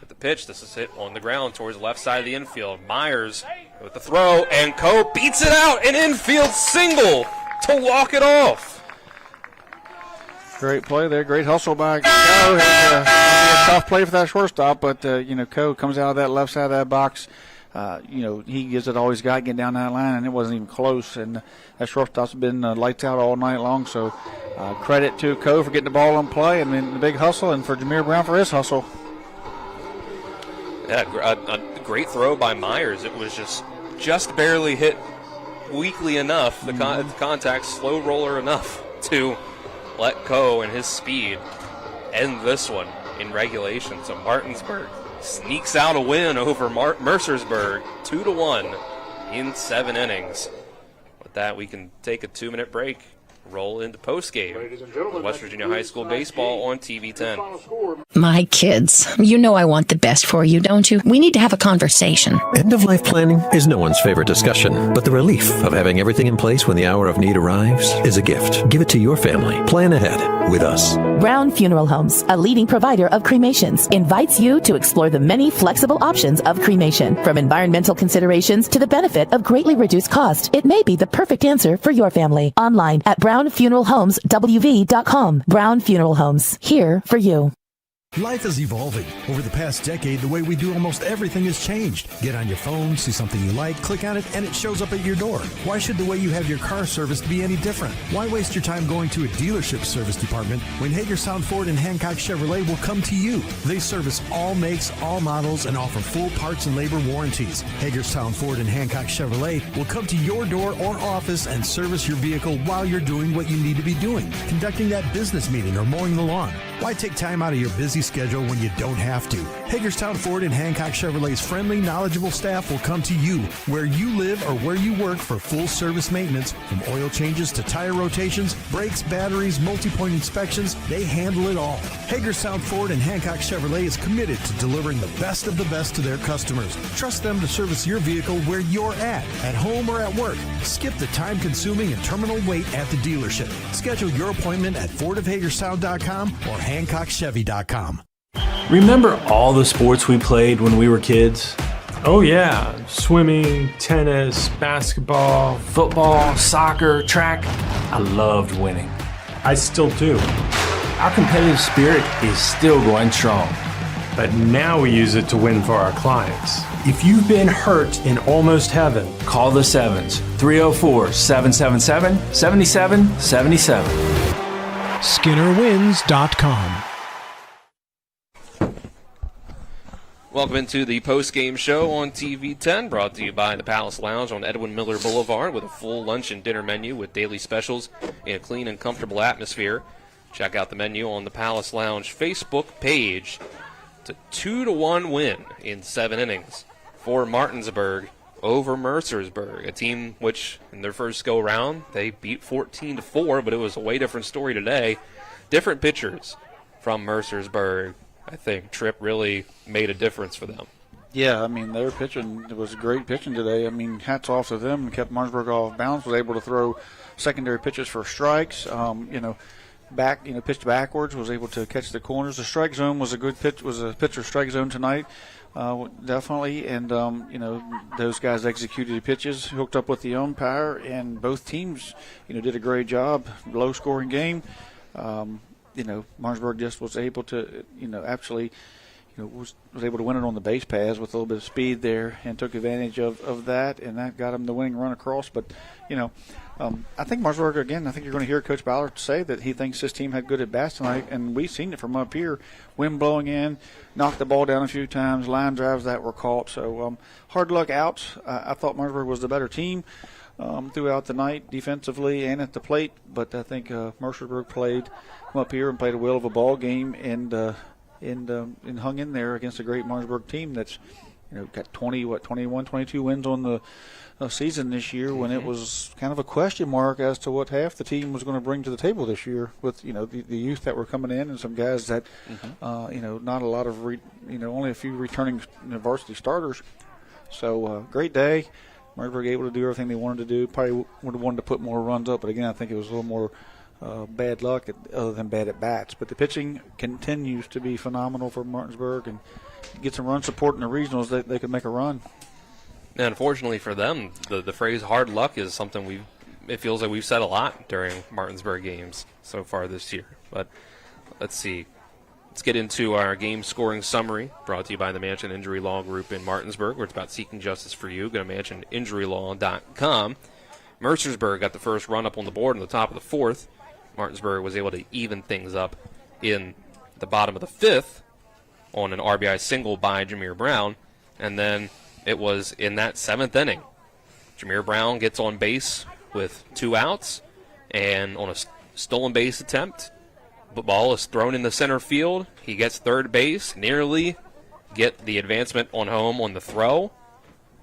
With the pitch, this is hit on the ground towards the left side of the infield. Myers with the throw, and Coe beats it out. An infield single to walk it off. Great play there. Great hustle by Coe. It's a tough play for that shortstop, but, Coe comes out of that left side of that box. He gives it all he's got getting down that line, and it wasn't even close. And that shortstop's been lights out all night long. So credit to Coe for getting the ball in play and then the big hustle, and for Jameer Brown for his hustle. Yeah, a great throw by Myers. It was just barely hit weakly enough, the contact, slow roller enough to let Coe and his speed end this one in regulation. So Martinsburg sneaks out a win over Mercersburg, 2-1 in 7 innings. With that, we can take a 2-minute break, roll into postgame. West Virginia High School baseball on TV 10. My kids, you know I want the best for you, don't you? We need to have a conversation. End-of-life planning is no one's favorite discussion, but the relief of having everything in place when the hour of need arrives is a gift. Give it to your family. Plan ahead with us. Brown Funeral Homes, a leading provider of cremations, invites you to explore the many flexible options of cremation. From environmental considerations to the benefit of greatly reduced cost, it may be the perfect answer for your family. Online at brownfuneralhomeswv.com. Brown Funeral Homes, here for you. Life is evolving. Over the past decade, the way we do almost everything has changed. Get on your phone, see something you like, click on it, and it shows up at your door. Why should the way you have your car serviced be any different? Why waste your time going to a dealership service department when Hagerstown Ford and Hancock Chevrolet will come to you? They service all makes, all models, and offer full parts and labor warranties. Hagerstown Ford and Hancock Chevrolet will come to your door or office and service your vehicle while you're doing what you need to be doing, conducting that business meeting or mowing the lawn. Why take time out of your busy schedule when you don't have to? Hagerstown Ford and Hancock Chevrolet's friendly, knowledgeable staff will come to you where you live or where you work for full service maintenance, from oil changes to tire rotations, brakes, batteries, multi-point inspections. They handle it all. Hagerstown Ford and Hancock Chevrolet is committed to delivering the best of the best to their customers. Trust them to service your vehicle where you're at home or at work. Skip the time-consuming and terminal wait at the dealership. Schedule your appointment at fordofhagerstown.com or hancockchevy.com. Remember all the sports we played when we were kids? Oh yeah, swimming, tennis, basketball, Football, soccer, track. I loved winning. I still do. Our competitive spirit is still going strong. But now we use it to win for our clients. If you've been hurt in almost heaven, call the Sevens, 304-777-7777. SkinnerWins.com. Welcome into the post-game show on TV 10, brought to you by the Palace Lounge on Edwin Miller Boulevard, with a full lunch and dinner menu with daily specials in a clean and comfortable atmosphere. Check out the menu on the Palace Lounge Facebook page. It's a 2-1 win in 7 innings for Martinsburg over Mercersburg, a team which in their first go-round they beat 14-4, but it was a way different story today. Different pitchers from Mercersburg. I think Tripp really made a difference for them. Yeah, I mean, their pitching was great pitching today. I mean, hats off to them. Kept Martinsburg off balance, was able to throw secondary pitches for strikes. Pitched backwards, was able to catch the corners. The strike zone was a good pitch, was a pitcher strike zone tonight, definitely. And, those guys executed the pitches, hooked up with the umpire, and both teams, did a great job. Low scoring game. Martinsburg just was able to, was able to win it on the base paths with a little bit of speed there and took advantage of that, and that got him the winning run across. But, I think Martinsburg, again, I think you're going to hear Coach Ballard say that he thinks this team had good at-bats tonight, and we've seen it from up here. Wind blowing in, knocked the ball down a few times, line drives that were caught. So hard luck outs. I thought Martinsburg was the better team throughout the night, defensively and at the plate, but I think Mercersburg played up here and played a will of a ball game and hung in there against a great Martinsburg team that's got 21, 22 wins on the season this year, when it was kind of a question mark as to what half the team was going to bring to the table this year with the youth that were coming in and some guys that not a lot of only a few returning varsity starters. So great day. Martinsburg able to do everything they wanted to do. Probably would have wanted to put more runs up, but again, I think it was a little more bad luck other than bad at bats. But the pitching continues to be phenomenal for Martinsburg, and get some run support in the regionals, they could make a run. And unfortunately for them, the phrase hard luck is something it feels like we've said a lot during Martinsburg games so far this year. But let's see. Let's get into our game scoring summary, brought to you by the Mansion Injury Law Group in Martinsburg, where it's about seeking justice for you. Go to mansioninjurylaw.com. Mercersburg got the first run up on the board in the top of the fourth. Martinsburg was able to even things up in the bottom of the fifth on an RBI single by Jameer Brown. And then it was in that seventh inning. Jameer Brown gets on base with 2 outs, and on a stolen base attempt, the ball is thrown in the center field. He gets third base, nearly get the advancement on home on the throw.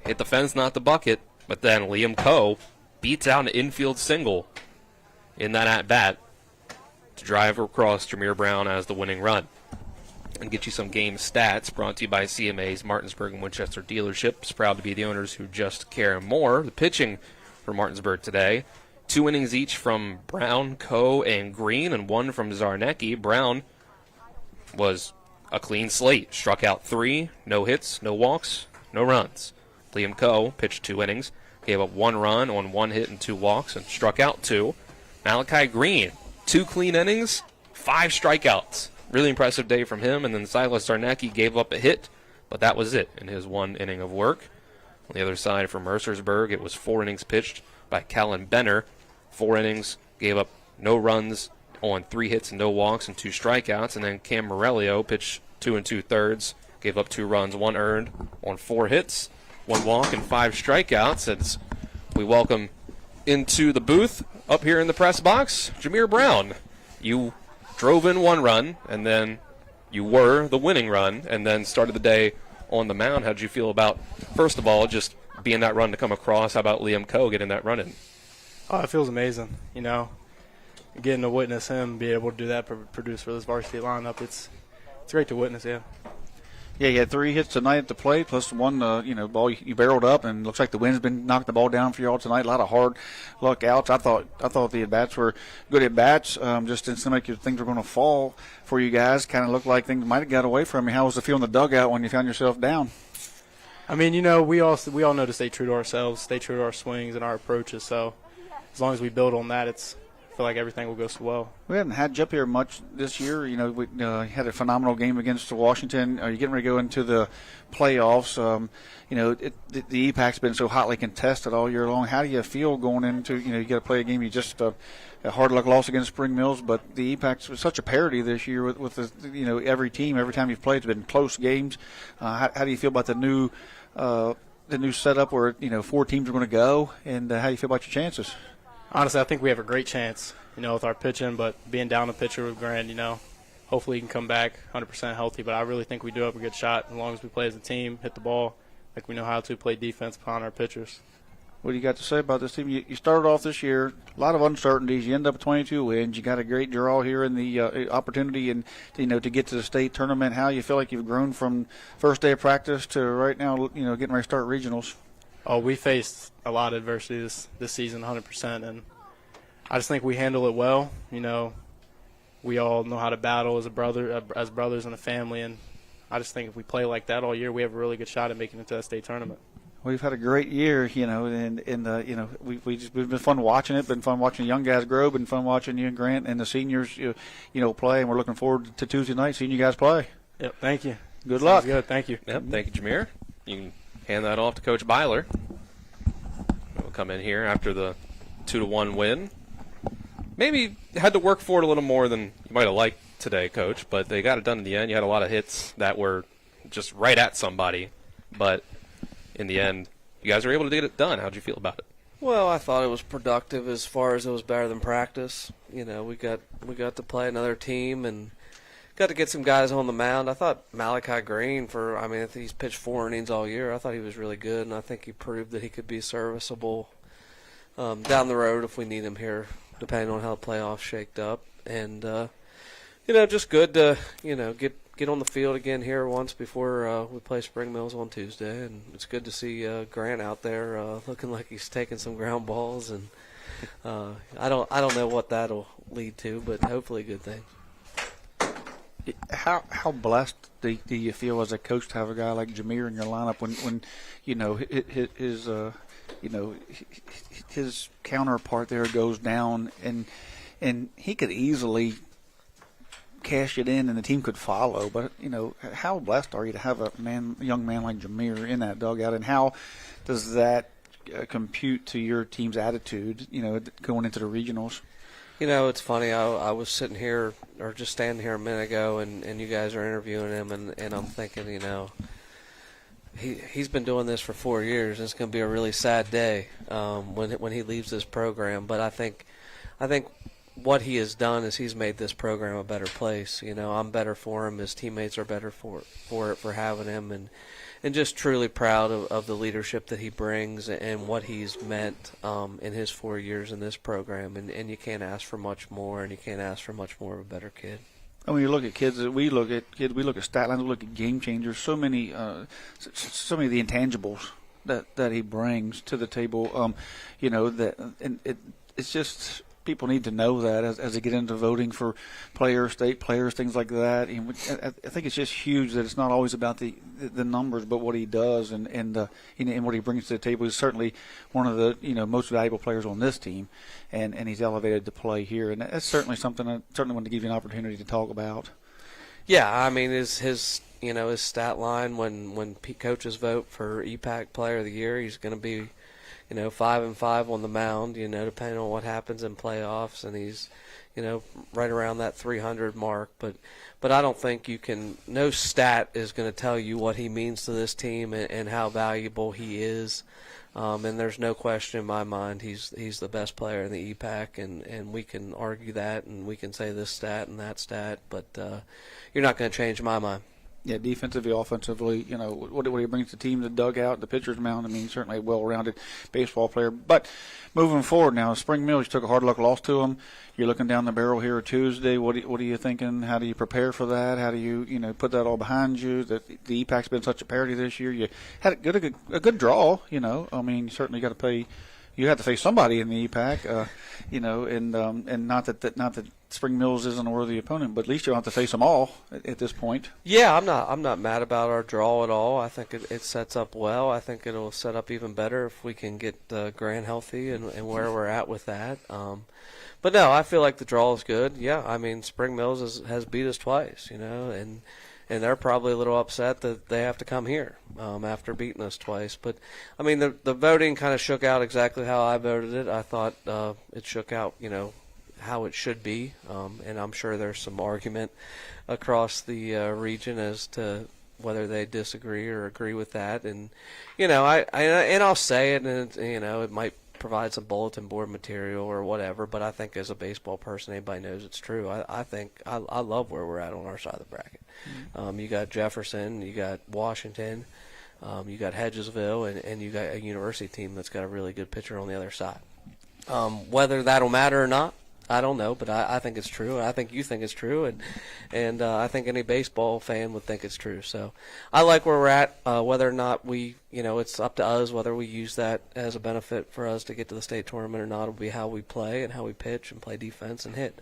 Hit the fence, not the bucket, but then Liam Coe beats out an infield single in that at-bat to drive across Jameer Brown as the winning run. And get you some game stats, brought to you by CMA's Martinsburg and Winchester dealerships. Proud to be the owners who just care more. The pitching for Martinsburg today: 2 innings each from Brown, Coe, and Green, and 1 from Zarnecki. Brown was a clean slate. Struck out 3, no hits, no walks, no runs. Liam Coe pitched 2 innings, gave up 1 run on 1 hit and 2 walks, and struck out 2. Malachi Green, 2 clean innings, 5 strikeouts. Really impressive day from him. And then Silas Zarnecki gave up a hit, but that was it in his 1 inning of work. On the other side for Mercersburg, it was 4 innings pitched by Callan Benner. 4 innings, gave up no runs on 3 hits and no walks and 2 strikeouts. And then Cam Morello pitched 2 2/3, gave up 2 runs, 1 earned on 4 hits, 1 walk, and 5 strikeouts. As we welcome into the booth up here in the press box, Jameer Brown. You drove in 1 run, and then you were the winning run and then started the day on the mound. How did you feel about, first of all, just being that run to come across? How about Liam Coe getting that run in? Oh, it feels amazing. You know, getting to witness him be able to do that, produce for this varsity lineup, it's great to witness, yeah. Yeah, you had 3 hits tonight at the plate, plus one, ball you barreled up, and looks like the wind's been knocking the ball down for you all tonight. A lot of hard luck outs. I thought the at-bats were good at-bats. Just didn't seem like things were going to fall for you guys. Kind of looked like things might have got away from you. How was the feel in the dugout when you found yourself down? I mean, you know, we all know to stay true to ourselves, stay true to our swings and our approaches. So as long as we build on that, I feel like everything will go so well. We haven't had you up here much this year. You know, we had a phenomenal game against Washington. Are you getting ready to go into the playoffs? The EPAC's been so hotly contested all year long. How do you feel going into, you got to play a game? You just a hard luck loss against Spring Mills, but the EPAC's was such a parity this year with every team. Every time you've played, it's been close games. How do you feel about the new setup where 4 teams are going to go, and how do you feel about your chances? Honestly, I think we have a great chance, with our pitching, but being down a pitcher with Grant, hopefully he can come back 100% healthy. But I really think we do have a good shot as long as we play as a team, hit the ball like we know how to, play defense upon our pitchers. What do you got to say about this team? You started off this year, a lot of uncertainties. You end up with 22 wins. You got a great draw here in the opportunity and to get to the state tournament. How you feel like you've grown from first day of practice to right now, getting ready to start regionals? Oh, we faced a lot of adversity this season, 100%, and I just think we handle it well. We all know how to battle as brothers and a family, and I just think if we play like that all year, we have a really good shot at making it to that state tournament. We've had a great year, and we've been fun watching it. Been fun watching the young guys grow. Been fun watching you and Grant and the seniors, play. And we're looking forward to Tuesday night seeing you guys play. Yep, thank you. Good luck. Good, thank you. Yep, thank you, Jameer. You can hand that off to Coach Byler. We'll come in here after the 2-1 win. Maybe had to work for it a little more than you might have liked today, Coach, but they got it done in the end. You had a lot of hits that were just right at somebody, but in the end, you guys were able to get it done. How'd you feel about it? Well, I thought it was productive as far as it was better than practice. We got to play another team and got to get some guys on the mound. I thought Malachi Green, he's pitched 4 innings all year. I thought he was really good, and I think he proved that he could be serviceable down the road if we need him here, depending on how the playoffs shaked up. And, just good to, get on the field again here once before we play Spring Mills on Tuesday. And it's good to see Grant out there looking like he's taking some ground balls. And I don't know what that'll lead to, but hopefully good things. How blessed do you feel as a coach to have a guy like Jameer in your lineup when his counterpart there goes down and he could easily cash it in and the team could follow, but how blessed are you to have a young man like Jameer in that dugout, and how does that compute to your team's attitude going into the regionals? It's funny. I was sitting here, or just standing here a minute ago, and you guys are interviewing him, and I'm thinking, he's been doing this for 4 years, and it's going to be a really sad day when he leaves this program. But I think what he has done is he's made this program a better place. I'm better for him. His teammates are better for having him, and just truly proud of the leadership that he brings and what he's meant in his 4 years in this program. And you can't ask for much more, and you can't ask for much more of a better kid. And when you look at kids, we look at stat lines, we look at game changers. So many of the intangibles that he brings to the table. It's just. People need to know that as they get into voting for players, state players, things like that. And I think it's just huge that it's not always about the numbers, but what he does and what he brings to the table. He's certainly one of the most valuable players on this team, and he's elevated to play here. And that's certainly something I certainly want to give you an opportunity to talk about. Yeah, his stat line when coaches vote for EPAC Player of the Year, he's going to be 5-5 on the mound, depending on what happens in playoffs, and he's, right around that 300 mark. But I don't think no stat is going to tell you what he means to this team and how valuable he is. And there's no question in my mind he's the best player in the EPAC, and we can argue that, and we can say this stat and that stat, but you're not going to change my mind. Yeah, defensively, offensively, what he brings to the team, the dugout, the pitcher's mound. I mean, certainly a well-rounded baseball player. But moving forward now, Spring Mills, you took a hard luck loss to them. You're looking down the barrel here Tuesday. What are you thinking? How do you prepare for that? How do you, put that all behind you? The EPAC's been such a parity this year. You had a good draw, I mean, you certainly got to play. You have to face somebody in the EPAC, and not that Spring Mills isn't a worthy opponent, but at least you don't have to face them all at this point. Yeah, I'm not mad about our draw at all. I think it sets up well. I think it'll set up even better if we can get Grant healthy and where we're at with that. But no, I feel like the draw is good. Yeah, I mean, Spring Mills has beat us twice, and they're probably a little upset that they have to come here after beating us twice. But, I mean, the voting kind of shook out exactly how I voted it. I thought it shook out, how it should be. And I'm sure there's some argument across the region as to whether they disagree or agree with that. And, I'll say it, and, it might provide some bulletin board material or whatever, but I think as a baseball person, anybody knows it's true. I think I love where we're at on our side of the bracket. You got Jefferson, you got Washington, you got Hedgesville, and you got a university team that's got a really good pitcher on the other side. Whether that'll matter or not, I don't know, but I think it's true. I think you think it's true, and I think any baseball fan would think it's true. So I like where we're at. Whether or not it's up to us whether we use that as a benefit for us to get to the state tournament or not. It'll be how we play and how we pitch and play defense and hit.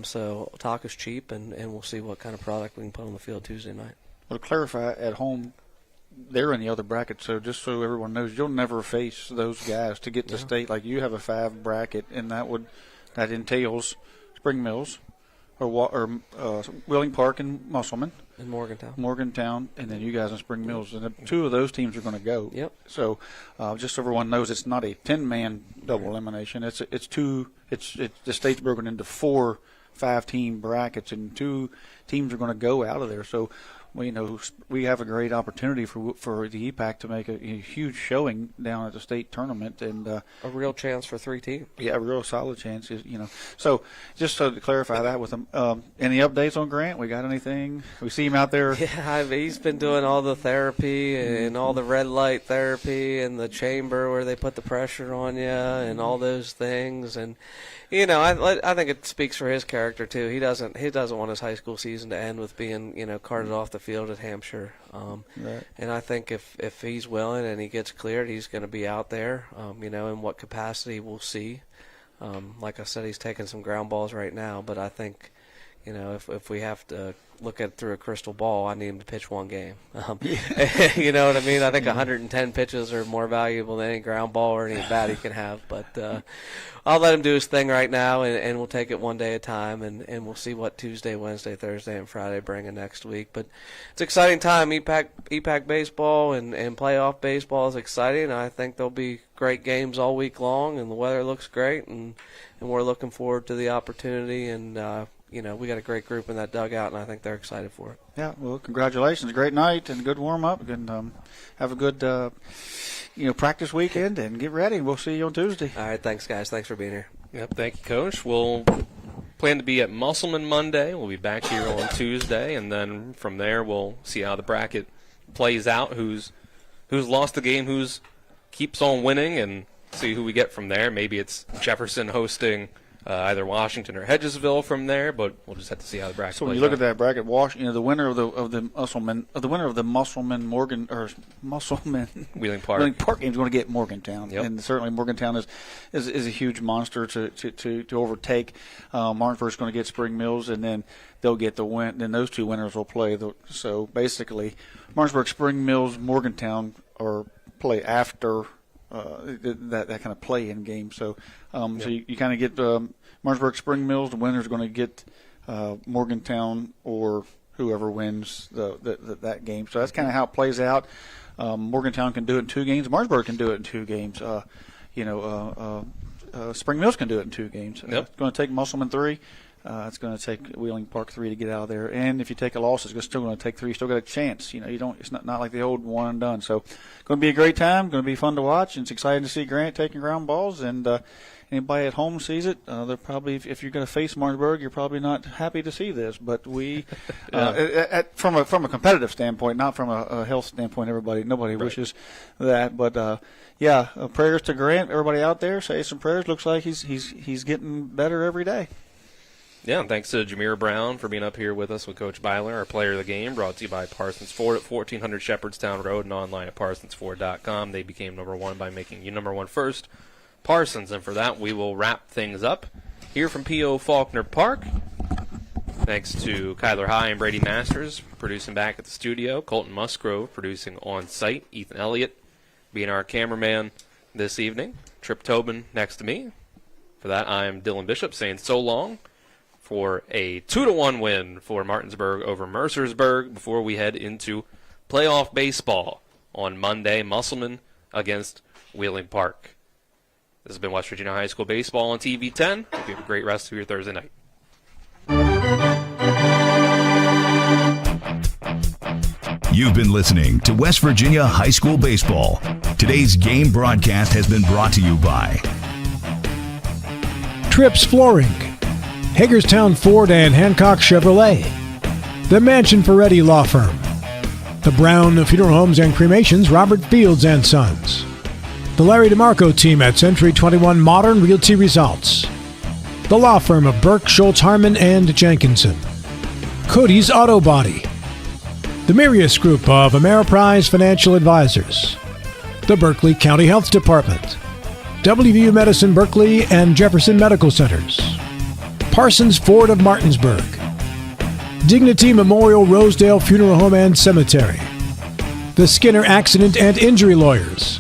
So talk is cheap, and we'll see what kind of product we can put on the field Tuesday night. Well, to clarify, at home, they're in the other bracket, so just so everyone knows, you'll never face those guys to get to state. Like you have a 5 bracket, and that entails Spring Mills, or Wheeling Park and Musselman. And Morgantown, and then you guys in Spring Mills. And 2 of those teams are going to go. Yep. So just so everyone knows, it's not a 10-man double elimination. It's the state's broken into 4 5-team brackets, and 2 teams are going to go out of there. So we have a great opportunity for the EPAC to make a huge showing down at the state tournament, and a real chance for 3 teams. Yeah, a real solid chance. So just so to clarify that with them, any updates on Grant? We got anything? We see him out there. Yeah, he's been doing all the therapy and all the red light therapy and the chamber where they put the pressure on you and all those things. And I think it speaks for his character too. He doesn't want his high school season to end with being carted off the field at Hampshire. Right. And I think if he's willing and he gets cleared, he's going to be out there. In what capacity we'll see. Like I said, he's taking some ground balls right now, but I think if we have to look at it through a crystal ball, I need him to pitch 1 game. You know what I mean? I think 110 pitches are more valuable than any ground ball or any bat he can have. But I'll let him do his thing right now, and we'll take it one day at a time, and we'll see what Tuesday, Wednesday, Thursday, and Friday bring in next week. But it's an exciting time. EPAC baseball and playoff baseball is exciting. I think there'll be great games all week long, and the weather looks great, and we're looking forward to the opportunity. And we got a great group in that dugout, and I think they're excited for it. Yeah, well, congratulations. Great night and good warm-up, and have a good practice weekend, and get ready. We'll see you on Tuesday. All right, thanks, guys. Thanks for being here. Yep, thank you, Coach. We'll plan to be at Musselman Monday. We'll be back here on Tuesday, and then from there we'll see how the bracket plays out, who's lost the game, who's keeps on winning, and see who we get from there. Maybe it's Jefferson hosting either Washington or Hedgesville from there, but we'll just have to see how the bracket. So when you look at that bracket, the winner of the Musselman Wheeling Park game is going to get Morgantown, and certainly Morgantown is a huge monster to overtake. Martinsburg is going to get Spring Mills, and then they'll get the win. Then those 2 winners will play. So basically, Martinsburg, Spring Mills, Morgantown are play after. That kind of play-in game. So so you kind of get Martinsburg, Spring Mills. The winner's going to get Morgantown or whoever wins that game. So that's kind of how it plays out. Morgantown can do it in 2 games. Martinsburg can do it in 2 games. Spring Mills can do it in 2 games. Yep. It's going to take Musselman 3. It's going to take Wheeling Park 3 to get out of there. And if you take a loss, it's still going to take 3. You still got a chance. You don't. It's not like the old one and done. So, going to be a great time. Going to be fun to watch. And it's exciting to see Grant taking ground balls. And anybody at home sees it. They're probably, if you're going to face Martinsburg, you're probably not happy to see this. But we, from a competitive standpoint, not from a health standpoint, nobody wishes that. But prayers to Grant. Everybody out there, say some prayers. Looks like he's getting better every day. Yeah, and thanks to Jameer Brown for being up here with us with Coach Byler, our player of the game, brought to you by Parsons Ford at 1400 Shepherdstown Road and online at parsonsford.com. They became number 1 by making you number 1 first, Parsons. And for that, we will wrap things up here from P.O. Faulkner Park. Thanks to Kyler High and Brady Masters producing back at the studio, Colton Musgrove producing on site, Ethan Elliott being our cameraman this evening, Trip Tobin next to me. For that, I'm Dylan Bishop saying so long for a 2-1 win for Martinsburg over Mercersburg before we head into playoff baseball on Monday, Musselman against Wheeling Park. This has been West Virginia High School Baseball on TV 10. Hope you have a great rest of your Thursday night. You've been listening to West Virginia High School Baseball. Today's game broadcast has been brought to you by Trips Flooring, Hagerstown Ford and Hancock Chevrolet, the Mansion Ferretti Law Firm, the Brown Funeral Homes and Cremations, Robert Fields and Sons, the Larry DeMarco team at Century 21 Modern Realty Results, the law firm of Burke, Schultz, Harmon, and Jenkinson, Cody's Auto Body, the Mirius Group of Ameriprise Financial Advisors, the Berkeley County Health Department, WVU Medicine Berkeley and Jefferson Medical Centers, Parsons Ford of Martinsburg, Dignity Memorial Rosedale Funeral Home and Cemetery, the Skinner Accident and Injury Lawyers,